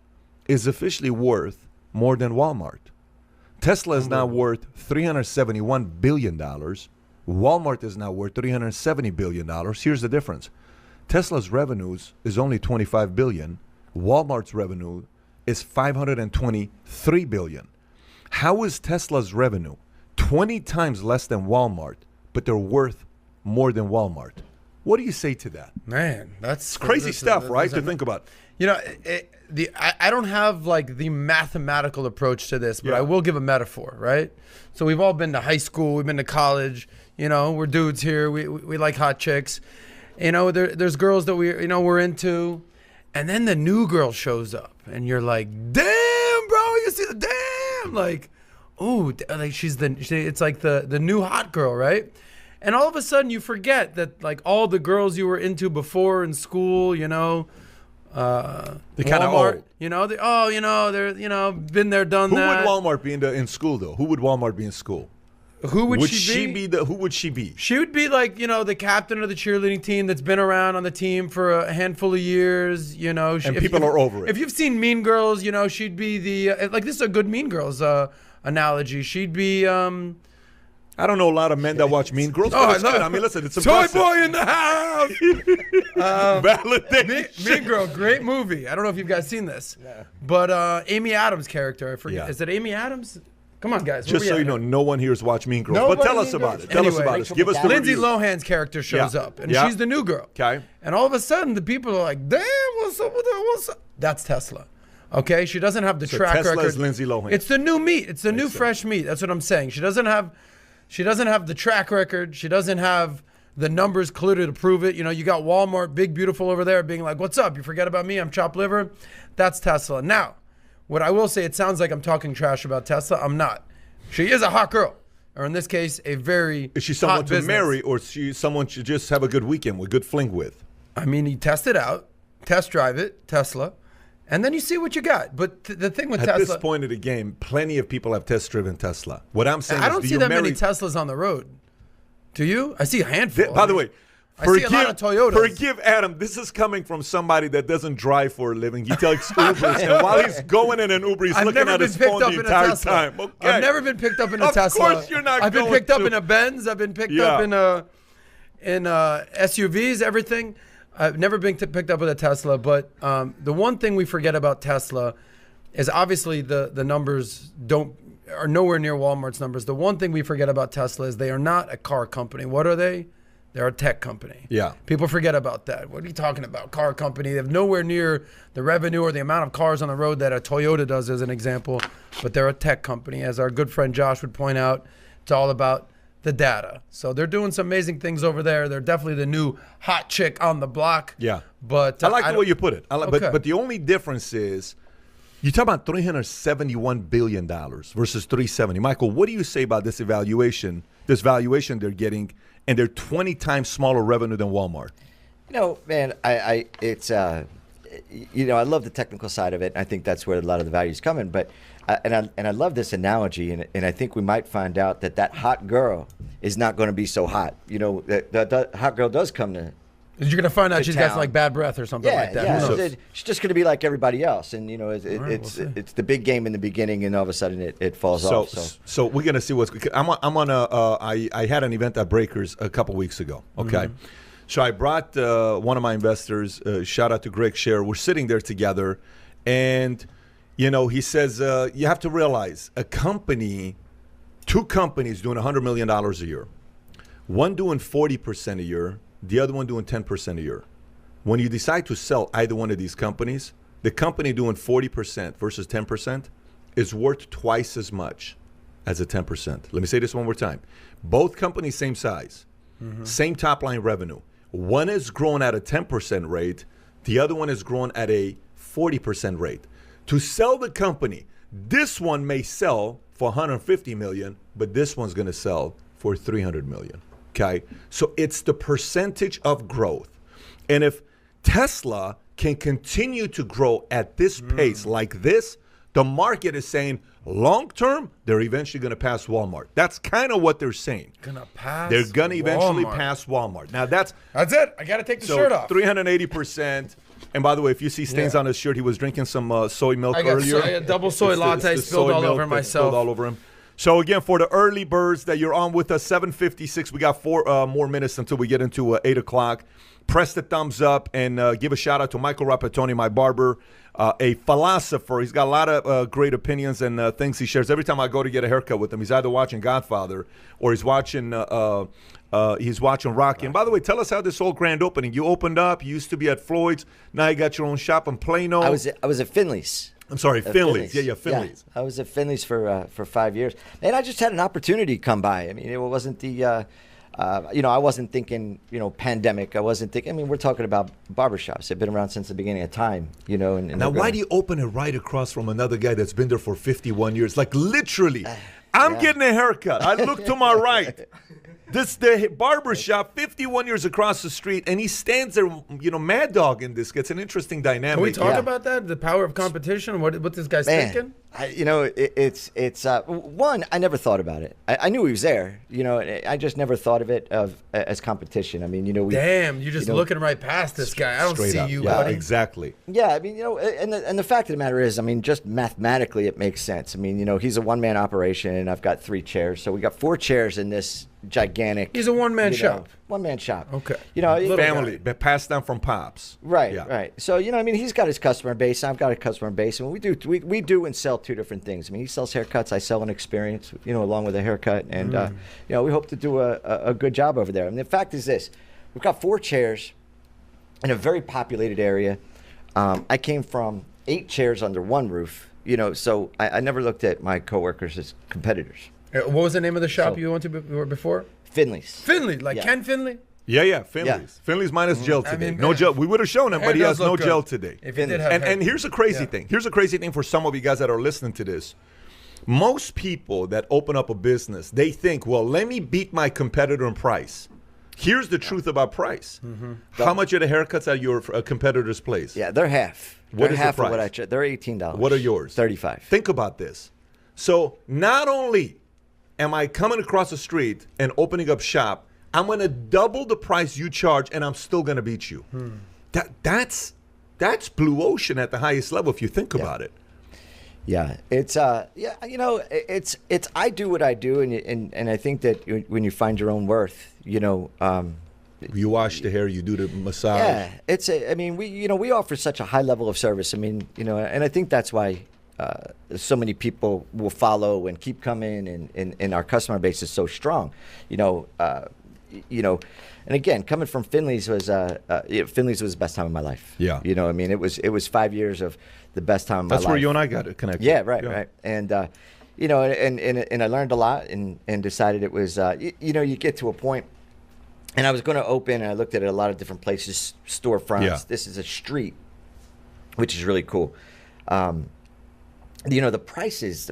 is officially worth more than Walmart. Tesla is now worth $371 billion. Walmart is now worth $370 billion. Here's the difference. Tesla's revenues is only $25 billion. Walmart's revenue is $523 billion. How is Tesla's revenue 20 times less than Walmart, but they're worth more than Walmart? What do you say to that? Man, that's Crazy stuff, right? To think about. You know, I don't have like the mathematical approach to this, but I will give a metaphor, right? So we've all been to high school, we've been to college. You know, we're dudes here. We like hot chicks. You know, there's girls that we're into, and then the new girl shows up, and you're like, damn, bro, you see the damn, like, oh, like it's like the new hot girl, right? And all of a sudden you forget that like all the girls you were into before in school, you know. They kind of Walmart, old. you know, they're been there, done that. Who would Walmart be in school though? Who would Walmart be in school? Who would she be? Who would she be? She would be like, you know, the captain of the cheerleading team that's been around on the team for a handful of years, you know. And people are over it. If you've seen Mean Girls, you know, she'd be the, like this is a good Mean Girls analogy. She'd be, I don't know a lot of men that watch Mean Girls. Oh, But it's good. I mean, listen, it's Toy impressive. Boy in the house. Validation. Mean Girl, great movie. I don't know if you guys seen this, but Amy Adams' character, I forget. Yeah. Is it Amy Adams? Come on, guys. Just so you know, no one here has watched Mean Girls. Nobody but tell us Mean about Girls. it. Tell us Anyway, about it. Give us the Lindsay review. Lohan's character shows up, and she's the new girl. Okay. And all of a sudden, the people are like, "Damn, what's up with that? What's up?" That's Tesla. Okay, she doesn't have the track Tesla record. is Lindsay Lohan. It's the new meat. It's the new fresh meat. That's what I'm saying. She doesn't have the track record. She doesn't have the numbers clearly to prove it. You know, you got Walmart, big beautiful over there, being like, "What's up? You forget about me? I'm chopped liver." That's Tesla. Now, what I will say, it sounds like I'm talking trash about Tesla. I'm not. She is a hot girl. Or in this case, a very Is she someone hot to business. marry, or is she someone to just have a good weekend with, good fling with? I mean, you test it out, test drive it, Tesla, and then you see what you got. But the thing with At Tesla, this point of the game, plenty of people have test-driven Tesla. What I'm saying I is, don't do see you that marry... many Teslas on the road. Do you? I see a handful. By the way, I see a lot of Toyotas. Forgive Adam. This is coming from somebody that doesn't drive for a living. He takes Ubers, and while he's going in an Uber, he's I've looking never at been his picked phone up the in a entire Tesla. time. Okay. I've never been picked up in a Of Tesla. course you're not I've been going picked up to. in a Benz. I've been picked up in SUVs, everything. I've never been picked up with a Tesla. But the one thing we forget about Tesla is obviously the numbers are nowhere near Walmart's numbers. The one thing we forget about Tesla is they are not a car company. What are they? They're a tech company. Yeah. People forget about that. What are you talking about? Car company. They have nowhere near the revenue or the amount of cars on the road that a Toyota does, as an example. But they're a tech company. As our good friend Josh would point out, it's all about the data. So they're doing some amazing things over there. They're definitely the new hot chick on the block. Yeah. But I like the way you put it. Okay. But the only difference is, you talk about $371 billion versus $370. Michael, what do you say about this valuation they're getting, and they're 20 times smaller revenue than Walmart? You know, man, it's I love the technical side of it. I think that's where a lot of the value is coming. But I love this analogy, and I think we might find out that hot girl is not going to be so hot. You know, the hot girl does come to. You're going to find out she's got town. like bad breath or something like that. Yeah, Who knows? she's just going to be like everybody else, and you know, it's the big game in the beginning, and all of a sudden it falls off. So we're gonna see what's. I had an event at Breakers a couple weeks ago. Okay, so I brought one of my investors. Shout out to Greg Scher. We're sitting there together, and you know, he says you have to realize two companies doing $100 million a year, one doing 40% a year. The other one doing 10% a year. When you decide to sell either one of these companies, the company doing 40% versus 10% is worth twice as much as a 10%. Let me say this one more time. Both companies, same size, same top line revenue. One is growing at a 10% rate. The other one is growing at a 40% rate. To sell the company, this one may sell for 150 million, but this one's going to sell for 300 million. Okay, so it's the percentage of growth, and if Tesla can continue to grow at this pace like this, the market is saying long term they're eventually going to pass Walmart. That's kind of what they're saying. They're going to eventually pass Walmart. Now that's it. I got to take the shirt off. 380%. And by the way, if you see stains on his shirt, he was drinking some soy milk earlier. I got double soy latte spilled all over myself. Spilled all over him. So again, for the early birds that you're on with us, 7:56. We got 4 more minutes until we get into 8 o'clock. Press the thumbs up and give a shout out to Michael Rapatoni, my barber, a philosopher. He's got a lot of great opinions and things he shares. Every time I go to get a haircut with him, he's either watching Godfather or he's watching Rocky. And by the way, tell us how this whole grand opening. You opened up. You used to be at Floyd's. Now you got your own shop in Plano. I was at Finley's. I'm sorry, Finley's. Yeah, Finley's. Yeah, I was at Finley's for 5 years, and I just had an opportunity come by. I mean, it wasn't the, I wasn't thinking, pandemic. I wasn't thinking. I mean, we're talking about barbershops. They've been around since the beginning of time, And now, why do you open it right across from another guy that's been there for 51 years? Like literally, I'm getting a haircut. I look to my right. This the barber shop, 51 years across the street, and he stands there, mad dog in this. It's an interesting dynamic. Can we talk about that? The power of competition? What this guy's thinking? It's one, I never thought about it. I knew he was there, I just never thought of it as competition. I mean, Damn, you're just looking right past this guy. I don't see you, buddy. Exactly. Yeah, I mean, and the fact of the matter is, I mean, just mathematically, it makes sense. I mean, he's a one-man operation, and I've got 3 chairs. So we got 4 chairs in this gigantic. He's a one-man shop. One-man shop. Okay. Family, but passed down from pops. Right, right. So, he's got his customer base. I've got a customer base. And we do and sell 2 different things. I mean, he sells haircuts. I sell an experience, along with a haircut. And, we hope to do a good job over there. I mean, the fact is this. We've got 4 chairs in a very populated area. I came from 8 chairs under one roof, so I never looked at my coworkers as competitors. What was the name of the shop you went to before? Finley's. Finley, Ken Finley? Yeah, Finley's. Yeah. Finley's minus gel today. No gel. We would have shown him, but he has no gel today. And here's a crazy thing. Here's a crazy thing for some of you guys that are listening to this. Most people that open up a business, they think, well, let me beat my competitor in price. Here's the truth about price. Mm-hmm. How much are the haircuts at your competitor's place? Yeah, they're half. What is half the price? Of what I charge. They're $18. What are yours? $35. Think about this. So not only am I coming across the street and opening up shop, I'm going to double the price you charge, and I'm still going to beat you. That's blue ocean at the highest level if you think about it. Yeah, it's it's I do what I do, and I think that when you find your own worth, you wash the hair, you do the massage. Yeah, we offer such a high level of service. I mean, and I think that's why so many people will follow and keep coming, and our customer base is so strong. And again, coming from Finley's was Finley's was the best time of my life. Yeah, it was 5 years of the best time of my life. That's where you and I got connected. Yeah, right. And and I learned a lot, and decided it was you get to a point, and I was going to open, and I looked at a lot of different places, storefronts. Yeah. This is a street, which is really cool. The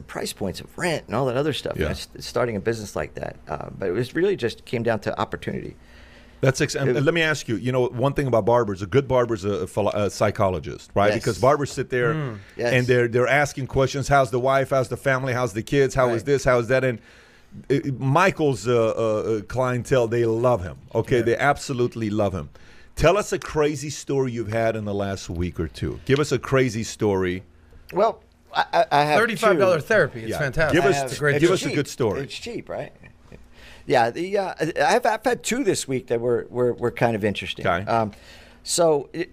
price points of rent and all that other stuff. Yeah. Starting a business like that, but it was really just came down to opportunity. Let me ask you. One thing about barbers: a good barber is a psychologist, right? Yes. Because barbers sit there and they're asking questions. How's the wife? How's the family? How's the kids? How is this? How is that? And Michael's clientele, they love him. Okay, they absolutely love him. Tell us a crazy story you've had in the last week or two. Give us a crazy story. Well, I have $35 therapy. It's fantastic. Give us a good story. It's cheap, right? Yeah, I've had 2 this week that were kind of interesting. Okay.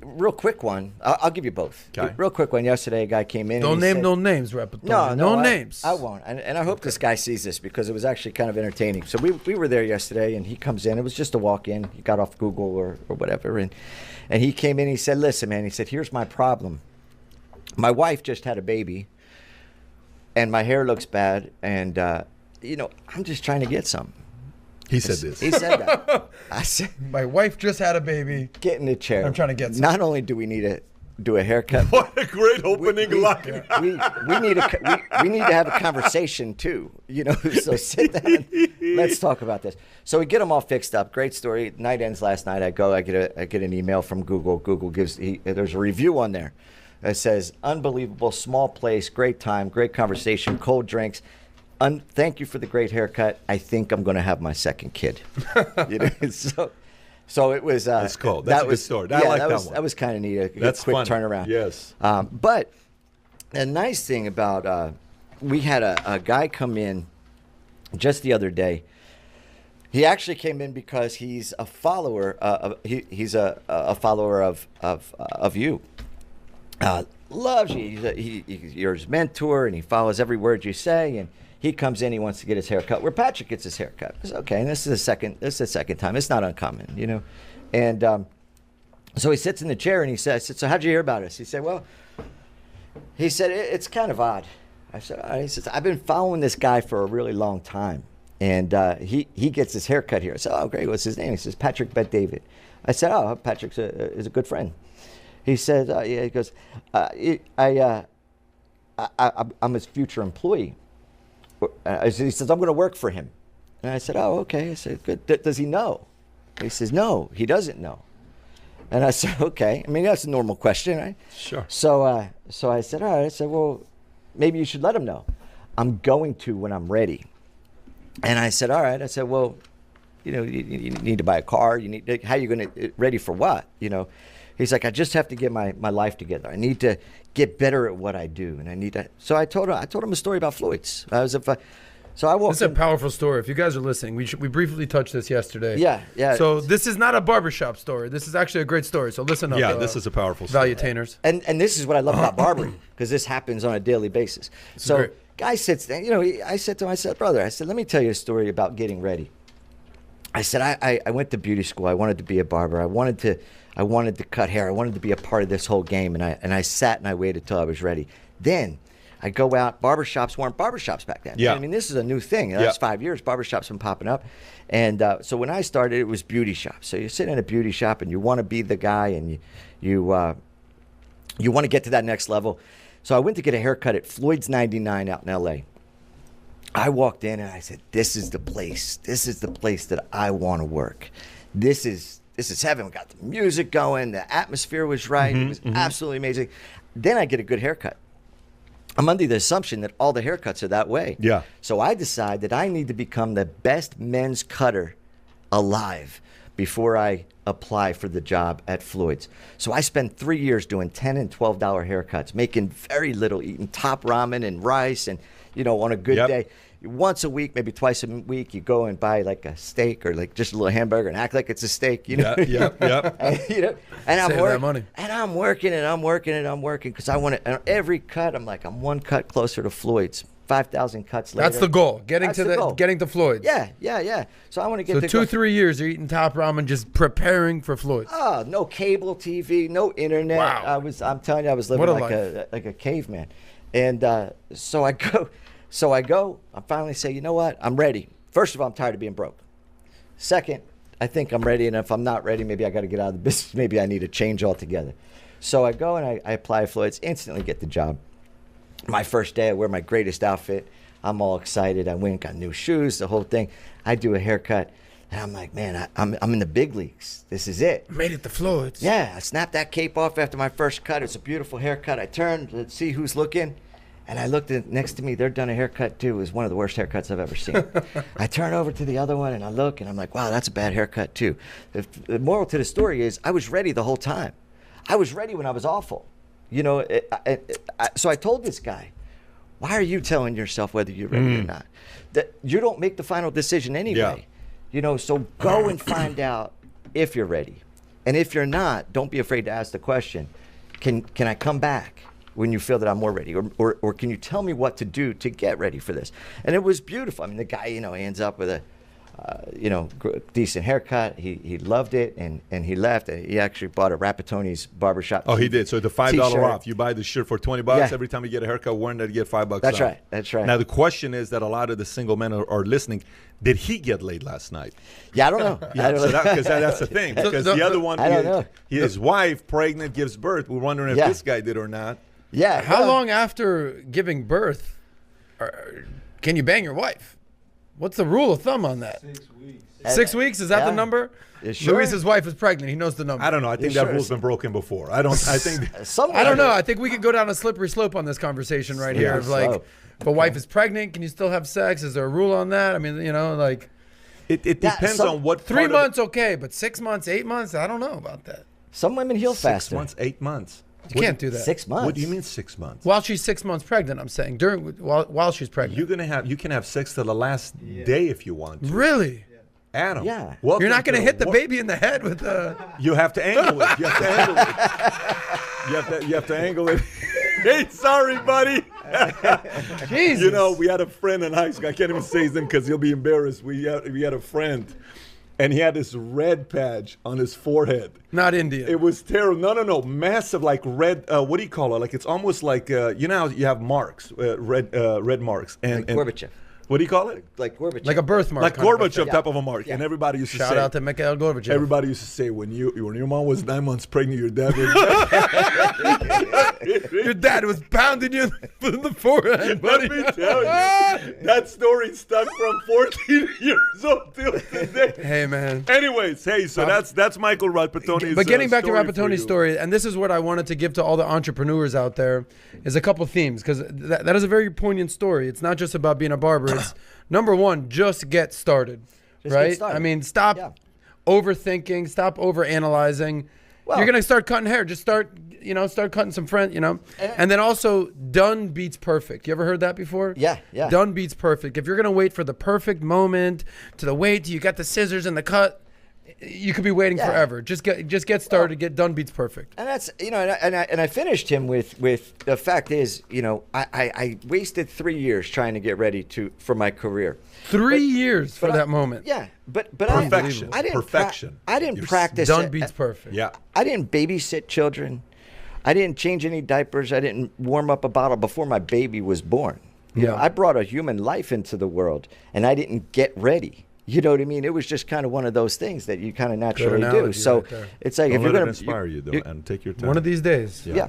Real quick one. I'll give you both. Okay. Real quick one. Yesterday, a guy came in. Don't name no names, Rapatoni. No names. I won't. And I hope this guy sees this, because it was actually kind of entertaining. So we were there yesterday, and he comes in. It was just a walk-in. He got off Google or whatever, and he came in. He said, "Listen, man," he said, "here's my problem. My wife just had a baby, and my hair looks bad, and I'm just trying to get some." He said this. He said that. I said, my wife just had a baby. Get in the chair. I'm trying to get some. Not only do we need do a haircut. What a great opening line. We need to have a conversation too, so sit down and let's talk about this. So we get them all fixed up. Great story. Night ends last night. I get an email from Google. Google there's a review on there. It says, unbelievable, small place, great time, great conversation, cold drinks. Thank you for the great haircut. I think I'm going to have my second kid. So it was. That's cool. That's a good story. I like that one. That was kind of neat. That's quick funny. Turnaround. Yes. But a nice thing about we had a guy come in just the other day. He actually came in because he's a follower. He's a follower of you. Loves you. You're his mentor, and he follows every word you say. And he comes in. He wants to get his hair cut. Where Patrick gets his hair cut. It's okay. And this is the second time. It's not uncommon, And so he sits in the chair and he says, "So how'd you hear about us?" He said, "Well," he said, "it's kind of odd." I said, "All right." He says, "I've been following this guy for a really long time, and he gets his hair cut here." I said, "Oh, great. What's his name?" He says, "Patrick betDavid." I said, "Oh, Patrick's is a good friend." He says, "Yeah." He goes, "I'm his future employee." He says, "I'm going to work for him." And I said, "Oh, okay." I said, "Good. Does he know?" He says, "No, he doesn't know." And I said, "Okay." I mean, that's a normal question, right? Sure. So I said, "All right." I said, "Well, maybe you should let him know. I'm going to when I'm ready." And I said, "All right." I said, "Well, you need to buy a car. How are you going to, ready for what? He's like, "I just have to get my life together. I need to get better at what I do, and I need to." So I told him a story about Floyd's. So I walked. This is a powerful story. If you guys are listening, we briefly touched this yesterday. Yeah. So this is not a barbershop story. This is actually a great story. So listen up. Yeah, this is a powerful story. Valuetainers. And this is what I love about barbering, because this happens on a daily basis. So great. guy sits there. I said to him, "Brother," I said, "let me tell you a story about getting ready." I said, I went to beauty school. I wanted to be a barber. I wanted to cut hair. I wanted to be a part of this whole game. And I sat and I waited till I was ready. Then I go out. Barbershops weren't barbershops back then. Yeah. I mean, this is a new thing. The last 5 years, barbershops been popping up. And so when I started, it was beauty shops. So you sit in a beauty shop and you want to be the guy, and you want to get to that next level. So I went to get a haircut at Floyd's 99 out in L.A. I walked in and I said, "This is the place. This is the place that I want to work. This is heaven." We got the music going. The atmosphere was right. It was absolutely amazing. Then I get a good haircut. I'm under the assumption that all the haircuts are that way. Yeah. So I decide that I need to become the best men's cutter alive before I apply for the job at Floyd's. So I spent 3 years doing $10 and $12 haircuts, making very little, eating top ramen and rice, and on a good day, once a week, maybe twice a week, you go and buy like a steak or like just a little hamburger and act like it's a steak, Yep. And I'm Save that money. And I'm working because I want to. Every cut, I'm like, I'm one cut closer to Floyd's. 5,000 cuts later. That's the goal. Getting That's the goal. getting to Floyd's. Yeah. So I want to get to 2-3 years you're eating top ramen, just preparing for Floyd's. Oh, no cable TV, no internet. Wow. I'm telling you, I was living What a like a caveman. And so I go. I finally say, "You know what? I'm ready." First of all, I'm tired of being broke. Second, I think I'm ready, and if I'm not ready, maybe I got to get out of the business. Maybe I need a change altogether. So I go and I apply at Floyd's, instantly get the job. My first day, I wear my greatest outfit. I'm all excited. I went, got new shoes, the whole thing. I do a haircut, and I'm like, man, I'm in the big leagues. This is it. Made it to Floyd's. Yeah, I snapped that cape off after my first cut. It's a beautiful haircut. I turned to see who's looking, and I looked at next to me. They're done a haircut too. It was one of the worst haircuts I've ever seen. I turn over to the other one, and I look, and I'm like, wow, that's a bad haircut too. The moral to the story is I was ready the whole time. I was ready when I was awful. So I told this guy, "Why are you telling yourself whether you're ready or not? That you don't make the final decision anyway. So go and find out if you're ready. And if you're not, don't be afraid to ask the question, can I come back when you feel that I'm more ready? Or can you tell me what to do to get ready for this?" And it was beautiful. I mean, the guy, he ends up with decent haircut. He loved it, and he left. And he actually bought a Rapatoni's barbershop. Oh, he did. So the $5 T-shirt. off. You buy the shirt for $20 Yeah. every time you get a haircut. Wearing that, you get $5 That's off. right. That's right. Now the question is that a lot of the single men are listening. Did he get laid last night? Yeah, I don't know. I don't know. Because that's the thing. Because the other one, I don't know. his wife, pregnant, gives birth. We're wondering if Yeah. this guy did or not. Yeah. How well, long after giving birth can you bang your wife? What's the rule of thumb on that? 6 weeks. 6 weeks? Is that Yeah. the number? Sure. Luis's wife is pregnant. He knows the number. I don't know. I think You that sure? rule's been broken before. I think. Somewhere. I don't know. I think we could go down a slippery slope on this conversation right here. Of like, slope. if a wife is pregnant, can you still have sex? Is there a rule on that? I mean, like It depends on what 3 part of months, okay, but 6 months, 8 months, I don't know about that. Some women heal 6 faster. months, 8 months. You can't do that. 6 months. What do you mean 6 months? While she's 6 months pregnant, I'm saying while she's pregnant. You can have sex till the last day if you want to. Really? Adam. Yeah. welcome You're not going to hit the wor- baby in the head with the. You have to angle it. You have to angle it. You have to angle it. Hey, sorry, buddy. Jesus. You know, we had a friend in high school. I can't even say his name because he'll be embarrassed. We had a friend, and he had this red patch on his forehead. Not Indian. It was terrible. No. Massive, like red, what do you call it? Like, it's almost like, you know how you have marks, red marks. Like Gorbachev. What do you call it? Like Gorbachev. like a birthmark. Like kind of a Gorbachev thing. type of a mark. And everybody used to say. Shout out to Mikhail Gorbachev. Everybody used to say, when your mom was 9 months pregnant, your dad was. Your dad was pounding you in the forehead, buddy. Let me tell you, that story stuck from 14 years old till today. Hey, man. Anyways, so that's Michael Rapatoni's. But getting back to story for Rapatoni's you. story, and this is what I wanted to give to all the entrepreneurs out there, is a couple themes, because that is a very poignant story. It's not just about being a barber. It's number one, just get started, Just right? get started. I mean, stop overthinking, stop overanalyzing. Well- You're gonna start cutting hair. Just start cutting some friends, And then also, done beats perfect. You ever heard that before? Yeah. Done beats perfect. If you're gonna wait for the perfect moment, till you got the scissors and the cut, you could be waiting Yeah. forever. Just get started. Get done beats perfect. And that's and I finished him with the fact is I wasted 3 years trying to get ready for my career. 3 years for but that moment. Yeah, but Perfection. I didn't Perfection. I didn't You're practice Done it. beats perfect. Yeah. I didn't babysit children. I didn't change any diapers. I didn't warm up a bottle before my baby was born. You know, I brought a human life into the world, and I didn't get ready. You know what I mean? It was just kind of one of those things that you kind of naturally do. analogy So right there. it's like Don't if you're let going it inspire you, though, and take your time. One of these days. yeah.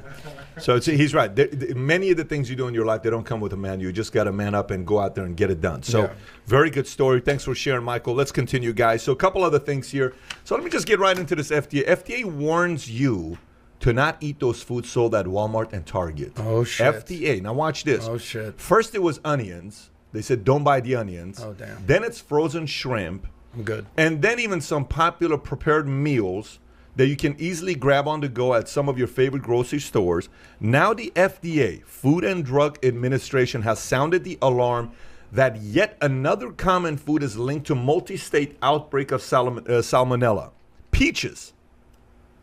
So he's right. Many of the things you do in your life, they don't come with a manual. You just got to man up and go out there and get it done. So very good story. Thanks for sharing, Michael. Let's continue, guys. So a couple other things here. So let me just get right into this FDA. FDA warns you to not eat those foods sold at Walmart and Target. Oh, shit. FDA. Now watch this. Oh, shit. First it was onions. They said don't buy the onions. Oh, damn. Then it's frozen shrimp. I'm good. And then even some popular prepared meals that you can easily grab on the go at some of your favorite grocery stores. Now the FDA, Food and Drug Administration, has sounded the alarm that yet another common food is linked to multi-state outbreak of salmonella. Peaches.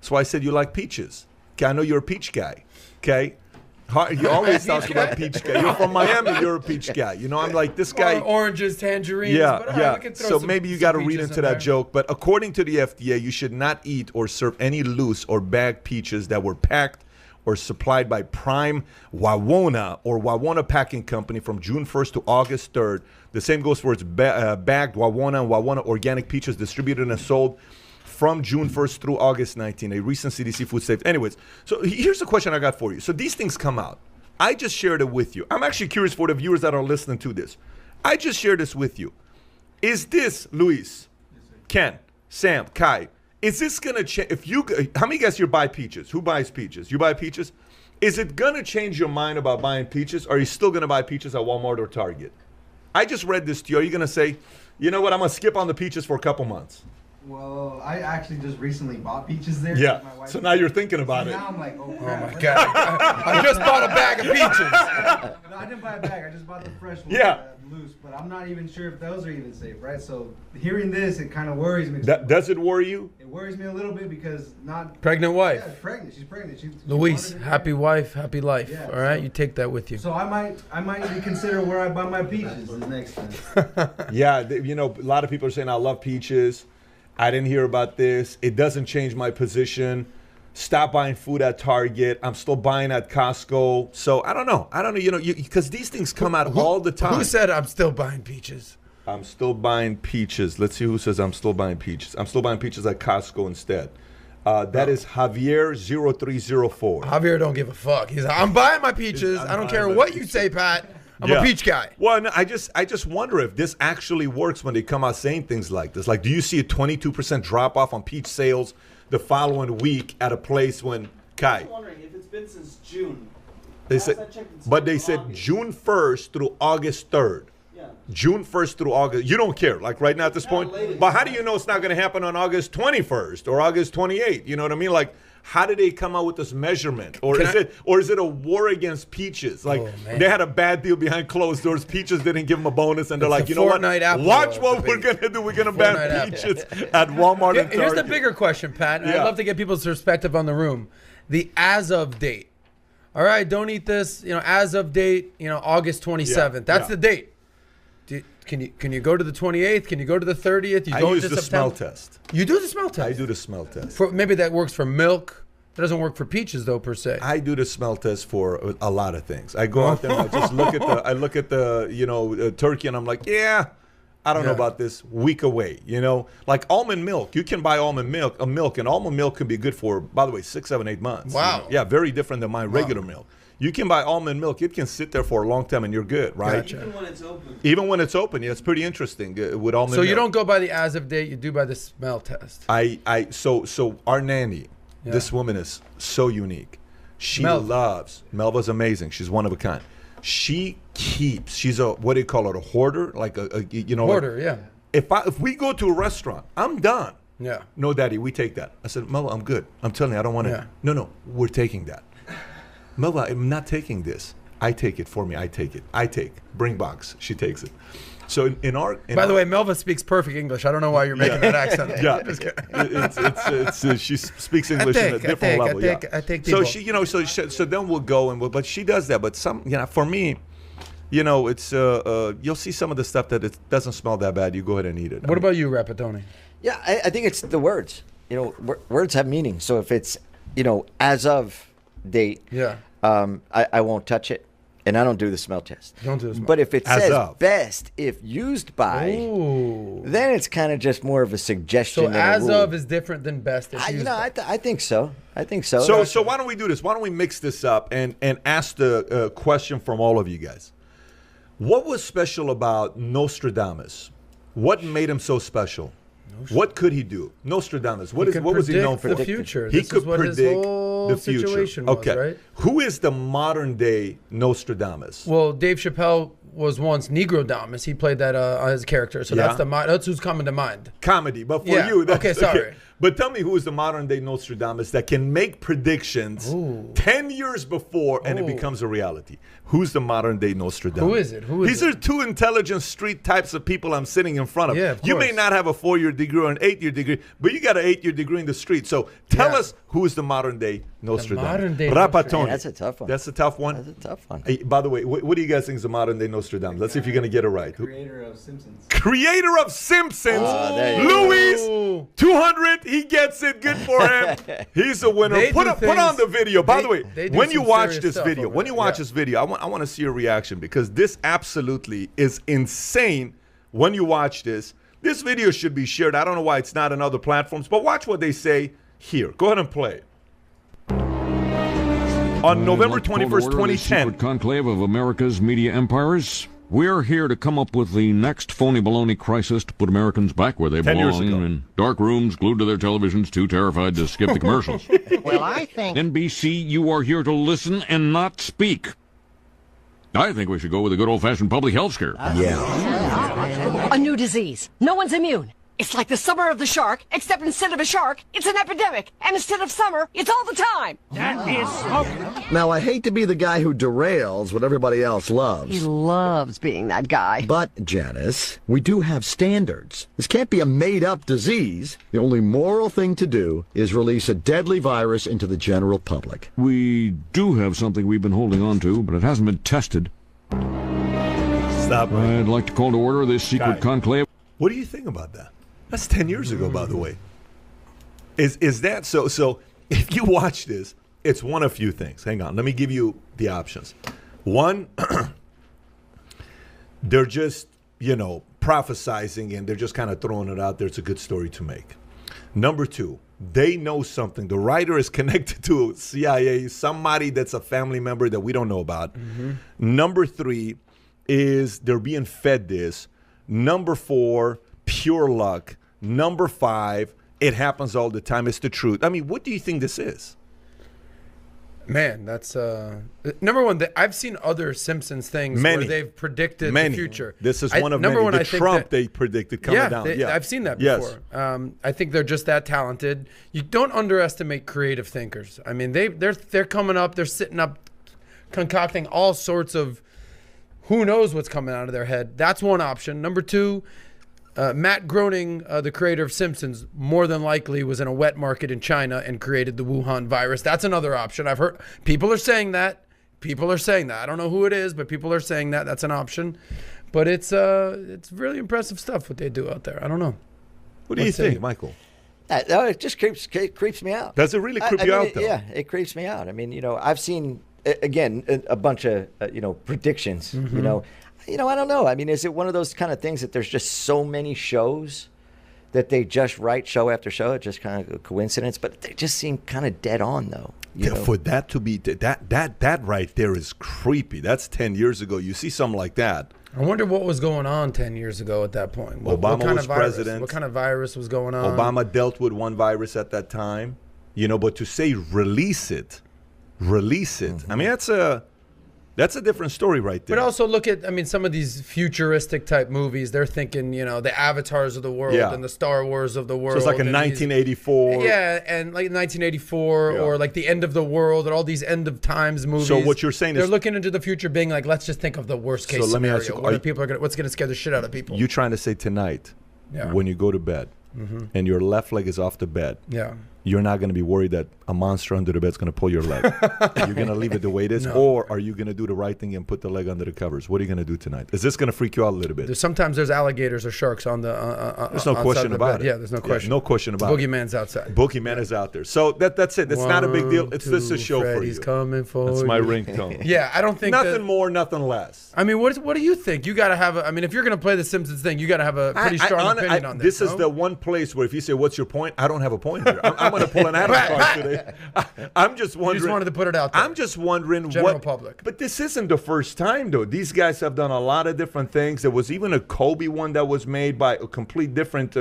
That's why I said you like peaches. Okay, I know you're a peach guy. Okay? You always talk about peach guy. You're from Miami, you're a peach guy. You know, I'm like, this guy... Oranges, tangerines. Yeah, but all right, yeah. we can throw So some- maybe you some got to read peaches into in that there. joke. But according to the FDA, you should not eat or serve any loose or bagged peaches that were packed or supplied by Prime Wawona or Wawona Packing Company from June 1st to August 3rd. The same goes for its bagged Wawona and Wawona organic peaches distributed and sold from June 1st through August 19th. A recent CDC food safety. Anyways, so here's a question I got for you. So these things come out. I just shared it with you. I'm actually curious for the viewers that are listening to this. I just shared this with you. Is this, Luis, Ken, Sam, Kai, is this going to change? How many guys here buy peaches? Who buys peaches? You buy peaches? Is it going to change your mind about buying peaches? Or are you still going to buy peaches at Walmart or Target? I just read this to you. Are you going to say, you know what, I'm going to skip on the peaches for a couple months? Well, I actually just recently bought peaches there. Yeah. My wife So now you're thinking about it. Now I'm like, oh crap. Oh my God. I just bought a bag of peaches. No, I didn't buy a bag. I just bought the fresh ones. Yeah. Loose, but I'm not even sure if those are even safe, right? So hearing this, it kind of worries me. Does it worry you? It worries me a little bit because not Pregnant wife. Yeah, pregnant. She's pregnant. She Luis, wanted it. happy wife, happy life. Yeah, all right, so- you take that with you. So I might reconsider where I buy my peaches the next time. Yeah, you know, a lot of people are saying I love peaches. I didn't hear about this. It doesn't change my position. Stop buying food at Target. I'm still buying at Costco. So I don't know. You know, because these things come out all the time. Who said I'm still buying peaches? I'm still buying peaches. Let's see who says I'm still buying peaches. I'm still buying peaches at Costco instead. That is Javier0304. Javier don't give a fuck. He's like, I'm buying my peaches. I don't care what you say, Pat. I'm a peach guy. Well, no, I just wonder if this actually works when they come out saying things like this. Like, do you see a 22% drop off on peach sales the following week at a place when Kai? I'm wondering if it's been since June. They Last said, I checked, it's but been they said August. June 1st through August 3rd. Yeah. June 1st through August. You don't care, like right now at this point. late. But how do you know it's not going to happen on August 21st or August 28th? You know what I mean? Like, how did they come out with this measurement? Or is it a war against peaches? Like, they had a bad deal behind closed doors. Peaches didn't give them a bonus, and they're It's like, a you know what? Fortnite Apple Watch what debate. we're gonna do. We're gonna Fortnite ban Apple. peaches at Walmart and Here's the Target. bigger question, Pat. And Yeah. I'd love to get people's perspective on the room. The as of date. All right, don't eat this. You know, as of date. You know, August 27th. That's the date. Can you go to the 28th? Can you go to the 30th? You I go use into the smell September? test. You do the smell test. I do the smell test. Maybe that works for milk. That doesn't work for peaches though, per se. I do the smell test for a lot of things. I go out there and I just look at the turkey and I'm like, yeah, I don't know about this. Week away, you know, like almond milk. You can buy almond milk, and almond milk can be good for, by the way, 6, 7, 8 months. Wow. Yeah, very different than my regular milk. You can buy almond milk. It can sit there for a long time and you're good, right? Gotcha. Even when it's open. Even when it's open, yeah, it's pretty interesting with almond milk. So you don't go by the as of date. You do by the smell test. So our nanny, this woman is so unique. She loves, Melva's amazing. She's one of a kind. She's a, what do you call it? A hoarder? Like a Hoarder, yeah. If we go to a restaurant, I'm done. Yeah. No, Daddy, we take that. I said, Melva, I'm good. I'm telling you, I don't want to. Yeah. No, we're taking that. Melva, I'm not taking this. I take it for me. I take. Bring box. She takes it. So By the way, Melva speaks perfect English. I don't know why you're making that accent. Yeah, she speaks English at a different level. I take so people. so then we'll go but she does that. But for me, it's you'll see some of the stuff that it doesn't smell that bad. You go ahead and eat it. What about you, Rapatoni? Yeah, I think it's the words. Words have meaning. So if it's, as of date, I won't touch it. And I don't do the smell test. Don't do the smell. But if it As says of. best if used by, then it's kind of just more of a suggestion. So than a as rule. of is different than best if used by. I think so. I think so. So why don't we do this? Why don't we mix this up and ask the question from all of you guys? What was special about Nostradamus? What made him so special? What could he do? Nostradamus. What was he known for? The future. He This could is what his predict whole the future. situation was, Okay. right? Who is the modern day Nostradamus? Well, Dave Chappelle was once Negrodamus. He played that as a character. So Yeah. that's who's coming to mind. Comedy, but for Yeah. you, that's Okay, sorry. But tell me who is the modern day Nostradamus that can make predictions 10 years before and it becomes a reality? Who's the modern day Nostradamus? Who is it? These are two intelligent street types of people I'm sitting in front of. Yeah, of You may course. not have a 4-year degree or an 8-year degree, but you got an 8-year degree in the street. So tell us who is the modern day Nostradamus. modern day Rapatoni. Nostradamus. That's a tough one. That's a tough one. That's a tough one. Hey, by the way, what do you guys think is the modern day Nostradamus? Let's see if you're going to get it right. Creator of Simpsons. Creator of Simpsons, there you go. Luis, 200. He gets it. Good for him. He's a winner. They Put do on the things- video. By the way, they do when you some watch serious this stuff video, over there. Yeah. this video, I want to see your reaction because this absolutely is insane. When you watch this video should be shared. I don't know why it's not on other platforms, but watch what they say here. Go ahead and play it. On November 21st, 2010. Secret conclave of America's media empires. We're here to come up with the next phony baloney crisis to put Americans back where they 10 years belong, ago. in dark rooms, glued to their televisions, too terrified to skip the commercials. Well, I think... NBC, you are here to listen and not speak. I think we should go with a good old-fashioned public health scare. A new disease. No one's immune. It's like the summer of the shark, except instead of a shark, it's an epidemic. And instead of summer, it's all the time. That is smoke. Now, I hate to be the guy who derails what everybody else loves. He loves being that guy. But, Janice, we do have standards. This can't be a made-up disease. The only moral thing to do is release a deadly virus into the general public. We do have something we've been holding on to, but it hasn't been tested. Stop. I'd like to call to order this secret conclave. What do you think about that? That's 10 years ago, by the way. Is that so? So if you watch this, it's one of few things. Hang on. Let me give you the options. One, they're just, prophesizing and they're just kind of throwing it out there. It's a good story to make. Number two, they know something. The writer is connected to CIA, somebody that's a family member that we don't know about. Number three is they're being fed this. Number four, pure luck. Number five, it happens all the time. It's the truth. I mean, what do you think this is? Man, that's number one. I've seen other Simpsons things where they've predicted the future. This is one of many. The Trump they predicted coming down. I've seen that before. Yes. I think they're just that talented. You don't underestimate creative thinkers. I mean, they're coming up. They're sitting up, concocting all sorts of. Who knows what's coming out of their head? That's one option. Number two, Matt Groening, the creator of Simpsons, more than likely was in a wet market in China and created the Wuhan virus. That's another option. I've heard people are saying that. I don't know who it is, but people are saying that. That's an option. But it's really impressive stuff what they do out there. I don't know. What do you think, Michael? It just creeps me out. Does it really creep you out, though? Yeah, it creeps me out. I mean, I've seen, again, a bunch of, predictions, I don't know. I mean, is it one of those kind of things that there's just so many shows that they just write show after show? It's just kind of a coincidence, but they just seem kind of dead on, though. For that to be that right there is creepy. That's 10 years ago. You see something like that. I wonder what was going on 10 years ago at that point. Obama was president. What kind of virus was going on? Obama dealt with one virus at that time, but to say release it. I mean, that's a different story right there. But also look at, some of these futuristic type movies. They're thinking, the avatars of the world and the Star Wars of the world. So it's like a 1984. And like 1984 or like the end of the world and all these end of times movies. So what you're saying is they're looking into the future, being like, let's just think of the worst case scenario. Let me ask you, what's going to scare the shit out of people? You trying to say tonight, when you go to bed, and your left leg is off the bed. Yeah. You're not going to be worried that a monster under the bed is going to pull your leg. You're going to leave it the way it is, or are you going to do the right thing and put the leg under the covers? What are you going to do tonight? Is this going to freak you out a little bit? Sometimes there's alligators or sharks on the. There's no question about it. Yeah, there's no question. No question about it. Boogeyman's outside. Boogeyman is out there. So that's it. It's not a big deal. It's just a show for you. He's coming for That's my ringtone. Yeah, I don't think nothing more, nothing less. I mean, what do you think? You got to have. If you're going to play the Simpsons thing, you got to have a pretty strong opinion on this. This is the one place where if you say, "What's your point?" I don't have a point here. I'm going to pull an Adam card today. I'm just wondering. You just wanted to put it out there. I'm just wondering General public. But this isn't the first time, though. These guys have done a lot of different things. There was even a Kobe one that was made by a complete different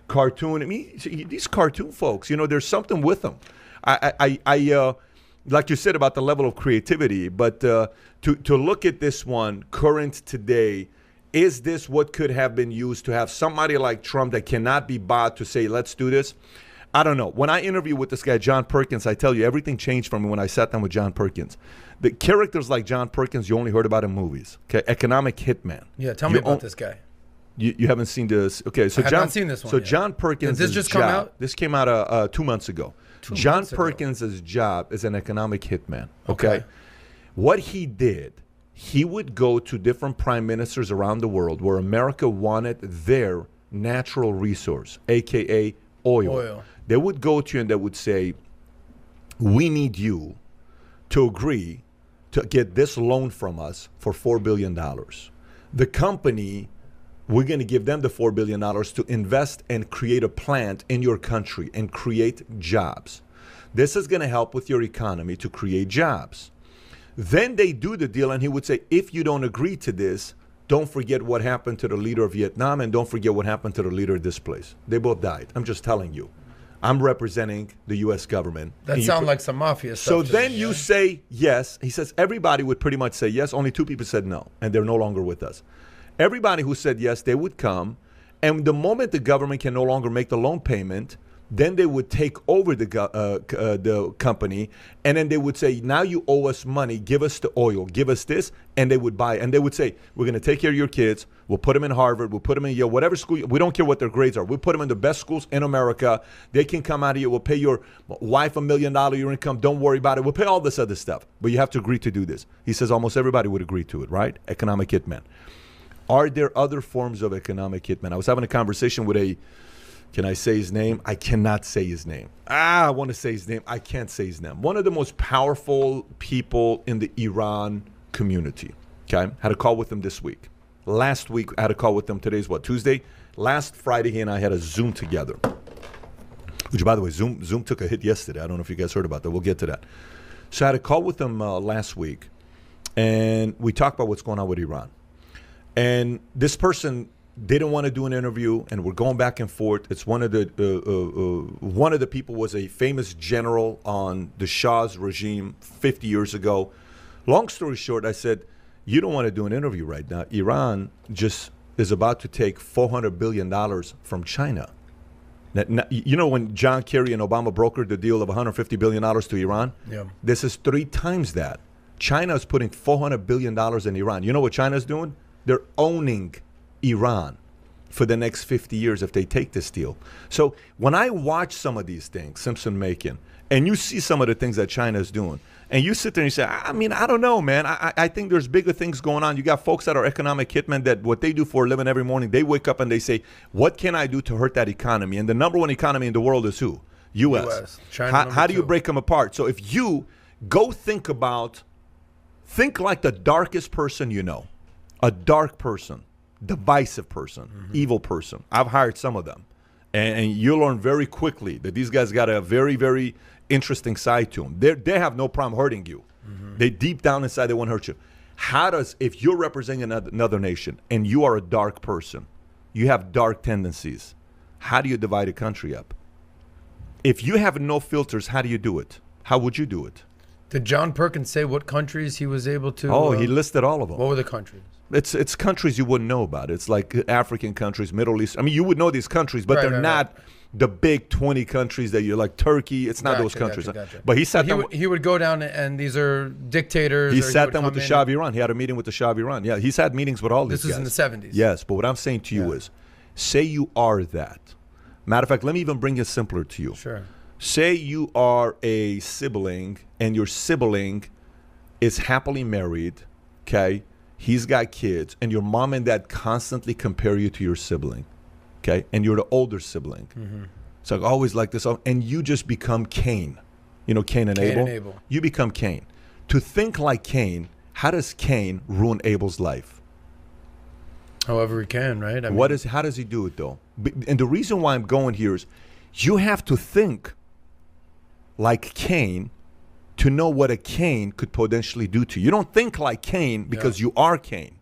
cartoon. I mean, these cartoon folks, there's something with them. I like you said about the level of creativity, but to look at this one current today. Is this what could have been used to have somebody like Trump that cannot be bought to say, let's do this? I don't know. When I interviewed with this guy, John Perkins, I tell you, everything changed for me when I sat down with John Perkins. The characters like John Perkins, you only heard about in movies. Okay, economic hitman. Yeah, tell me about this guy. You haven't seen this? Okay, so I have not seen this one. So yet. John Perkins. Did this just come out? This came out 2 months ago. John Perkins' job is an economic hitman. Okay, what he did. He would go to different prime ministers around the world where America wanted their natural resource, a.k.a. oil. They would go to you and they would say, we need you to agree to get this loan from us for $4 billion. The company, we're going to give them the $4 billion to invest and create a plant in your country and create jobs. This is going to help with your economy to create jobs. Then they do the deal, and he would say, if you don't agree to this, don't forget what happened to the leader of Vietnam, and don't forget what happened to the leader of this place. They both died. I'm just telling you. I'm representing the U.S. government. That sounds like some mafia stuff. So then you say yes. He says everybody would pretty much say yes. Only 2 people said no, and they're no longer with us. Everybody who said yes, they would come, And the moment the government can no longer make the loan payment, then they would take over the company, and then they would say, now you owe us money, give us the oil, give us this, and they would buy. And they would say, we're going to take care of your kids, we'll put them in Harvard, we'll put them in Yale, whatever school, we don't care what their grades are, we'll put them in the best schools in America, they can come out here, we'll pay your wife $1 million your income, don't worry about it, we'll pay all this other stuff, but you have to agree to do this. He says almost everybody would agree to it, right? Economic hitman. Are there other forms of economic hitman? I was having a conversation with can I say his name? I cannot say his name. I want to say his name. I can't say his name. One of the most powerful people in the Iran community. Okay, had a call with him this week. Last week, I had a call with him. Today's what, Tuesday? Last Friday, he and I had a Zoom together. Which, by the way, Zoom took a hit yesterday. I don't know if you guys heard about that. We'll get to that. So I had a call with him last week, and we talked about what's going on with Iran. And this person didn't want to do an interview, and we're going back and forth. It's one of the people was a famous general on the Shah's regime 50 years ago. Long story short, I said, you don't want to do an interview right now. Iran just is about to take $400 billion from China. Now, you know when John Kerry and Obama brokered the deal of $150 billion to Iran? Yeah. This is 3 times that. China is putting $400 billion in Iran. You know what China's doing? They're owning Iran for the next 50 years if they take this deal. So when I watch some of these things, Simpson making, and you see some of the things that China is doing, and you sit there and you say, I mean, I don't know, man. I think there's bigger things going on. You got folks that are economic hitmen that what they do for a living every morning, they wake up and they say, what can I do to hurt that economy? And the number one economy in the world is who? U.S. China How do you break them apart? So if you go think like the darkest person you know, a dark person, divisive person, evil person. I've hired some of them. And you'll learn very quickly that these guys got a very, very interesting side to them. They have no problem hurting you. They deep down inside, they want to hurt you. If you're representing another nation and you are a dark person, you have dark tendencies, how do you divide a country up? If you have no filters, how do you do it? How would you do it? Did John Perkins say what countries he was able to? Oh, he listed all of them. What were the countries? It's countries you wouldn't know about. It's like African countries, Middle East. I mean, you would know these countries, but they're not the big 20 countries that you're like Turkey. It's not those countries. But he sat down. He would go down, and these are dictators. He sat down with the Shah of Iran. He had a meeting with the Shah of Iran. Yeah, he's had meetings with all these guys. This was in the 70s. Yes, but what I'm saying to you is, say you are that. Matter of fact, let me even bring it simpler to you. Sure. Say you are a sibling, and your sibling is happily married, okay? He's got kids, and your mom and dad constantly compare you to your sibling, okay? And you're the older sibling. So I always like this, and you just become Cain. You know Cain and Abel? You become Cain. To think like Cain, how does Cain ruin Abel's life? However he can, right? I mean, how does he do it, though? And the reason why I'm going here is you have to think like Cain to know what a Cain could potentially do to you. You don't think like Cain because you are Cain.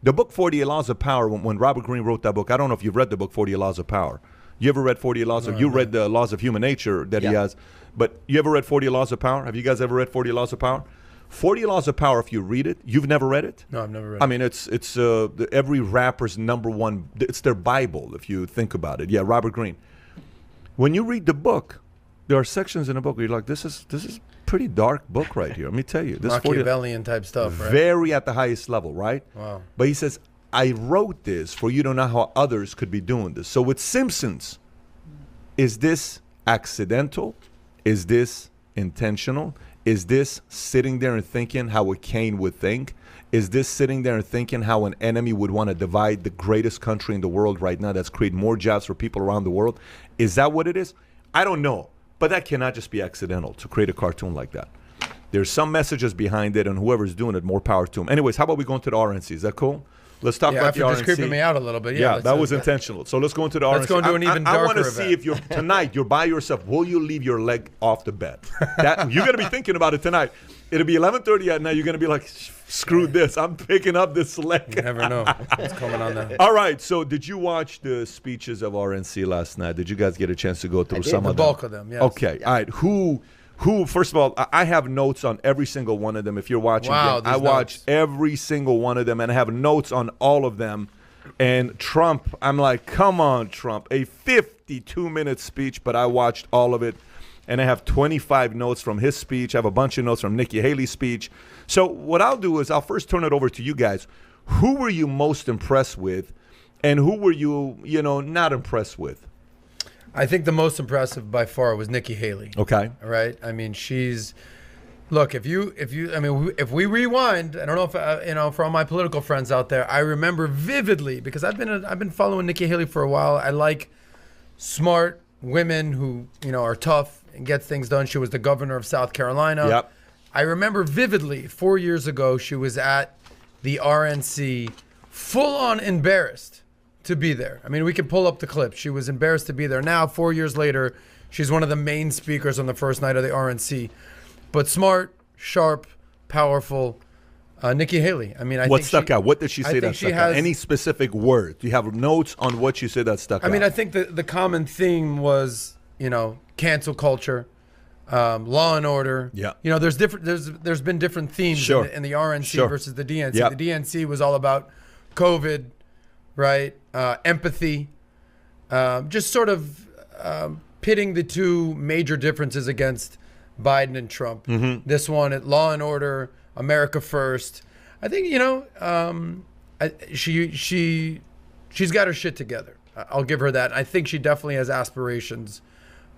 The book 48 Laws of Power, when Robert Greene wrote that book, I don't know if you've read the book 48 Laws of Power. You ever read 48 Laws of, you read the Laws of Human Nature that he has, but you ever read 48 Laws of Power? Have you guys ever read 48 Laws of Power? 40 Laws of Power, if you read it, you've never read it? No, I've never read it. I mean, it's every rapper's number one, it's their Bible, if you think about it. Yeah, Robert Greene. When you read the book, there are sections in the book where you're like, this is pretty dark book right here. Let me tell you. This Machiavellian type stuff, right? Very at the highest level, right? Wow. But he says, I wrote this for you to know how others could be doing this. So with Simpsons, is this accidental? Is this intentional? Is this sitting there and thinking how a Cain would think? Is this sitting there and thinking how an enemy would want to divide the greatest country in the world right now that's created more jobs for people around the world? Is that what it is? I don't know. But that cannot just be accidental to create a cartoon like that. There's some messages behind it, and whoever's doing it, more power to them. Anyways, how about we go into the RNC? Is that cool? Let's talk about the RNC. Just creeping me out a little bit. Yeah, that was intentional. So let's go into the RNC. Let's go into an even darker I want to see if tonight you're by yourself. Will you leave your leg off the bed? You're going to be thinking about it tonight. It'll be 11:30 at night. You're going to be like, screw this. I'm picking up this leg. You never know what's coming on there. All right. So did you watch the speeches of RNC last night? Did you guys get a chance to go through some of them? The bulk of them, yes. Okay. All right. Who, first of all, I have notes on every single one of them. If you're watching them, I watched every single one of them, and I have notes on all of them. And Trump, I'm like, come on, Trump, a 52-minute speech, but I watched all of it. And I have 25 notes from his speech. I have a bunch of notes from Nikki Haley's speech. So what I'll do is I'll first turn it over to you guys. Who were you most impressed with, and who were you, not impressed with? I think the most impressive by far was Nikki Haley. Okay. All right. I mean, look, if we rewind, I don't know if, for all my political friends out there, I remember vividly, because I've been following Nikki Haley for a while. I like smart women who, are tough and get things done. She was the governor of South Carolina. Yep. I remember vividly 4 years ago, she was at the RNC, full on embarrassed to be there. I mean, we can pull up the clip. She was embarrassed to be there. Now, 4 years later, she's one of the main speakers on the first night of the RNC. But smart, sharp, powerful, Nikki Haley. I mean, what stuck out? What did she say that stuck out? Any specific word? Do you have notes on what she said that stuck out? I mean, I think the common theme was, cancel culture, law and order. Yeah. There's been different themes in the RNC versus the DNC. Yep. The DNC was all about COVID, right? Empathy, just sort of pitting the two major differences against Biden and Trump. Mm-hmm. This one at law and order, America first. I think she's got her shit together. I'll give her that. I think she definitely has aspirations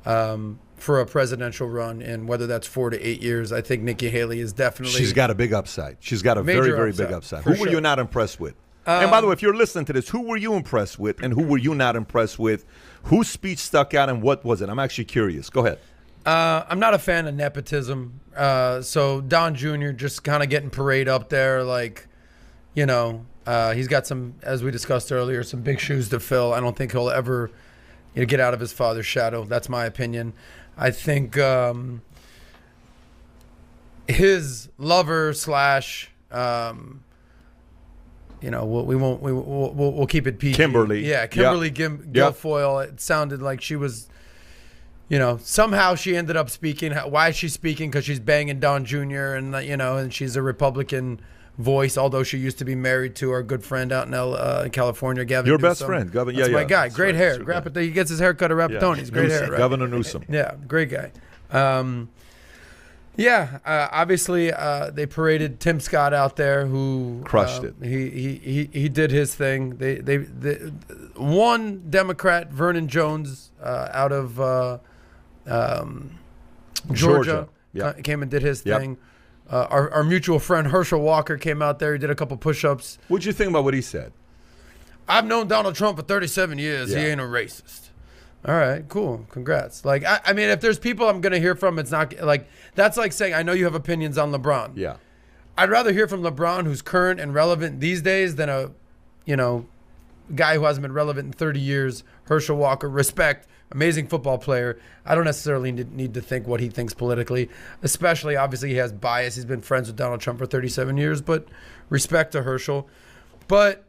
for a presidential run, and whether that's 4 to 8 years, I think Nikki Haley is definitely. She's got a big upside. She's got a very, very big upside. Who were you not impressed with? And by the way, if you're listening to this, who were you impressed with, and who were you not impressed with? Whose speech stuck out, and what was it? I'm actually curious. Go ahead. I'm not a fan of nepotism. So Don Jr. just kind of getting parade up there, like, he's got some, as we discussed earlier, some big shoes to fill. I don't think he'll ever get out of his father's shadow. That's my opinion. I think his lover slash, we'll keep it PG. Kimberly. Yeah, Kimberly Guilfoyle. It sounded like she was. Somehow she ended up speaking. Why is she speaking? Because she's banging Don Jr. and she's a Republican voice, although she used to be married to our good friend out in California, Gavin. Your Newsom. best friend, Gavin. That's my guy. That's Great right. hair. Sure, He gets his hair cut at Rapatoni's. Great hair. Right? Governor Newsom. Yeah, great guy. Obviously they paraded Tim Scott out there, who crushed it. He did his thing. They one Democrat, Vernon Jones, out of Georgia. Yep. Came and did his thing. Our mutual friend Herschel Walker came out there. He did a couple push-ups. What'd you think about what he said? I've known Donald Trump for 37 years. Yeah. He ain't a racist. All right, cool. Congrats. Like, I mean, if there's people I'm going to hear from, it's not like, that's like saying, I know you have opinions on LeBron. Yeah. I'd rather hear from LeBron, who's current and relevant these days, than a, guy who hasn't been relevant in 30 years. Herschel Walker, respect. Amazing football player. I don't necessarily need to think what he thinks politically, especially, obviously, he has bias. He's been friends with Donald Trump for 37 years, but respect to Herschel. But,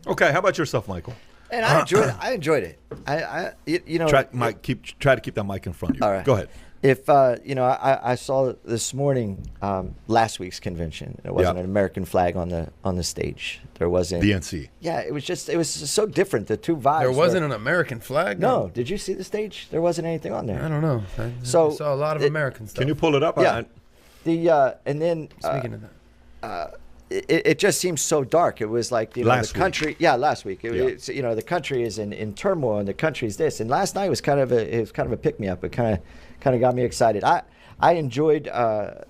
Okay, how about yourself, Michael? And I enjoyed it. Try to keep that mic in front of you. All right. Go ahead. If I saw this morning last week's convention. There wasn't an American flag on the stage. There wasn't DNC. Yeah, it was so different. The two vibes. There wasn't an American flag. No. Did you see the stage? There wasn't anything on there. I don't know. I saw a lot of American stuff. Can you pull it up? Yeah. And then speaking of that. It just seems so dark. It was like the country. Week. Yeah, last week. It's the country is in turmoil, and the country's this. And last night was kind of a pick me up. It kind of got me excited. I enjoyed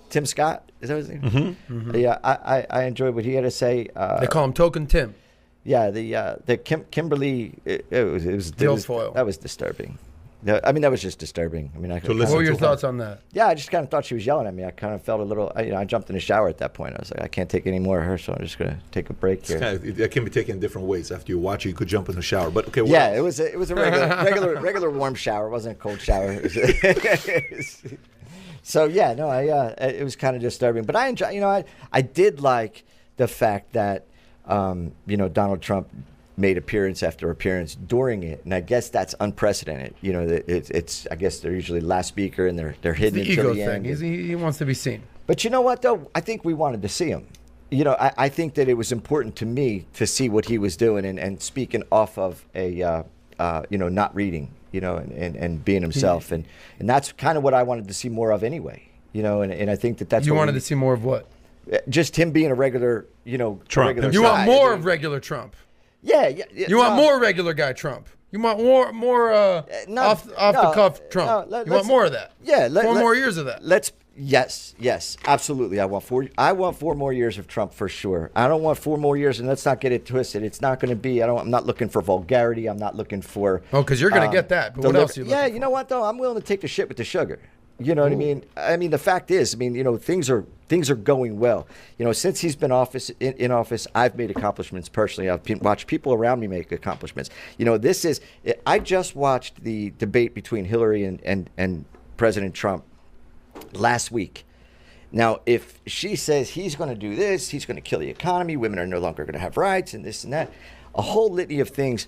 Tim Scott. Is that his name? Mm-hmm. Mm-hmm. Yeah, I enjoyed what he had to say. They call him Token Tim. Yeah, the Kimberly. It was that was disturbing. I mean, that was just disturbing. I mean, what were your thoughts on that? Yeah, I just kind of thought she was yelling at me. I kind of felt a little. I jumped in the shower at that point. I was like, I can't take any more of her, so I'm just gonna take a break here. That can be taken in different ways. After you watch it, you could jump in the shower. But okay. Yeah, it was a regular warm shower. It wasn't a cold shower. So yeah, no, it was kind of disturbing. But I enjoy. I did like the fact that Donald Trump made appearance after appearance during it, and I guess that's unprecedented. It's I guess they're usually last speaker, and they're hidden it's the until ego the end. Thing. He wants to be seen. But you know what though? I think we wanted to see him. you know, I think that it was important to me to see what he was doing and speaking off of a, you know, not reading, you know, and being himself. And that's kind of what I wanted to see more of anyway, you know, and I think that's You what wanted to see more of what? Just him being a regular, you know, Trump. regular You guy. want more of regular Trump. Yeah. You want more regular guy Trump. You want more off the cuff Trump. You want more of that. Yeah. 4 more years of that. Yes, absolutely. I want 4 more years of Trump for sure. I don't want 4 more years, and let's not get it twisted. It's not going to be. I'm not looking for vulgarity. I'm not looking for. Oh, because you're going to get that. But what else are you looking for? You know what though? I'm willing to take the shit with the sugar. You know what I mean? I mean, the fact is, you know, things are going well. You know, since he's been in office, I've made accomplishments personally. I've watched people around me make accomplishments. You know, I just watched the debate between Hillary and President Trump last week. Now, if she says he's going to do this, he's going to kill the economy, women are no longer going to have rights, and this and that, a whole litany of things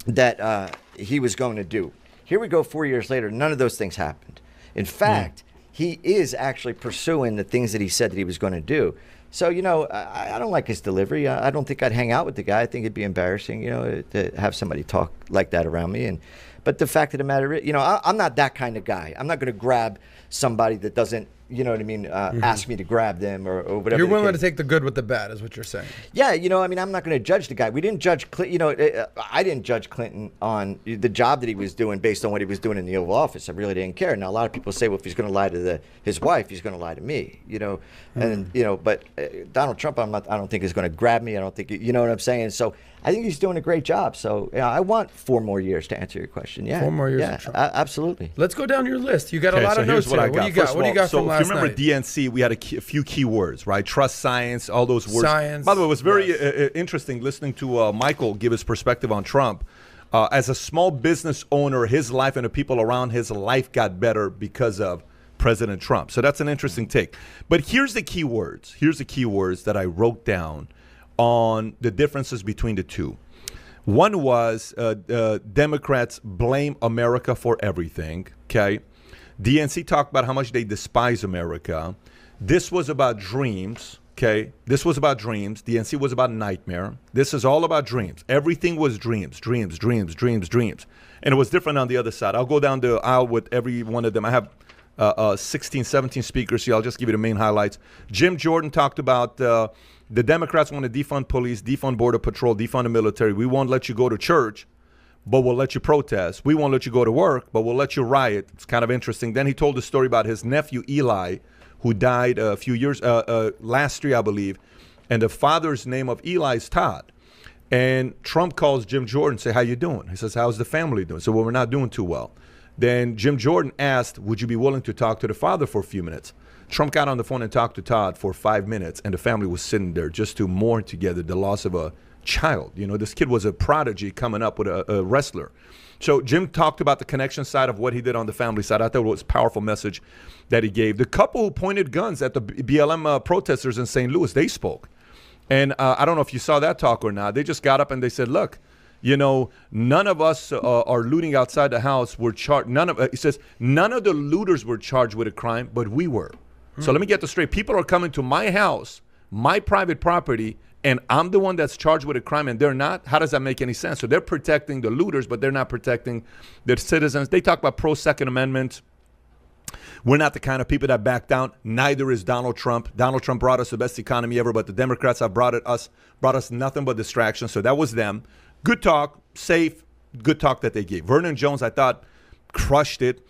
that he was going to do. Here we go 4 years later, none of those things happened. In fact, he is actually pursuing the things that he said that he was going to do. So, you know, I don't like his delivery. I don't think I'd hang out with the guy. I think it'd be embarrassing, you know, to have somebody talk like that around me. But the fact of the matter is, you know, I'm not that kind of guy. I'm not going to grab somebody that doesn't, you know what I mean, ask me to grab them or whatever. You're willing to take the good with the bad, is what you're saying. Yeah, you know, I mean, I'm not going to judge the guy. We didn't judge Clinton. You know, I didn't judge Clinton on the job that he was doing based on what he was doing in the Oval Office. I really didn't care. Now, a lot of people say, well, if he's going to lie to his wife, he's going to lie to me. You know, and you know, but Donald Trump, I don't think is going to grab me. I don't think, you know what I'm saying. So I think he's doing a great job. So you know, I want 4 more years to answer your question. Yeah, 4 more years. Yeah, absolutely. Let's go down your list. You got a lot of notes here. What do you got? What do you got from last night? If you remember DNC, we had a few key words, right? Trust, science, all those words. Science. By the way, it was very interesting listening to Michael give his perspective on Trump. As a small business owner, his life and the people around his life got better because of President Trump. So that's an interesting take. But here's the key words. Here's the key words that I wrote down on the differences between the two. One was Democrats blame America for everything, okay? DNC talked about how much they despise America. This was about dreams, okay? This was about dreams. DNC was about nightmare. This is all about dreams. Everything was dreams. And it was different on the other side. I'll go down the aisle with every one of them. I have 16, 17 speakers here. I'll just give you the main highlights. Jim Jordan talked about the Democrats want to defund police, defund border patrol, defund the military. We won't let you go to church, but we'll let you protest. We won't let you go to work, but we'll let you riot. It's kind of interesting. Then he told a story about his nephew, Eli, who died a few years, last year, I believe. And the father's name of Eli is Todd. And Trump calls Jim Jordan, say, how you doing? He says, how's the family doing? So, well, we're not doing too well. Then Jim Jordan asked, would you be willing to talk to the father for a few minutes? Trump got on the phone and talked to Todd for 5 minutes, and the family was sitting there just to mourn together the loss of a child. You know, this kid was a prodigy coming up with a wrestler. So Jim talked about the connection side of what he did on the family side. I thought it was a powerful message that he gave. The couple who pointed guns at the BLM protesters in St. Louis, they spoke. And I don't know if you saw that talk or not. They just got up and they said, look, you know, none of us are looting outside the house. We're charged. He says, none of the looters were charged with a crime, but we were. So let me get this straight. People are coming to my house, my private property, and I'm the one that's charged with a crime and they're not? How does that make any sense? So they're protecting the looters, but they're not protecting the citizens. They talk about pro-Second Amendment. We're not the kind of people that back down. Neither is Donald Trump. Donald Trump brought us the best economy ever, but the Democrats have brought us nothing but distraction. So that was them. Good talk, safe, good talk that they gave. Vernon Jones, I thought, crushed it.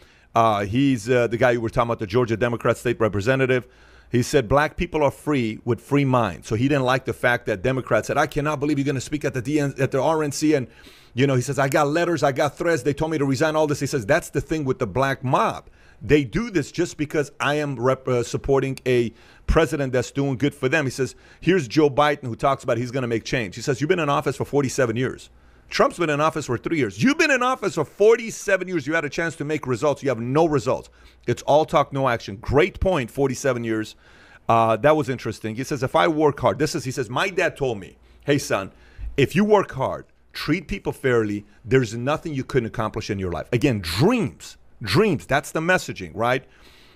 He's the guy you were talking about, the Georgia Democrat state representative. He said black people are free with free minds. So he didn't like the fact that Democrats said, I cannot believe you're going to speak at the RNC. And, you know, he says, I got letters, I got threats. They told me to resign, all this. He says, that's the thing with the black mob. They do this just because I am supporting a president that's doing good for them. He says, here's Joe Biden who talks about he's going to make change. He says, you've been in office for 47 years. Trump's been in office for 3 years. You've been in office for 47 years. You had a chance to make results. You have no results. It's all talk, no action. Great point, 47 years. That was interesting. He says, if I work hard, he says, my dad told me, hey, son, if you work hard, treat people fairly, there's nothing you couldn't accomplish in your life. Again, dreams. That's the messaging, right?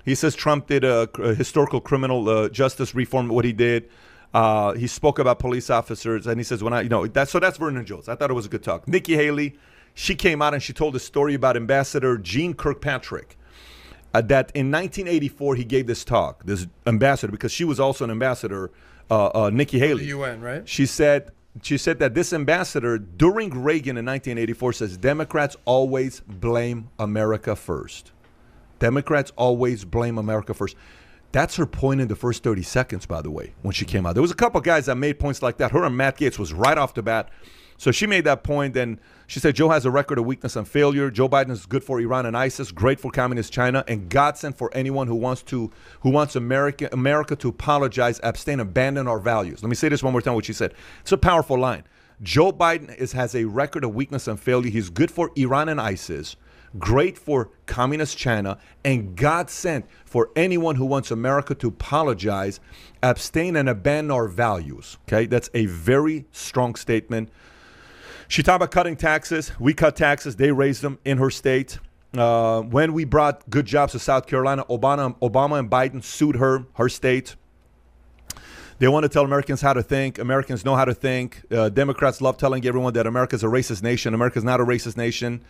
He says Trump did a historical criminal justice reform, what he did. He spoke about police officers, and he says, that's Vernon Jones. I thought it was a good talk. Nikki Haley, she came out and she told a story about Ambassador Jean Kirkpatrick, that in 1984 he gave this talk, this ambassador, because she was also an ambassador, Nikki Haley. The UN, right? She said that this ambassador during Reagan in 1984 says Democrats always blame America first. Democrats always blame America first. That's her point in the first 30 seconds, by the way, when she came out. There was a couple guys that made points like that. Her and Matt Gaetz was right off the bat. So she made that point, and she said Joe has a record of weakness and failure. Joe Biden is good for Iran and ISIS, great for communist China, and godsend for anyone who wants America to apologize, abstain, abandon our values. Let me say this one more time, what she said. It's a powerful line. Joe Biden has a record of weakness and failure. He's good for Iran and ISIS, great for communist China, and God sent for anyone who wants America to apologize, abstain, and abandon our values. Okay, that's a very strong statement. She talked about cutting taxes. We cut taxes. They raised them in her state. When we brought good jobs to South Carolina, Obama and Biden sued her state. They want to tell Americans how to think. Americans know how to think. Democrats love telling everyone that America's a racist nation. America's not a racist nation.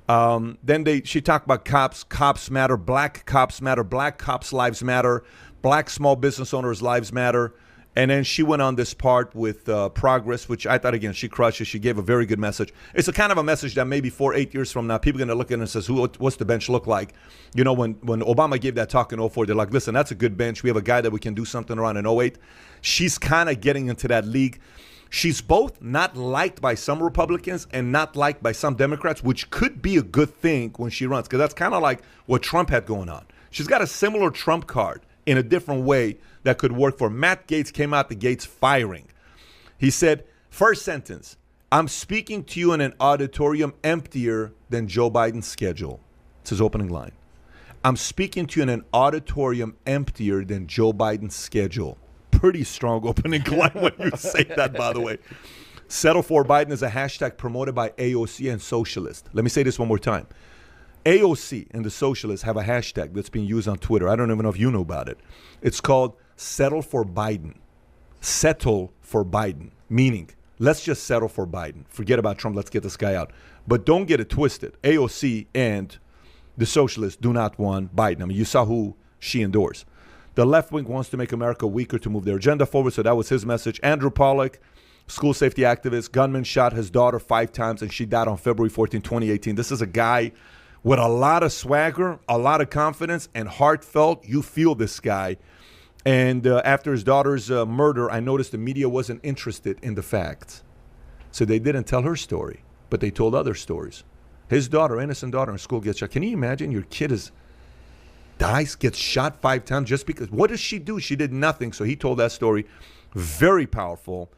Then she talked about cops. Cops matter. Black cops matter. Black cops' lives matter. Black small business owners' lives matter. And then she went on this part with progress, which I thought, again, she crushed it. She gave a very good message. It's a kind of a message that maybe 8 years from now, people are going to look at it and says, what's the bench look like? You know, when Obama gave that talk in 2004, they're like, listen, that's a good bench. We have a guy that we can do something around in 2008. She's kind of getting into that league. She's both not liked by some Republicans and not liked by some Democrats, which could be a good thing when she runs, because that's kind of like what Trump had going on. She's got a similar Trump card in a different way that could work for Matt Gaetz. Came out the gates firing. He said, first sentence, I'm speaking to you in an auditorium emptier than Joe Biden's schedule. It's his opening line. I'm speaking to you in an auditorium emptier than Joe Biden's schedule. Pretty strong opening line when you say that, by the way. Settle for Biden is a hashtag promoted by AOC and Socialist. Let me say this one more time. AOC and the Socialists have a hashtag that's being used on Twitter. I don't even know if you know about it. It's called Settle for Biden. Settle for Biden. Meaning, let's just settle for Biden. Forget about Trump. Let's get this guy out. But don't get it twisted. AOC and the Socialists do not want Biden. I mean, you saw who she endorsed. The left wing wants to make America weaker to move their agenda forward, so that was his message. Andrew Pollack, school safety activist, gunman shot his daughter 5 times, and she died on February 14, 2018. This is a guy with a lot of swagger, a lot of confidence, and heartfelt. You feel this guy. And after his daughter's murder, I noticed the media wasn't interested in the facts. So they didn't tell her story, but they told other stories. His daughter, innocent daughter in school, gets shot. Can you imagine your kid gets shot 5 times just because? What does she do? She did nothing. So he told that story. Very powerful.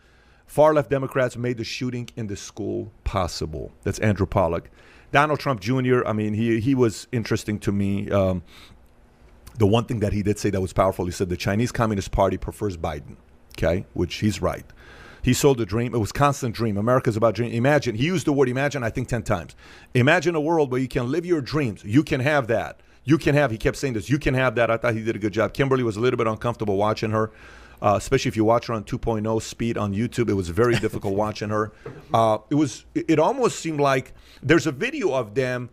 Far left Democrats made the shooting in the school possible. That's Andrew Pollack. Donald Trump Jr., I mean, he was interesting to me. The one thing that he did say that was powerful, he said the Chinese Communist Party prefers Biden, okay, which he's right. He sold a dream. It was a constant dream. America's about dream. Imagine. He used the word imagine, I think, 10 times. Imagine a world where you can live your dreams. You can have that. You can have, he kept saying this, you can have that. I thought he did a good job. Kimberly was a little bit uncomfortable watching her, especially if you watch her on 2.0 speed on YouTube. It was very difficult watching her. It almost seemed like there's a video of them,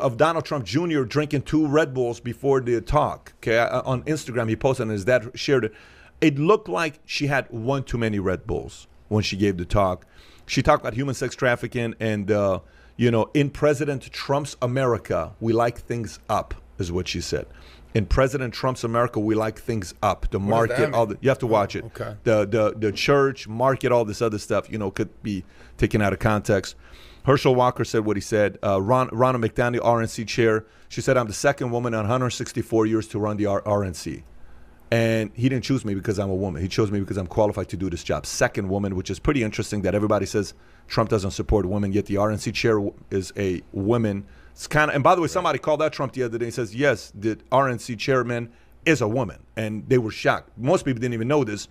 of Donald Trump Jr. drinking 2 Red Bulls before the talk. Okay, on Instagram he posted and his dad shared it. It looked like she had 1 too many Red Bulls when she gave the talk. She talked about human sex trafficking and, in President Trump's America, we like things up, is what she said. In President Trump's America, we like things up. The market, you have to watch it. Okay. The church, market, all this other stuff, could be taken out of context. Herschel Walker said what he said. Ronna McDaniel, RNC chair. She said, I'm the second woman in 164 years to run the RNC. And he didn't choose me because I'm a woman. He chose me because I'm qualified to do this job. Second woman, which is pretty interesting that everybody says Trump doesn't support women, yet the RNC chair is a woman. It's kind of, and by the way, somebody called that Trump the other day and says, yes, the RNC chairman is a woman. And they were shocked. Most people didn't even know this,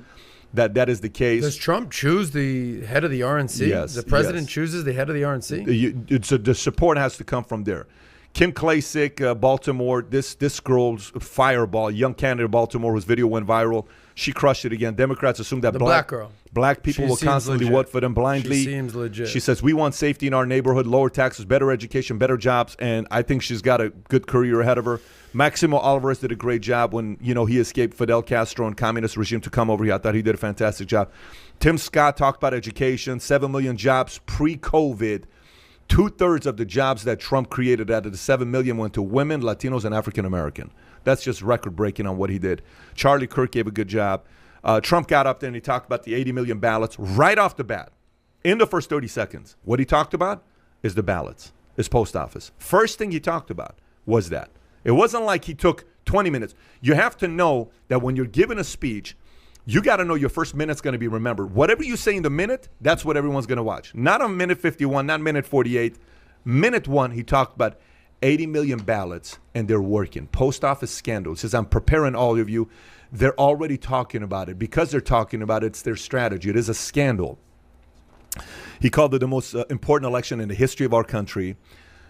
that is the case. Does Trump choose the head of the RNC? Yes. The president chooses the head of the RNC? So the support has to come from there. Kim Klacik, Baltimore, this girl's fireball, young candidate of Baltimore whose video went viral. She crushed it again. Democrats assume that The black girl. Black people She will seems constantly legit. vote for them blindly. She seems legit. She says, we want safety in our neighborhood, lower taxes, better education, better jobs, and I think she's got a good career ahead of her. Maximo Alvarez did a great job when, he escaped Fidel Castro and communist regime to come over here. I thought he did a fantastic job. Tim Scott talked about education, 7 million jobs pre-COVID. 2/3 of the jobs that Trump created out of the 7 million went to women, Latinos, and African American. That's just record-breaking on what he did. Charlie Kirk gave a good job. Trump got up there and he talked about the 80 million ballots right off the bat. In the first 30 seconds, what he talked about is the ballots, his post office. First thing he talked about was that. It wasn't like he took 20 minutes. You have to know that when you're giving a speech, you got to know your first minute's going to be remembered. Whatever you say in the minute, that's what everyone's going to watch. Not on minute 51, not minute 48. Minute 1, he talked about 80 million ballots, and they're working. Post office scandal. He says, I'm preparing all of you. They're already talking about it. Because they're talking about it, it's their strategy. It is a scandal. He called it the most important election in the history of our country.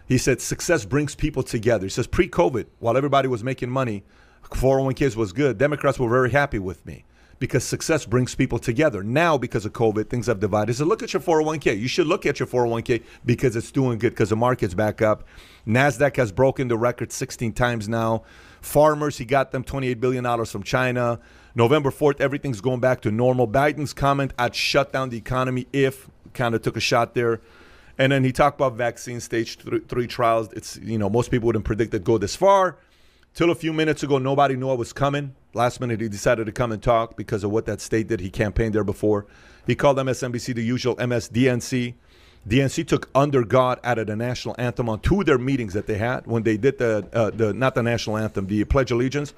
He said, success brings people together. He says, pre-COVID, while everybody was making money, 401ks was good. Democrats were very happy with me because success brings people together. Now, because of COVID, things have divided. He said, look at your 401k. You should look at your 401k because it's doing good, because the market's back up. NASDAQ has broken the record 16 times now. Farmers, he got them $28 billion from China. November 4th, everything's going back to normal. Biden's comment, I'd shut down the economy if, kind of took a shot there. And then he talked about vaccine stage 3 trials. It's, most people wouldn't predict it go this far. Till a few minutes ago, nobody knew I was coming. Last minute, he decided to come and talk because of what that state did. He campaigned there before. He called MSNBC the usual MSDNC. DNC took Under God out of the national anthem on 2 of their meetings that they had. When they did not the national anthem, the Pledge of Allegiance,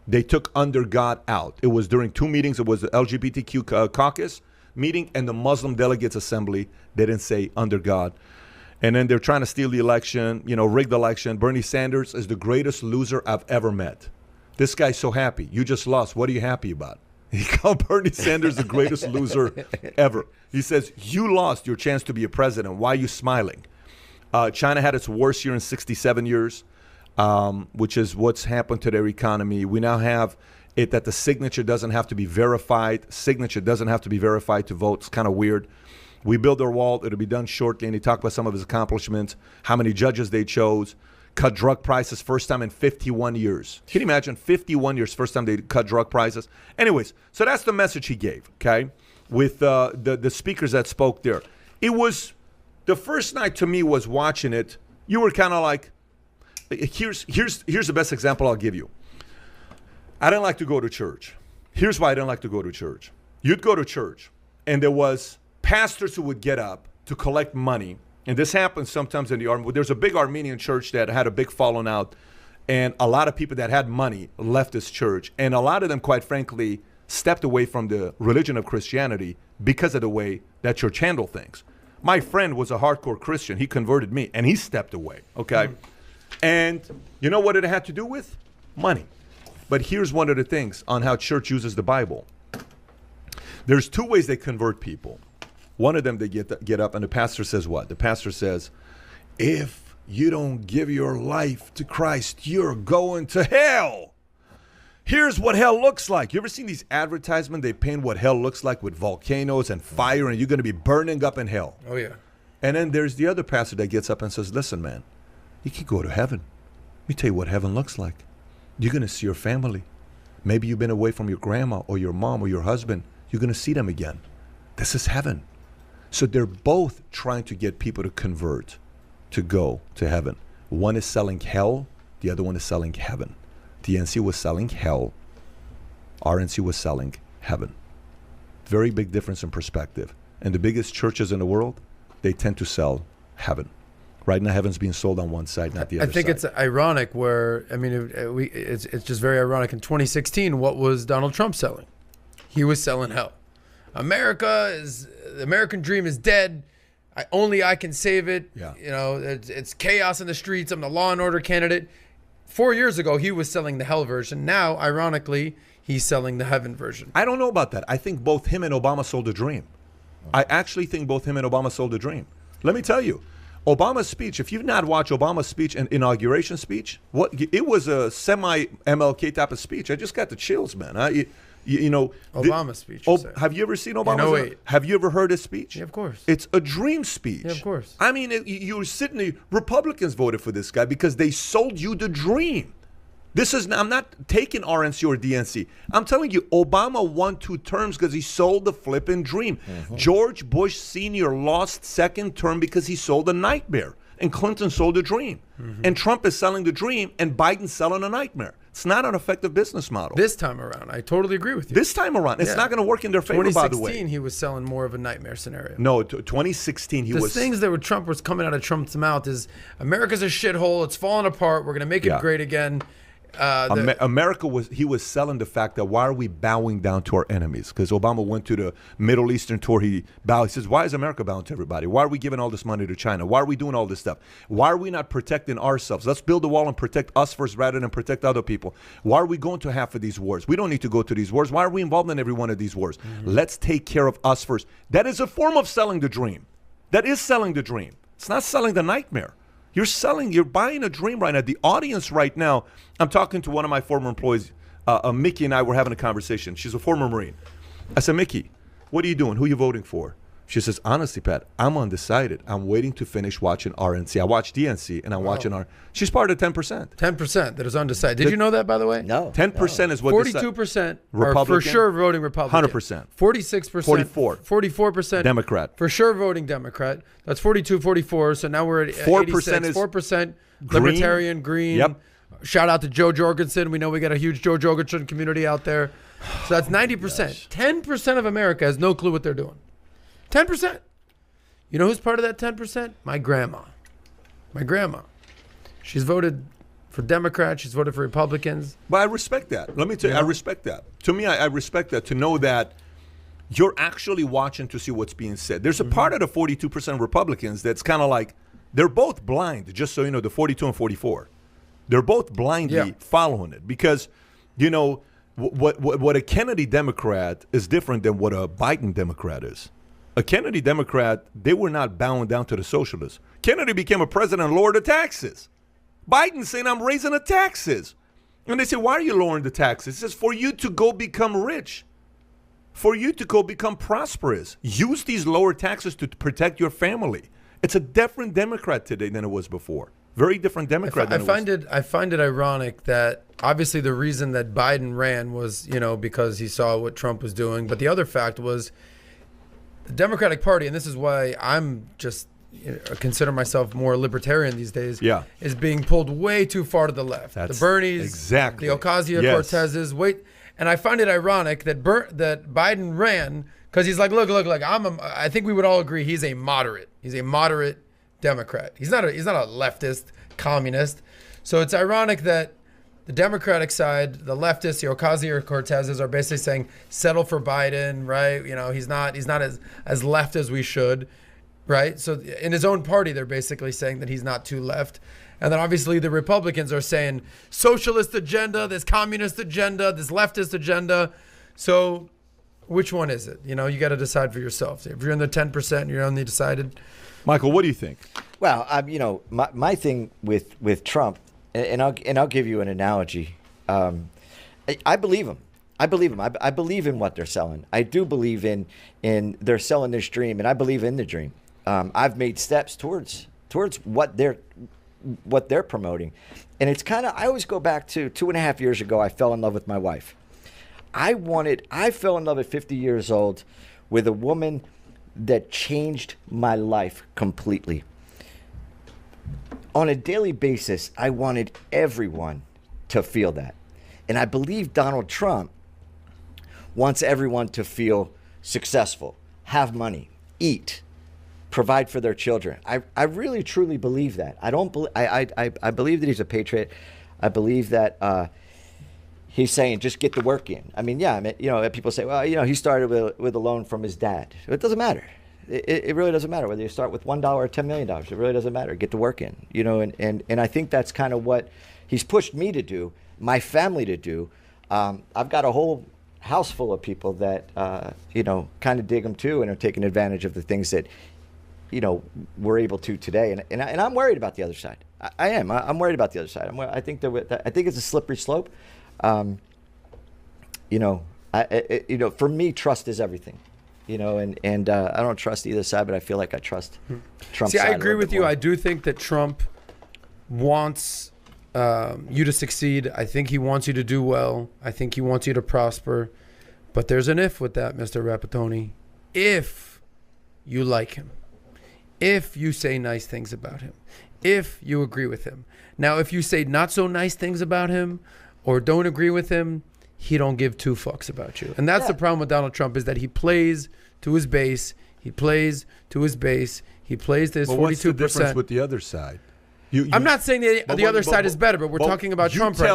they took Under God out. It was during 2 meetings. It was the LGBTQ caucus meeting and the Muslim Delegates Assembly. They didn't say Under God. And then they're trying to steal the election, rig the election. Bernie Sanders is the greatest loser I've ever met. This guy's so happy. You just lost. What are you happy about? He called Bernie Sanders the greatest loser ever. He says, you lost your chance to be a president. Why are you smiling? China had its worst year in 67 years, which is what's happened to their economy. We now have it that the signature doesn't have to be verified. Signature doesn't have to be verified to vote. It's kind of weird. We build our wall. It'll be done shortly. And he talked about some of his accomplishments, how many judges they chose, cut drug prices first time in 51 years. Can you imagine? 51 years, first time they cut drug prices. Anyways, so that's the message he gave, okay, with the speakers that spoke there. It was, the first night to me was watching it, you were kind of like, here's the best example I'll give you. I didn't like to go to church. Here's why I didn't like to go to church. You'd go to church, and there was pastors who would get up to collect money. And this happens sometimes in the Army. There's a big Armenian church that had a big falling out, and a lot of people that had money left this church. And a lot of them, quite frankly, stepped away from the religion of Christianity because of the way that church handled things. My friend was a hardcore Christian. He converted me, and he stepped away, okay? And you know what it had to do with? Money. But here's one of the things on how church uses the Bible. There's 2 ways they convert people. One of them, they get up, and the pastor says what? The pastor says, if you don't give your life to Christ, you're going to hell. Here's what hell looks like. You ever seen these advertisements? They paint what hell looks like with volcanoes and fire, and you're going to be burning up in hell. Oh, yeah. And then there's the other pastor that gets up and says, listen, man, you can go to heaven. Let me tell you what heaven looks like. You're going to see your family. Maybe you've been away from your grandma or your mom or your husband. You're going to see them again. This is heaven. So they're both trying to get people to convert, to go to heaven. One is selling hell. The other one is selling heaven. DNC was selling hell. RNC was selling heaven. Very big difference in perspective. And the biggest churches in the world, they tend to sell heaven. Right now, heaven's being sold on one side, not the other side. I think it's ironic where, I mean, it's just very ironic. In 2016, what was Donald Trump selling? He was selling hell. The American dream is dead. Only I can save it. Yeah. It's chaos in the streets. I'm the law and order candidate. 4 years ago, he was selling the hell version. Now, ironically, he's selling the heaven version. I don't know about that. I think both him and Obama sold a dream. I actually think both him and Obama sold a dream. Let me tell you, Obama's speech, if you've not watched Obama's speech and inauguration speech, it was a semi-MLK type of speech. I just got the chills, man. You know, Obama's speech. Have you ever seen Obama's? No, wait. Have you ever heard his speech? Yeah, of course. It's a dream speech. Yeah, of course. I mean, you're sitting there, Republicans voted for this guy because they sold you the dream. I'm not taking RNC or DNC. I'm telling you, Obama won 2 terms because he sold the flipping dream. Mm-hmm. George Bush Sr. lost second term because he sold a nightmare. And Clinton sold a dream. Mm-hmm. And Trump is selling the dream and Biden's selling a nightmare. It's not an effective business model. This time around, I totally agree with you. This time around, it's not going to work in their favor, by the way. 2016, he was selling more of a nightmare scenario. No, 2016, the things that Trump was coming out of Trump's mouth is, America's a shithole, it's falling apart, we're going to make it great again. America he was selling the fact that why are we bowing down to our enemies? Because Obama went to the Middle Eastern tour, he says, why is America bowing to everybody? Why are we giving all this money to China? Why are we doing all this stuff? Why are we not protecting ourselves? Let's build a wall and protect us first rather than protect other people. Why are we going to half of these wars? We don't need to go to these wars. Why are we involved in every one of these wars? Mm-hmm. Let's take care of us first. That is a form of selling the dream. That is selling the dream. It's not selling the nightmare. You're buying a dream right now. The audience right now, I'm talking to one of my former employees, Mickey and I were having a conversation. She's a former Marine. I said, Mickey, what are you doing? Who are you voting for? She says, honestly, Pat, I'm undecided. I'm waiting to finish watching RNC. I watch DNC and I'm watching She's part of 10%. 10% that is undecided. Did you know that, by the way? No. 10% is what 42% are for sure voting Republican. 100%. 46%. 44% Democrat. For sure voting Democrat. That's 42, 44. So now we're at 4% 86. is 4% green. Libertarian, green. Yep. Shout out to Joe Jorgensen. We know we got a huge Joe Jorgensen community out there. So that's 90%. 10% of America has no clue what they're doing. 10%. You know who's part of that 10%? My grandma. My grandma. She's voted for Democrats. She's voted for Republicans. But I respect that. Let me tell you, I respect that. To me, I respect that, to know that you're actually watching to see what's being said. There's a part of the 42% Republicans that's kind of like, they're both blind, just so you know, the 42 and 44. They're both blindly following it because, you know, what a Kennedy Democrat is different than what a Biden Democrat is. A Kennedy Democrat, they were not bowing down to the socialists. Kennedy became a president and lowered the taxes. Biden saying, I'm raising the taxes. And they say, why are you lowering the taxes? He says, for you to go become rich. For you to go become prosperous. Use these lower taxes to protect your family. It's a different Democrat today than it was before. Very different Democrat than it was. I find it ironic that obviously the reason that Biden ran was, you know, because he saw what Trump was doing. But the other fact was the Democratic Party, and this is why I'm just consider myself more libertarian these days, is being pulled way too far to the left. The Bernies, the Ocasio-Cortezes, and I find it ironic that Biden ran because he's like, look, I think we would all agree he's a moderate. He's a moderate Democrat. He's not a leftist communist. So it's ironic that the Democratic side, the leftists, the Ocasio-Cortezes are basically saying settle for Biden, right? You know, he's not as left as we should, right? So in his own party, they're basically saying that he's not too left. And then obviously the Republicans are saying socialist agenda, this communist agenda, this leftist agenda. So which one is it? You know, you got to decide for yourself. If you're in the 10%, you're only decided. Michael, what do you think? Well, you know, my thing with Trump, and I'll give you an analogy. I believe him. I believe in what they're selling. I do believe in they're selling this dream, and I believe in the dream. I've made steps towards what they're promoting, and it's kind of, I always go back to 2.5 years ago. I fell in love with my wife. I fell in love at 50 years old with a woman that changed my life completely. On a daily basis, I wanted everyone to feel that. And I believe Donald Trump wants everyone to feel successful, have money, eat, provide for their children. I really, truly believe that. I believe that he's a patriot. I believe that he's saying just get the work in. I mean, you know, people say, well, you know, he started with a loan from his dad. It doesn't matter. It really doesn't matter whether you start with $1 or $10 million. It really doesn't matter. Get the work in, you know, and I think that's kind of what he's pushed me to do, my family to do. I've got a whole house full of people that, you know, kind of dig him too and are taking advantage of the things that we're able to today. And I'm worried about the other side. I am. I'm worried about the other side. I think it's a slippery slope. For me, trust is everything. And I don't trust either side, but I feel like I trust Trump's See, side I agree with you. more. I do think that Trump wants you to succeed. I think he wants you to do well. I think he wants you to prosper. But there's an if with that, Mr. Rapatoni. If you like him, if you say nice things about him, if you agree with him. Now, if you say not so nice things about him or don't agree with him, he don't give two fucks about you. And that's the problem with Donald Trump, is that he plays to his base. He plays to his base. He plays to his 42%. What's the difference with the other side? I'm not saying the other side is better, but we're talking about Trump right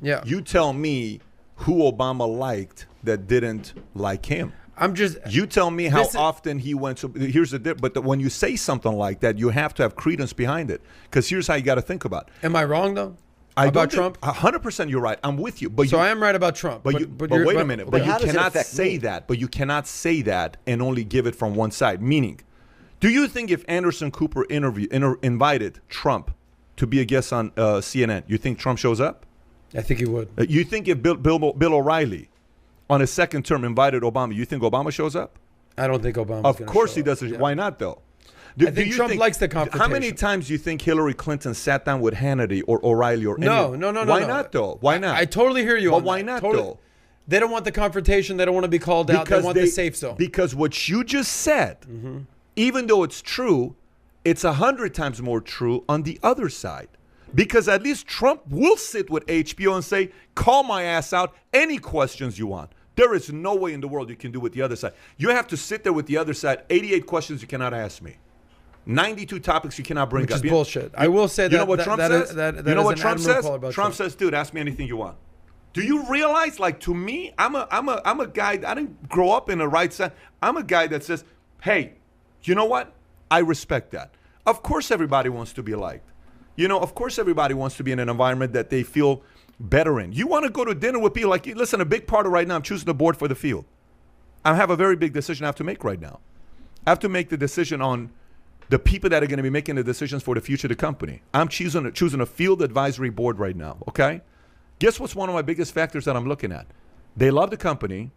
now. You tell me who Obama liked that didn't like him. You tell me how often he went to. Here's the difference. But when you say something like that, you have to have credence behind it. Because here's how you got to think about it. Am I wrong though? About Trump? 100% you're right. I'm with you. But I am right about Trump. But wait a minute. But you cannot say that. But you cannot say that and only give it from one side. Meaning, do you think if Anderson Cooper invited Trump to be a guest on CNN, you think Trump shows up? I think he would. You think if Bill O'Reilly on his second term invited Obama, you think Obama shows up? I don't think Obama. Of course he doesn't. Yeah. Why not though? I think Trump likes the confrontation. How many times do you think Hillary Clinton sat down with Hannity or O'Reilly or No. Why not though? Why not? I totally hear you. But why not though? They don't want the confrontation. They don't want to be called out. They want the safe zone. Because what you just said, even though it's true, it's 100 times more true on the other side. Because at least Trump will sit with HBO and say, call my ass out, any questions you want. There is no way in the world you can do with the other side. You have to sit there with the other side, 88 questions you cannot ask me. 92 topics you cannot bring up. Which is bullshit. I will say that. You know what Trump says? You know what Trump says? Trump says, dude, ask me anything you want. Do you realize, like, to me, I'm a guy, I didn't grow up in the right side. I'm a guy that says, hey, you know what? I respect that. Of course everybody wants to be liked. Of course everybody wants to be in an environment that they feel better in. You want to go to dinner with people, like, listen, a big part of right now, I'm choosing the board for the field. I have a very big decision I have to make right now. I have to make the decision on the people that are going to be making the decisions for the future of the company. I'm choosing a field advisory board right now, okay? Guess what's one of my biggest factors that I'm looking at? They love the company.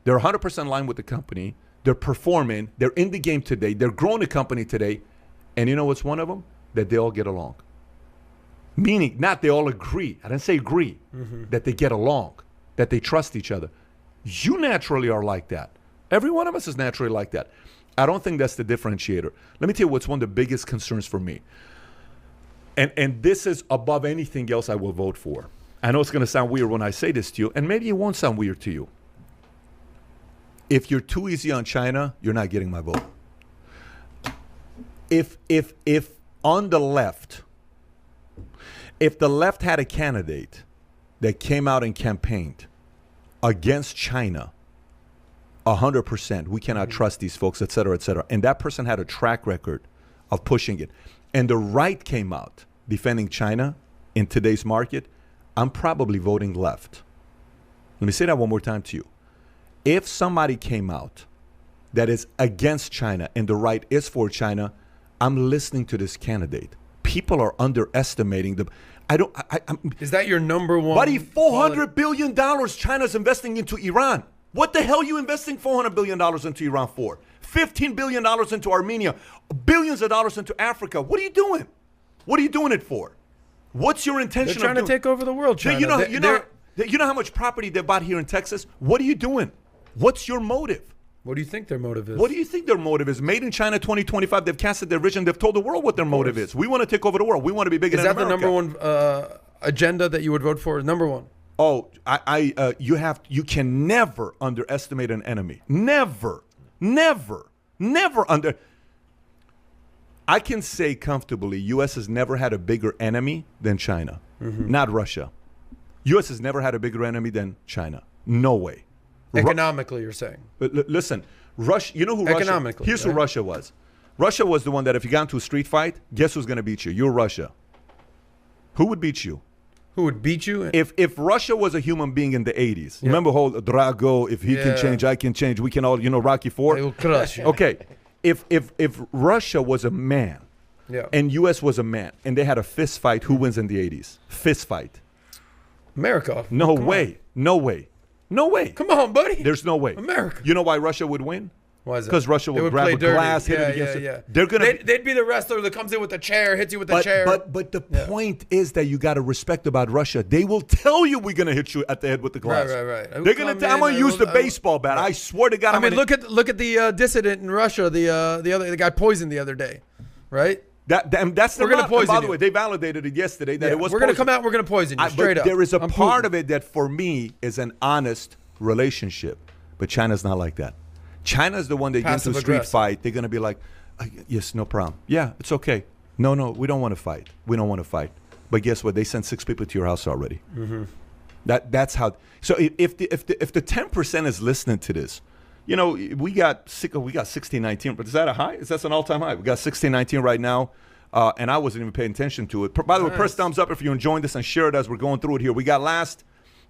They're 100% in line with the company. They're performing. They're in the game today. They're growing the company today. And you know what's one of them? That they all get along. Meaning, not they all agree. I didn't say agree. That they get along. That they trust each other. You naturally are like that. Every one of us is naturally like that. I don't think that's the differentiator. Let me tell you what's one of the biggest concerns for me. And this is above anything else I will vote for. I know it's going to sound weird when I say this to you, and maybe it won't sound weird to you. If you're too easy on China, you're not getting my vote. If on the left, if the left had a candidate that came out and campaigned against China, 100%, we cannot trust these folks, et cetera, and that person had a track record of pushing it, and the right came out defending China in today's market, I'm probably voting left. Let me say that one more time to you. If somebody came out that is against China and the right is for China, I'm listening to this candidate. People are underestimating the. Is that your number one? Buddy, $400 billion China's investing into Iran. What the hell are you investing $400 billion into Iran for? $15 billion into Armenia, billions of dollars into Africa. What are you doing? What are you doing it for? What's your intention? They're trying to take over the world, China. You know how much property they bought here in Texas? What are you doing? What's your motive? What do you think their motive is? What do you think their motive is? Made in China 2025. They've casted their vision. They've told the world what their motive is. We want to take over the world. We want to be bigger than America. Is that the number one agenda that you would vote for? Number one. Oh, you can never underestimate an enemy. Never under. I can say comfortably, U.S. has never had a bigger enemy than China, not Russia. U.S. has never had a bigger enemy than China. No way. Economically, you're saying. But listen, Russia. You know who economically? Here's who Russia was. Russia was the one that if you got into a street fight, guess who's going to beat you? You're Russia. Who would beat you? Who would beat you? If Russia was a human being in the 80s, remember whole Drago, if he can change, I can change. We can all, Rocky IV. They will crush you. Okay. if Russia was a man, and U.S. was a man, and they had a fist fight, who wins in the 80s? Fist fight. America. No way. No way. No way. Come on, buddy. There's no way. America. You know why Russia would win? Why is that? Because Russia would grab a glass, hit it against it. They're gonna. They'd be the wrestler that comes in with the chair, hits you with the chair. But the point is that you got to respect about Russia. They will tell you we're gonna hit you at the head with the glass. Right. They're gonna. I'm gonna use the baseball bat. I swear to God. I mean, look at the dissident in Russia. The guy poisoned the other day, right? That's we're gonna poison. By the way, they validated it yesterday that it was. We're gonna come out. We're gonna poison you straight up. There is a part of it that for me is an honest relationship, but China's not like that. China's the one that gets into a street fight. They're gonna be like, yes, no problem. Yeah, it's okay. No, we don't want to fight. We don't want to fight. But guess what? They sent 6 people to your house already. Mm-hmm. That's how. So if the 10% is listening to this, you know, we got 1619. But is that a high? Is that an all-time high? We got 1619 right now, and I wasn't even paying attention to it. By the way, press thumbs up if you're enjoying this and share it as we're going through it here. We got last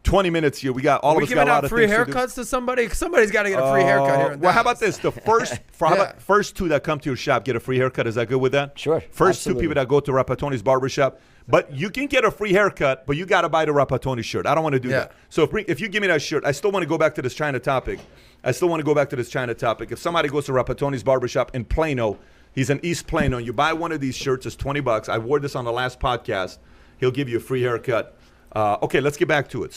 20 minutes here. We got all of us got a lot of things to do. We giving out free haircuts to somebody? Somebody's got to get a free haircut here. Well, how about this? The first 2 that come to your shop get a free haircut. Is that good with that? Sure. First absolutely. 2 people that go to Rapatoni's barbershop. But you can get a free haircut, but you got to buy the Rapatoni shirt. I don't want to do that. So if you give me that shirt, I still want to go back to this China topic. If somebody goes to Rapatoni's barbershop in Plano, he's in East Plano, and you buy one of these shirts, it's $20. I wore this on the last podcast. He'll give you a free haircut. Okay, let's get back to it.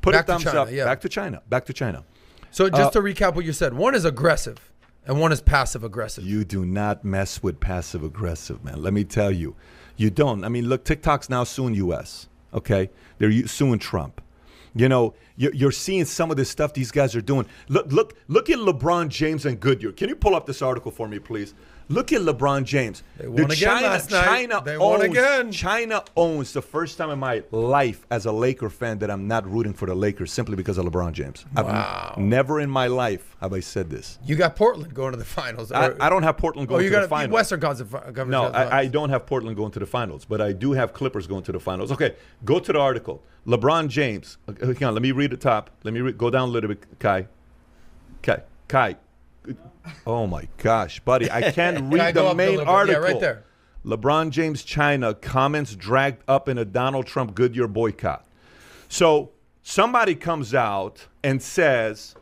Put a thumbs up. Back to China. So just to recap what you said, one is aggressive and one is passive aggressive. You do not mess with passive aggressive, man. Let me tell you. You don't. I mean, look, TikTok's now suing U.S., okay? They're suing Trump. You know, you're seeing some of this stuff these guys are doing. Look at LeBron James and Goodyear. Can you pull up this article for me, please? Look at LeBron James. They won again last night. They won again. China owns the first time in my life as a Laker fan that I'm not rooting for the Lakers simply because of LeBron James. Wow. Never in my life have I said this. You got Portland going to the finals. I don't have Portland going to the finals. Western Conference. No, I don't have Portland going to the finals, but I do have Clippers going to the finals. Okay, go to the article. LeBron James. Hang on, let me read the top. Go down a little bit, Kai. Oh my gosh, buddy. I can't read the main article. Yeah, right there. LeBron James, China, comments dragged up in a Donald Trump Goodyear boycott. So somebody comes out and says,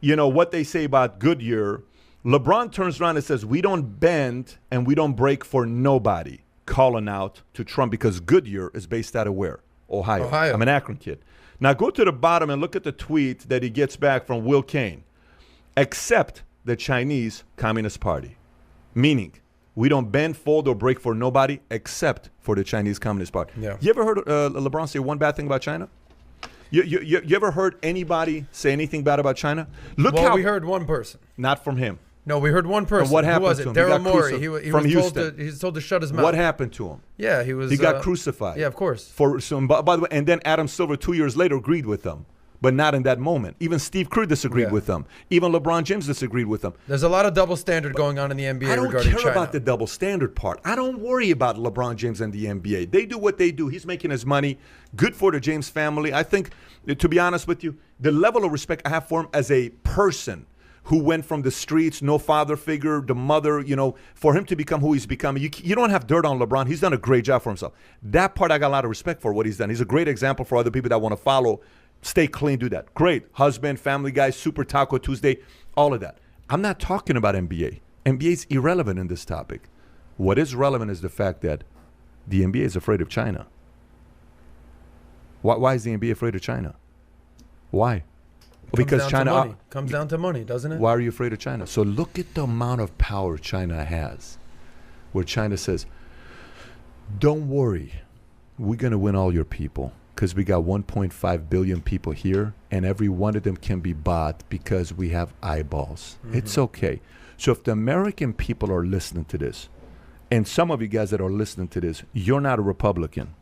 you know, what they say about Goodyear. LeBron turns around and says, we don't bend and we don't break for nobody, calling out to Trump because Goodyear is based out of where? Ohio. I'm an Akron kid. Now go to the bottom and look at the tweet that he gets back from Will Kane. Except the Chinese Communist Party. Meaning, we don't bend, fold, or break for nobody except for the Chinese Communist Party. Yeah. You ever heard LeBron say one bad thing about China? You ever heard anybody say anything bad about China? We heard one person. Not from him. No, we heard one person. And what happened to him? Daryl Morey. He from was Houston. He was told to shut his mouth. What happened to him? Yeah, he got crucified. Yeah, of course. By the way, and then Adam Silver 2 years later agreed with them. But not in that moment. Even Steve Kerr disagreed with them. Even LeBron James disagreed with them. There's a lot of double standard going on in the NBA regarding China. I don't care about the double standard part. I don't worry about LeBron James and the NBA. They do what they do. He's making his money. Good for the James family. I think, to be honest with you, the level of respect I have for him as a person who went from the streets, no father figure, the mother, you know, for him to become who he's becoming. You don't have dirt on LeBron. He's done a great job for himself. That part I got a lot of respect for what he's done. He's a great example for other people that want to follow. Stay clean, do that. Great. Husband, family guy, Super Taco Tuesday, all of that. I'm not talking about NBA. NBA is irrelevant in this topic. What is relevant is the fact that the NBA is afraid of China. Why is the NBA afraid of China? Why? Because China comes down to money, doesn't it? Why are you afraid of China? So look at the amount of power China has, where China says, don't worry, we're going to win all your people. Because we got 1.5 billion people here, and every one of them can be bought because we have eyeballs. Mm-hmm. It's okay. So if the American people are listening to this, and some of you guys that are listening to this, you're not a Republican.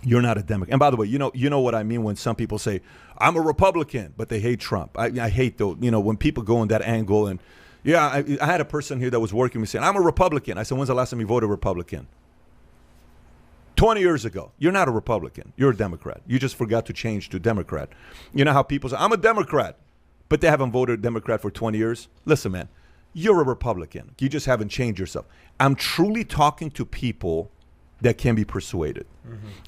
You're not a Democrat. And by the way, you know what I mean when some people say, I'm a Republican, but they hate Trump. I hate when people go in that angle. And I had a person here that was working with me saying, I'm a Republican. I said, when's the last time you voted Republican? 20 years ago. You're not a Republican. You're a Democrat. You just forgot to change to Democrat. You know how people say, I'm a Democrat, but they haven't voted Democrat for 20 years? Listen, man, you're a Republican. You just haven't changed yourself. I'm truly talking to people that can be persuaded.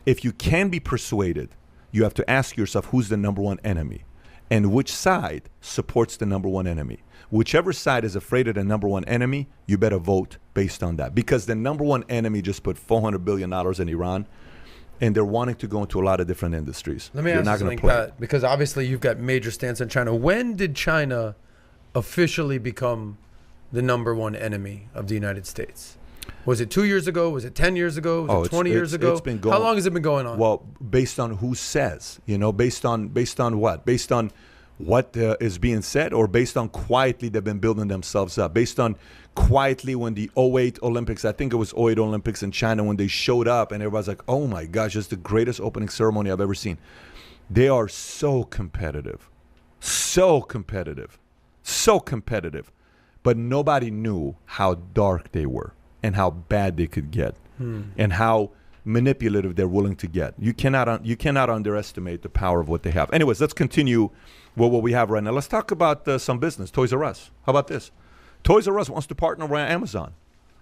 If you can be persuaded, you have to ask yourself, who's the number one enemy? And which side supports the number one enemy? Whichever side is afraid of the number one enemy, you better vote based on that. Because the number one enemy just put $400 billion in Iran, and they're wanting to go into a lot of different industries. Let me ask you something, Pat, because obviously you've got major stance on China. When did China officially become the number one enemy of the United States? Was it 2 years ago? Was it 10 years ago? Was it 20 years ago? It's been going, how long has it been going on? Well, based on who says, based on what? Based on what is being said, or based on quietly they've been building themselves up? Based on quietly when the 2008 Olympics, I think it was 2008 Olympics in China, when they showed up and everybody's like, oh my gosh, it's the greatest opening ceremony I've ever seen. They are so competitive, so competitive, so competitive. But nobody knew how dark they were and how bad they could get and how manipulative they're willing to get. You cannot underestimate the power of what they have. Anyways, let's continue with what we have right now. Let's talk about some business. Toys R Us. How about this? Toys R Us wants to partner with Amazon.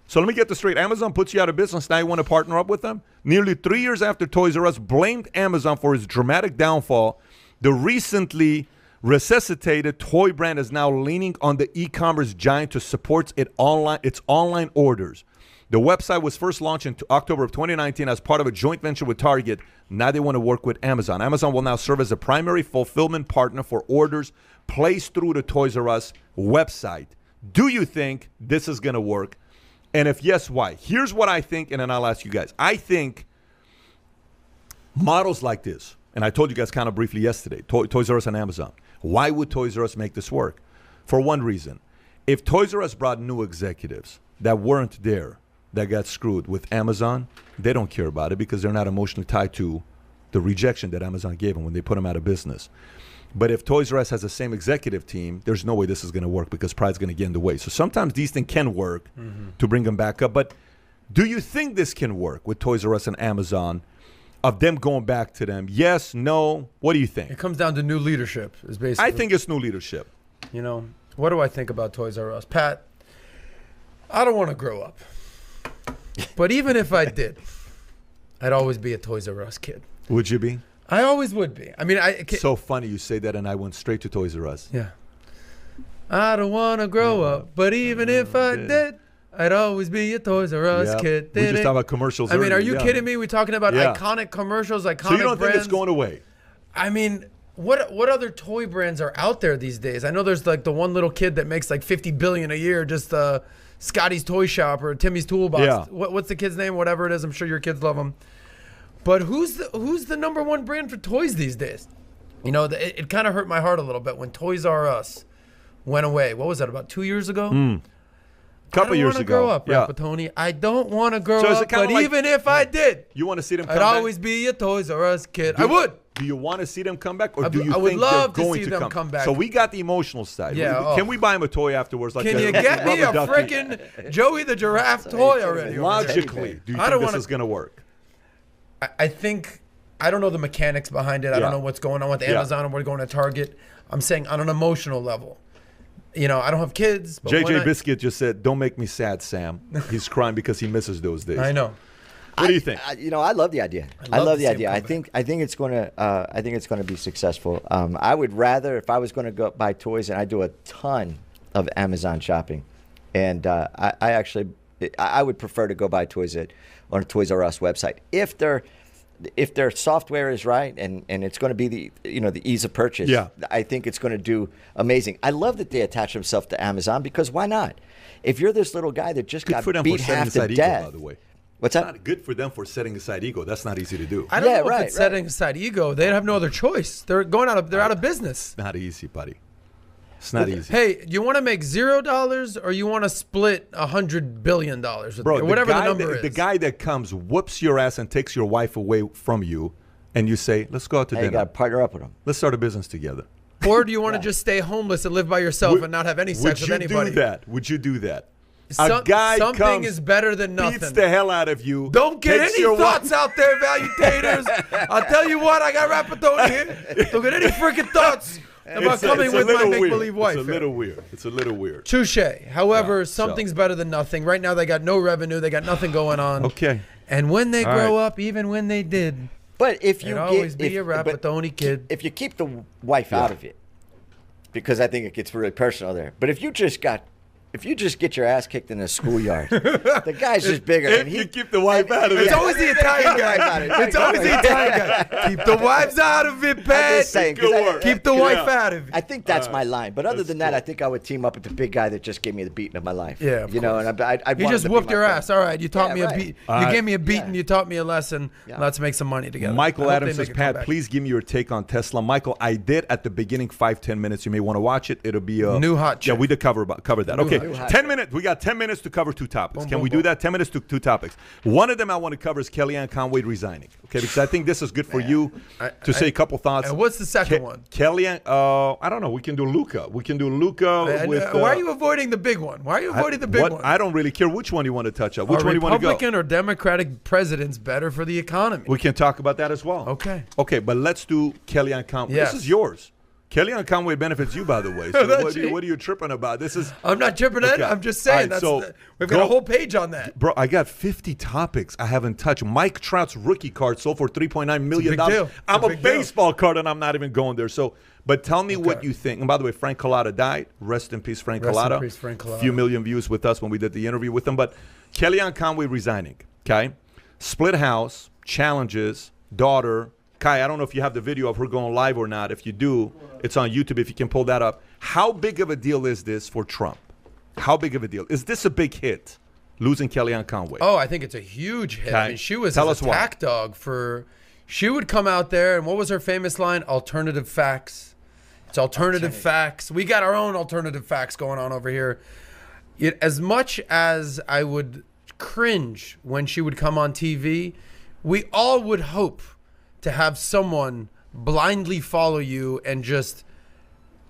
So let me get this straight. Amazon puts you out of business. Now you want to partner up with them? Nearly 3 years after Toys R Us blamed Amazon for its dramatic downfall, the recently resuscitated toy brand is now leaning on the e-commerce giant to support its online orders. The website was first launched in October of 2019 as part of a joint venture with Target. Now they want to work with Amazon. Amazon will now serve as a primary fulfillment partner for orders placed through the Toys R Us website. Do you think this is going to work? And if yes, why? Here's what I think, and then I'll ask you guys. I think models like this, and I told you guys kind of briefly yesterday, Toys R Us and Amazon. Why would Toys R Us make this work? For one reason. If Toys R Us brought new executives that weren't there, that got screwed with Amazon, they don't care about it because they're not emotionally tied to the rejection that Amazon gave them when they put them out of business. But if Toys R Us has the same executive team, there's no way this is going to work because pride's going to get in the way. So sometimes these things can work to bring them back up. But do you think this can work with Toys R Us and Amazon, of them going back to them? Yes, no? What do you think? It comes down to new leadership. Is basically. I think it's new leadership. What do I think about Toys R Us? Pat, I don't want to grow up. But even if I did, I'd always be a Toys R Us kid. Would you be? I always would be. I mean, so funny you say that, and I went straight to Toys R Us. Yeah. I don't want to grow up, but even if I did, I'd always be a Toys R Us kid. We just talk about commercials. I mean, are you kidding me? We're talking about iconic commercials, iconic brands. So you don't think it's going away? I mean, what other toy brands are out there these days? I know there's like the one little kid that makes like $50 billion a year, just Scotty's Toy Shop or Timmy's Toolbox. Yeah. What's the kid's name? Whatever it is, I'm sure your kids love them. But who's the number one brand for toys these days? It kind of hurt my heart a little bit when Toys R Us went away. What was that, about 2 years ago? Couple years ago. I don't want to grow up, Rapatoni. I don't want to grow up, but like, even if I did, you want to see them come I'd back? always be a Toys R Us kid. I would. Do you want to see them come back, or do you I would think love they're to going see to them come back. So we got the emotional side. Yeah. Can we buy them a toy afterwards? Like Can you get me a freaking Joey the Giraffe toy already? Logically, do you think this is going to work? I think, I don't know the mechanics behind it. I don't know what's going on with Amazon and we're going to Target. I'm saying on an emotional level. I don't have kids. But JJ Biscuit just said, "Don't make me sad, Sam." He's crying because he misses those days. I know. What do you think? I love the idea. I love the idea. I think it's going to be successful. I would rather, if I was going to go buy toys, and I do a ton of Amazon shopping, and I would prefer to go buy toys on a Toys R Us website if their software is right and it's going to be the ease of purchase. Yeah. I think it's going to do amazing. I love that they attach themselves to Amazon, because why not? If you're this little guy that just got beat half to death. By the way. What's that? Not good for them for setting aside ego. That's not easy to do. I don't know if it's setting aside ego. They have no other choice. They're out of business. Not easy, buddy. It's not easy. Hey, you want to make $0 or you want to split $100 billion with Bro, me, or whatever the number is? The guy that comes, whoops your ass and takes your wife away from you, and you say, let's go out to dinner. You got to partner up with him. Let's start a business together. Or do you want to just stay homeless and live by yourself and not have any sex with anybody? Would you do that? A guy something is better than nothing. Beats the hell out of you. Don't get any thoughts out there, valutators. I'll tell you what, I got Rapatoni here. Don't get any freaking thoughts. about coming with my make-believe wife. It's a little weird. It's a little weird. Touche. However, something's better than nothing. Right now, they got no revenue. They got nothing going on. Okay. And when they grow up, even when they did, but if you always be a rap with the only kid. If you keep the wife out of it, because I think it gets really personal there. But if you just get your ass kicked in a schoolyard, the guy's just bigger. If you keep the wife out of it. It's always the Italian guy. It's always the Italian guy. Keep the wives out of it, Pat. I'm just saying, Keep the wife out of it. I think that's my line. But other than that, I think I would team up with the big guy that just gave me the beating of my life. Yeah, you know, and I'd he just whooped your ass. All right, you taught me a beat. You gave me a beat, and you taught me a lesson. Let's make some money together. Michael Adams says, Pat, please give me your take on Tesla. Michael, I did at the beginning 5-10 minutes. You may want to watch it. It'll be a new hot chick. Yeah, we did cover that. Okay, 10 minutes. We got 10 minutes to cover 2 topics. Can we do that? 10 minutes to 2 topics. One of them I want to cover is Kellyanne Conway resigning. Okay, because I think this is good for you to say a couple thoughts. And what's the second one? Kellyanne, I don't know. We can do Luca. With. Why are you avoiding the big one? Why are you avoiding the big one? I don't really care which one you want to touch up. Which one you want to go? Republican or Democratic presidents better for the economy? We can talk about that as well. Okay. Okay, but let's do Kellyanne Conway. Yes. This is yours. Kellyanne Conway benefits you, by the way. So what are you tripping about? This is. I'm not tripping on it. I'm just saying. Right, we've got a whole page on that. Bro, I got 50 topics I haven't touched. Mike Trout's rookie card sold for $3.9 million. I'm a baseball card, and I'm not even going there. So, but tell me what you think. And by the way, Frank Collada died. Rest in peace, Frank Collada. Rest in peace, Frank Collada. A few million views with us when we did the interview with him. But Kellyanne Conway resigning, okay? Split house, challenges, daughter. Kai, I don't know if you have the video of her going live or not. If you do, it's on YouTube if you can pull that up. How big of a deal is this for Trump? How big of a deal? Is this a big hit, losing Kellyanne Conway? Oh, I think it's a huge hit. Okay. I mean, she was Tell an us why. attack dog for... She would come out there, and what was her famous line? Alternative facts. It's alternative facts. We got our own alternative facts going on over here. As much as I would cringe when she would come on TV, we all would hope to have someone blindly follow you and just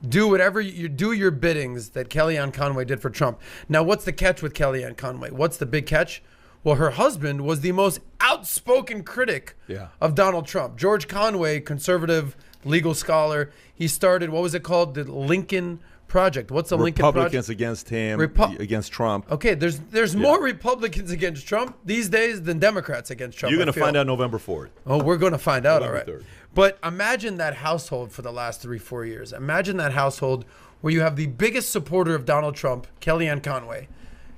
do whatever you do, your biddings that Kellyanne Conway did for Trump. Now, what's the catch with Kellyanne Conway? What's the big catch? Well, her husband was the most outspoken critic of Donald Trump. George Conway, conservative legal scholar. He started, what was it called? The Lincoln Project. What's the Lincoln Project? Republicans against him, against Trump. Okay, there's more Republicans against Trump these days than Democrats against Trump. You're going to find out November 4th. Oh, we're going to find out, November all right. 3rd. But imagine that household for the last 3-4 years. Imagine that household where you have the biggest supporter of Donald Trump, Kellyanne Conway.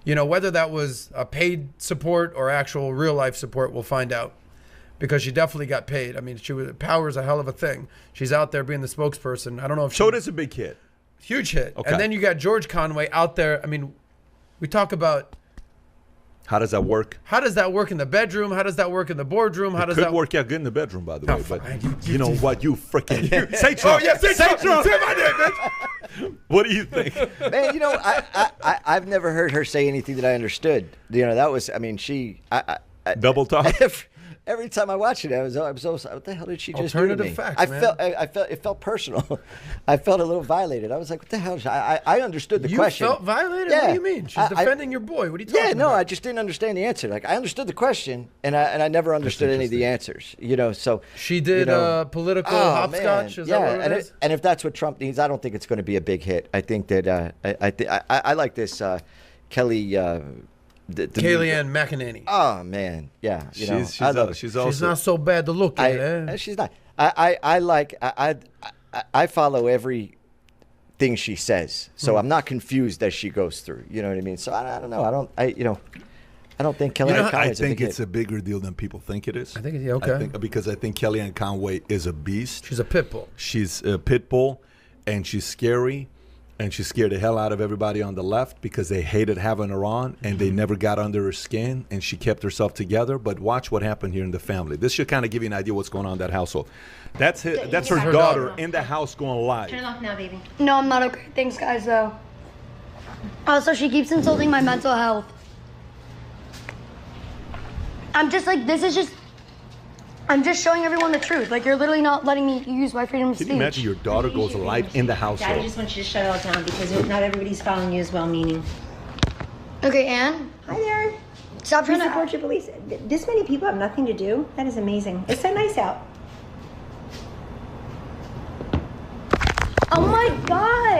You know, whether that was a paid support or actual real-life support, we'll find out. Because she definitely got paid. I mean, power's a hell of a thing. She's out there being the spokesperson. I don't know if So it is a big hit. Huge hit. Okay. And then you got George Conway out there. I mean, we talk about... How does that work? How does that work in the bedroom? How does that work in the boardroom? How does It that could work out good in the bedroom, by the way. But fine. you know what? You freaking... Say Trump. Oh, yeah, say Trump. Say my name, bitch. What do you think? Man, you know, I've never heard her say anything that I understood. You know, that was, I mean, she... Double talk? Every time I watch it, I was what the hell did she just do to Alternative me? facts, I man. felt it felt personal. I felt a little violated. I was like, what the hell? I understood the question. You felt violated? Yeah. What do you mean? She's defending your boy. What are you talking about? Yeah, no, I just didn't understand the answer. Like, I understood the question, and I never understood any of the answers. You know, so she did political hopscotch. Is that what it is? And if that's what Trump needs, I don't think it's going to be a big hit. I think that I like this Kelly. Kellyanne McEnany. Oh man, yeah. You know, She's also she's not so bad to look at. Eh? She's not. I follow everything she says, so I'm not confused as she goes through. You know what I mean? So I don't know. I don't think Kellyanne Conway is a big hit. It's a bigger deal than people think it is. I think it's okay. Because I think Kellyanne Conway is a beast. She's a pit bull. She's a pit bull, and she's scary. And she scared the hell out of everybody on the left because they hated having her on, and they never got under her skin, and she kept herself together. But watch what happened here in the family. This should kind of give you an idea what's going on in that household. That's her daughter in the house going live. Turn it off now, baby. No, I'm not okay. Thanks, guys, though. Also, she keeps insulting my mental health. I'm just like, I'm just showing everyone the truth. Like, you're literally not letting me use my freedom of speech. Can you imagine your daughter goes live in the household? Daddy just wants you to shut it all down because not everybody's following you as well-meaning. Okay, Anne? Hi there. Stop trying to support your beliefs. This many people have nothing to do. That is amazing. It's so nice out. Omar,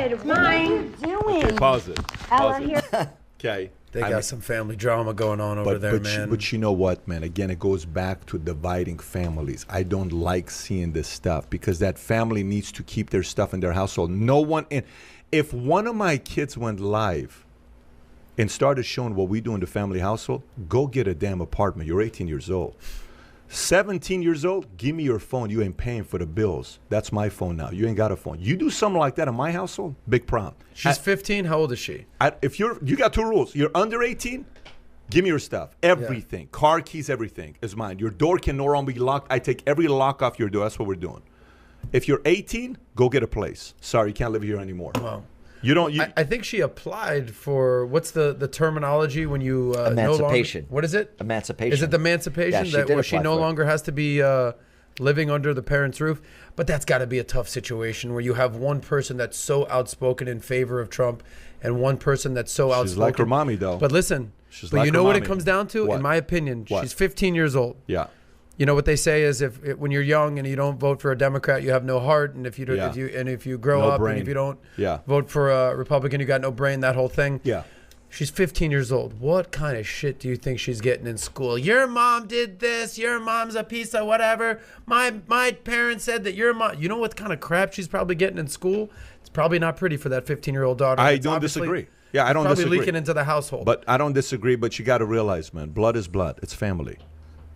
God, what are you doing? Okay, pause it. Ella, Pause here. it. Okay. They got some family drama going on over there, man. But you know what, man? Again, it goes back to dividing families. I don't like seeing this stuff because that family needs to keep their stuff in their household. No one in. If one of my kids went live and started showing what we do in the family household, go get a damn apartment. You're 18 years old. 17 years old, give me your phone. You ain't paying for the bills. That's my phone now. You ain't got a phone. You do something like that in my household, big problem. She's 15. How old is she? If you got 2 rules. You're under 18, give me your stuff. Everything. Yeah. Car keys, everything is mine. Your door can no longer be locked. I take every lock off your door. That's what we're doing. If you're 18, go get a place. Sorry, you can't live here anymore. Wow. You don't. I think she applied for what's the terminology when you emancipation. No longer, what is it? Emancipation. Is it the emancipation where she no longer has to be living under the parents' roof? But that's got to be a tough situation where you have one person that's so outspoken in favor of Trump and one person that's so outspoken. She's like her mommy, though. But listen, but you know what it comes down to? What? In my opinion, What? she's 15 years old. Yeah. You know what they say is when you're young and you don't vote for a Democrat, you have no heart, and if you grow No up brain. and if you don't Yeah. vote for a Republican, you got no brain. That whole thing. Yeah. She's 15 years old. What kind of shit do you think she's getting in school? Your mom did this. Your mom's a piece of whatever. My parents said that your mom. You know what kind of crap she's probably getting in school? It's probably not pretty for that 15-year-old daughter. I don't disagree. Yeah, I don't probably disagree. leaking into the household. But I don't disagree. But you got to realize, man, blood is blood. It's family.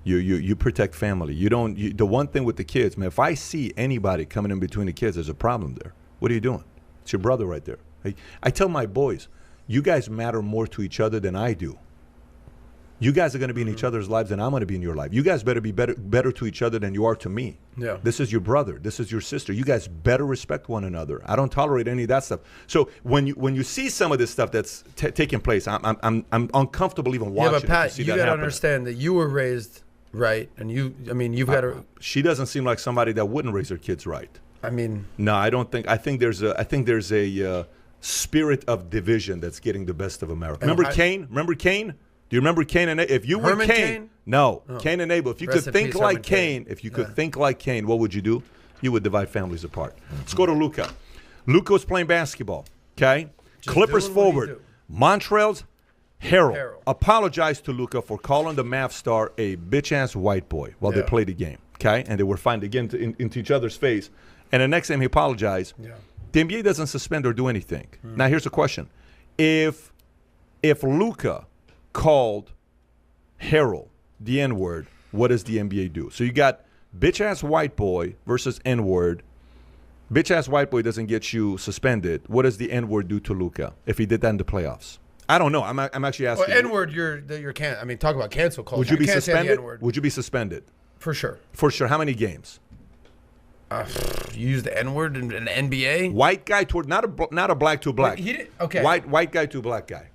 You protect family. The one thing with the kids, man, if I see anybody coming in between the kids, there's a problem there. What are you doing? It's your brother right there. I tell my boys, you guys matter more to each other than I do. You guys are going to be in each other's lives than I'm going to be in your life. You guys better be better to each other than you are to me. Yeah. This is your brother. This is your sister. You guys better respect one another. I don't tolerate any of that stuff. So when you see some of this stuff that's taking place, I'm uncomfortable even watching. Yeah, but Pat, it to see you that got to happen. understand that you were raised right, and you've got to. She doesn't seem like somebody that wouldn't raise her kids right. I mean, no, I don't think. I think there's a spirit of division that's getting the best of America. Remember Cain? Do you remember Cain and Abel? If you were Herman Cain? No, Oh. Cain and Abel. If you Rest could in think peace, like Herman Cain. Cain, if you could think like Cain, what would you do? You would divide families apart. Let's go to Luka. Luka was playing basketball. Okay, Clippers doing what he forward. do. Montreal's Harold apologized to Luka for calling the Mavs star a bitch-ass white boy while they played the game. Okay, and they were fighting again into each other's face. And the next time he apologized, the NBA doesn't suspend or do anything. Now here's a question: If Luka called Harold the N-word, what does the NBA do? So you got bitch-ass white boy versus N-word. Bitch-ass white boy doesn't get you suspended. What does the N-word do to Luka if he did that in the playoffs? I don't know. I'm actually asking. Well, N-word, you're can't. I mean, talk about cancel culture. Would you be can't say the suspended? N-word. Would you be suspended? For sure. For sure. How many games? You use the N-word in the NBA? White guy toward not a black to a black. He did, okay. White guy to a black guy.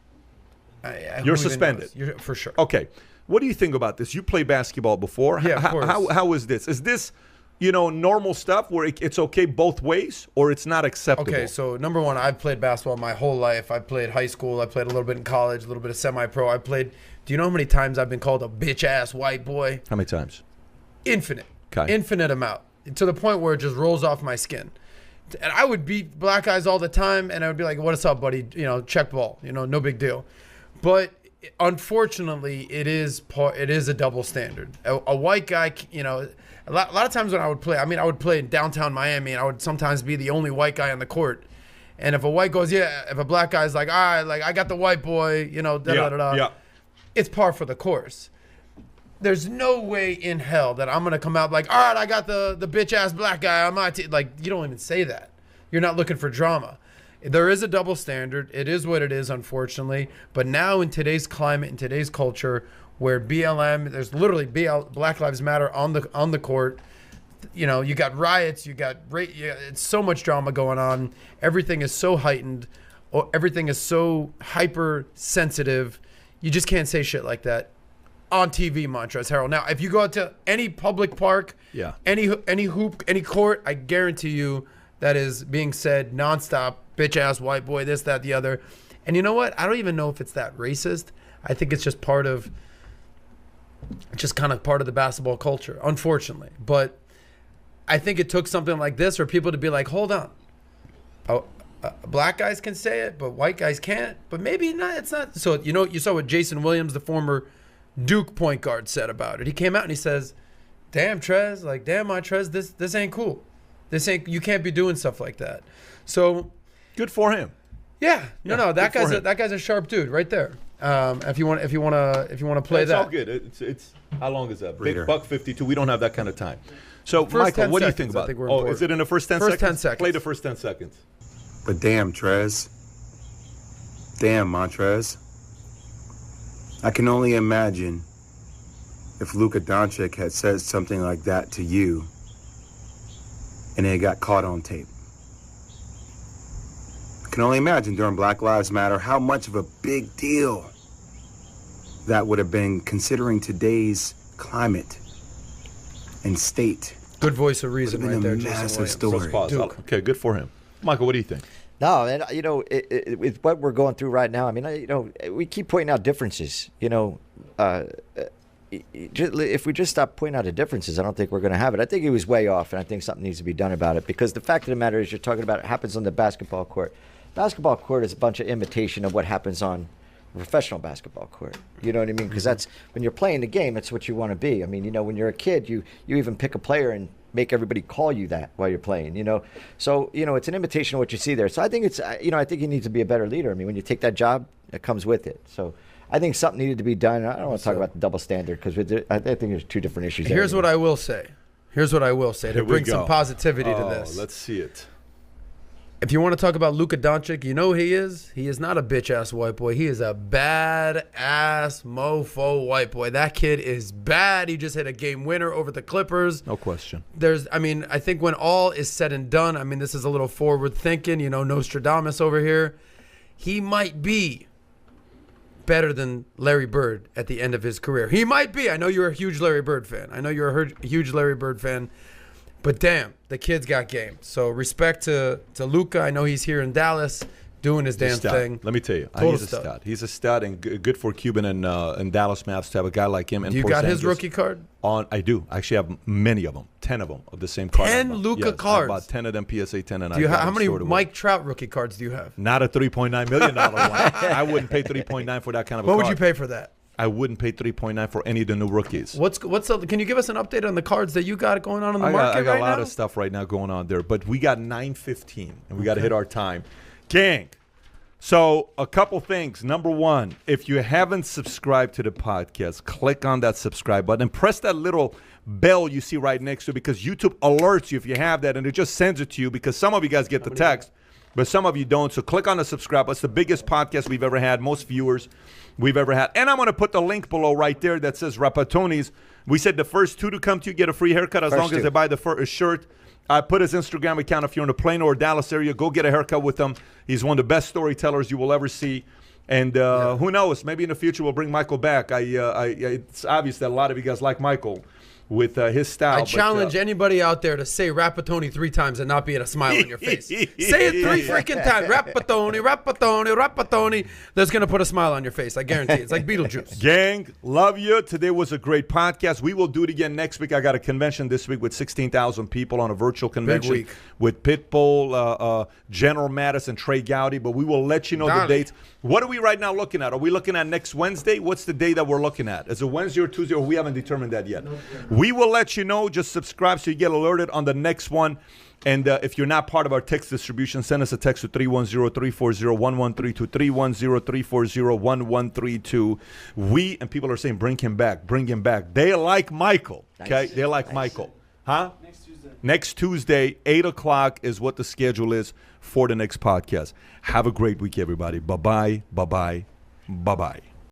You're suspended. You're, for sure. Okay. What do you think about this? You played basketball before. Yeah, of course. How is this? Is this, normal stuff where it's okay both ways or it's not acceptable? Okay, so number one, I've played basketball my whole life. I played high school. I played a little bit in college, a little bit of semi-pro. Do you know how many times I've been called a bitch-ass white boy? How many times? Infinite. Okay. Infinite amount. To the point where it just rolls off my skin. And I would beat black guys all the time, and I would be like, what's up, buddy? Check ball. No big deal. But unfortunately, it is a double standard. A white guy, a lot of times when I would play, I would play in downtown Miami, and I would sometimes be the only white guy on the court. And if a white goes, if a black guy's like, all right, like I got the white boy, it's par for the course. There's no way in hell that I'm gonna come out like, all right, I got the bitch ass black guy on my team. Like, you don't even say that. You're not looking for drama. There is a double standard. It is what it is, unfortunately. But now in today's climate, in today's culture, where BLM, there's literally Black Lives Matter on the court. You got riots, it's so much drama going on. Everything is so heightened. Everything is so hypersensitive. You just can't say shit like that on TV, Montrez Harold. Now, if you go out to any public park, any hoop, any court, I guarantee you that is being said nonstop. Bitch ass white boy, this, that, the other. And you know what? I don't even know if it's that racist. I think it's just kind of part of the basketball culture, unfortunately. But I think it took something like this for people to be like, hold on. black guys can say it, but white guys can't. But maybe not. It's not. So you saw what Jason Williams, the former Duke point guard, said about it. He came out and he says, "Damn Trez, like damn my Trez, this ain't cool. This ain't. You can't be doing stuff like that." So good for him. Yeah. No. That guy's a sharp dude right there. If you want to play that. It's all good. It's how long is that? Big $1.52. We don't have that kind of time. So first Michael, what do you seconds, think about? Is it in the first 10 seconds? First 10 seconds. Play the first 10 seconds. But damn, Trez. Damn, Montrez. I can only imagine if Luka Doncic had said something like that to you and it got caught on tape. I can only imagine during Black Lives Matter how much of a big deal that would have been considering today's climate and state. Good voice of reason right there, Jason story. Okay, good for him. Michael, what do you think? No, and with what we're going through right now, I mean, we keep pointing out differences. If we just stop pointing out the differences, I don't think we're going to have it. I think he was way off, and I think something needs to be done about it. Because the fact of the matter is, you're talking about it happens on the basketball court. Basketball court is a bunch of imitation of what happens on a professional basketball court. You know what I mean? Because that's when you're playing the game, that's what you want to be. I mean, when you're a kid, you even pick a player and make everybody call you that while you're playing, So, it's an imitation of what you see there. So I think I think you need to be a better leader. I mean, when you take that job, it comes with it. So I think something needed to be done. I don't want to talk about the double standard because I think there's two different issues. Here's what I will say. To bring some positivity to this. Let's see it. If you want to talk about Luka Doncic, you know who he is? He is not a bitch-ass white boy. He is a bad-ass mofo white boy. That kid is bad. He just hit a game winner over the Clippers. No question. I think when all is said and done, this is a little forward thinking, Nostradamus over here. He might be better than Larry Bird at the end of his career. He might be. I know you're a huge Larry Bird fan. But damn, the kid's got game. So respect to Luka. I know he's here in Dallas doing his damn thing. Let me tell you, he's a stud. He's a stud, and good for Cuban and Dallas Mavs to have a guy like him. You got his rookie card? I do. I actually have many of them, 10 of them of the same card. 10 Luka cards? About 10 of them PSA 10. And how many Mike Trout rookie cards do you have? Not a $3.9 million one. I wouldn't pay $3.9 for that kind of a card. What would you pay for that? I wouldn't pay $3.9 for any of the new rookies. Can you give us an update on the cards that you got going on in the market right now? I got a lot of stuff right now going on there, but we got 9:15 and we got to hit our time. Gang, so a couple things. Number one, if you haven't subscribed to the podcast, click on that subscribe button and press that little bell you see right next to it because YouTube alerts you if you have that and it just sends it to you because some of you guys get the text, but some of you don't. So click on the subscribe. It's the biggest podcast we've ever had, most viewers we've ever had. And I'm going to put the link below right there that says Rapatonis. We said the first 2 to come to you get a free haircut as long as they buy the first shirt. I put his Instagram account. If you're in the Plano or Dallas area, go get a haircut with him. He's one of the best storytellers you will ever see. And who knows, maybe in the future we'll bring Michael back. It's obvious that a lot of you guys like Michael with his style. I challenge anybody out there to say Rapatoni 3 times and not be at a smile on your face. Say it 3 freaking times. Rapatoni, Rapatoni, Rapatoni. That's going to put a smile on your face. I guarantee it. It's like Beetlejuice. Gang, love you. Today was a great podcast. We will do it again next week. I got a convention this week with 16,000 people on a virtual convention. Big week. With Pitbull, General Mattis, and Trey Gowdy. But we will let you know the dates. What are we right now looking at? Are we looking at next Wednesday? What's the day that we're looking at? Is it Wednesday or Tuesday? Or we haven't determined that yet. We will let you know. Just subscribe so you get alerted on the next one. And if you're not part of our text distribution, send us a text to 310-340-1132, 310-340-1132. We, and people are saying, bring him back, bring him back. They like Michael, okay? They like Michael. Huh? Next Tuesday, 8 o'clock is what the schedule is for the next podcast. Have a great week, everybody. Bye-bye, bye-bye, bye-bye.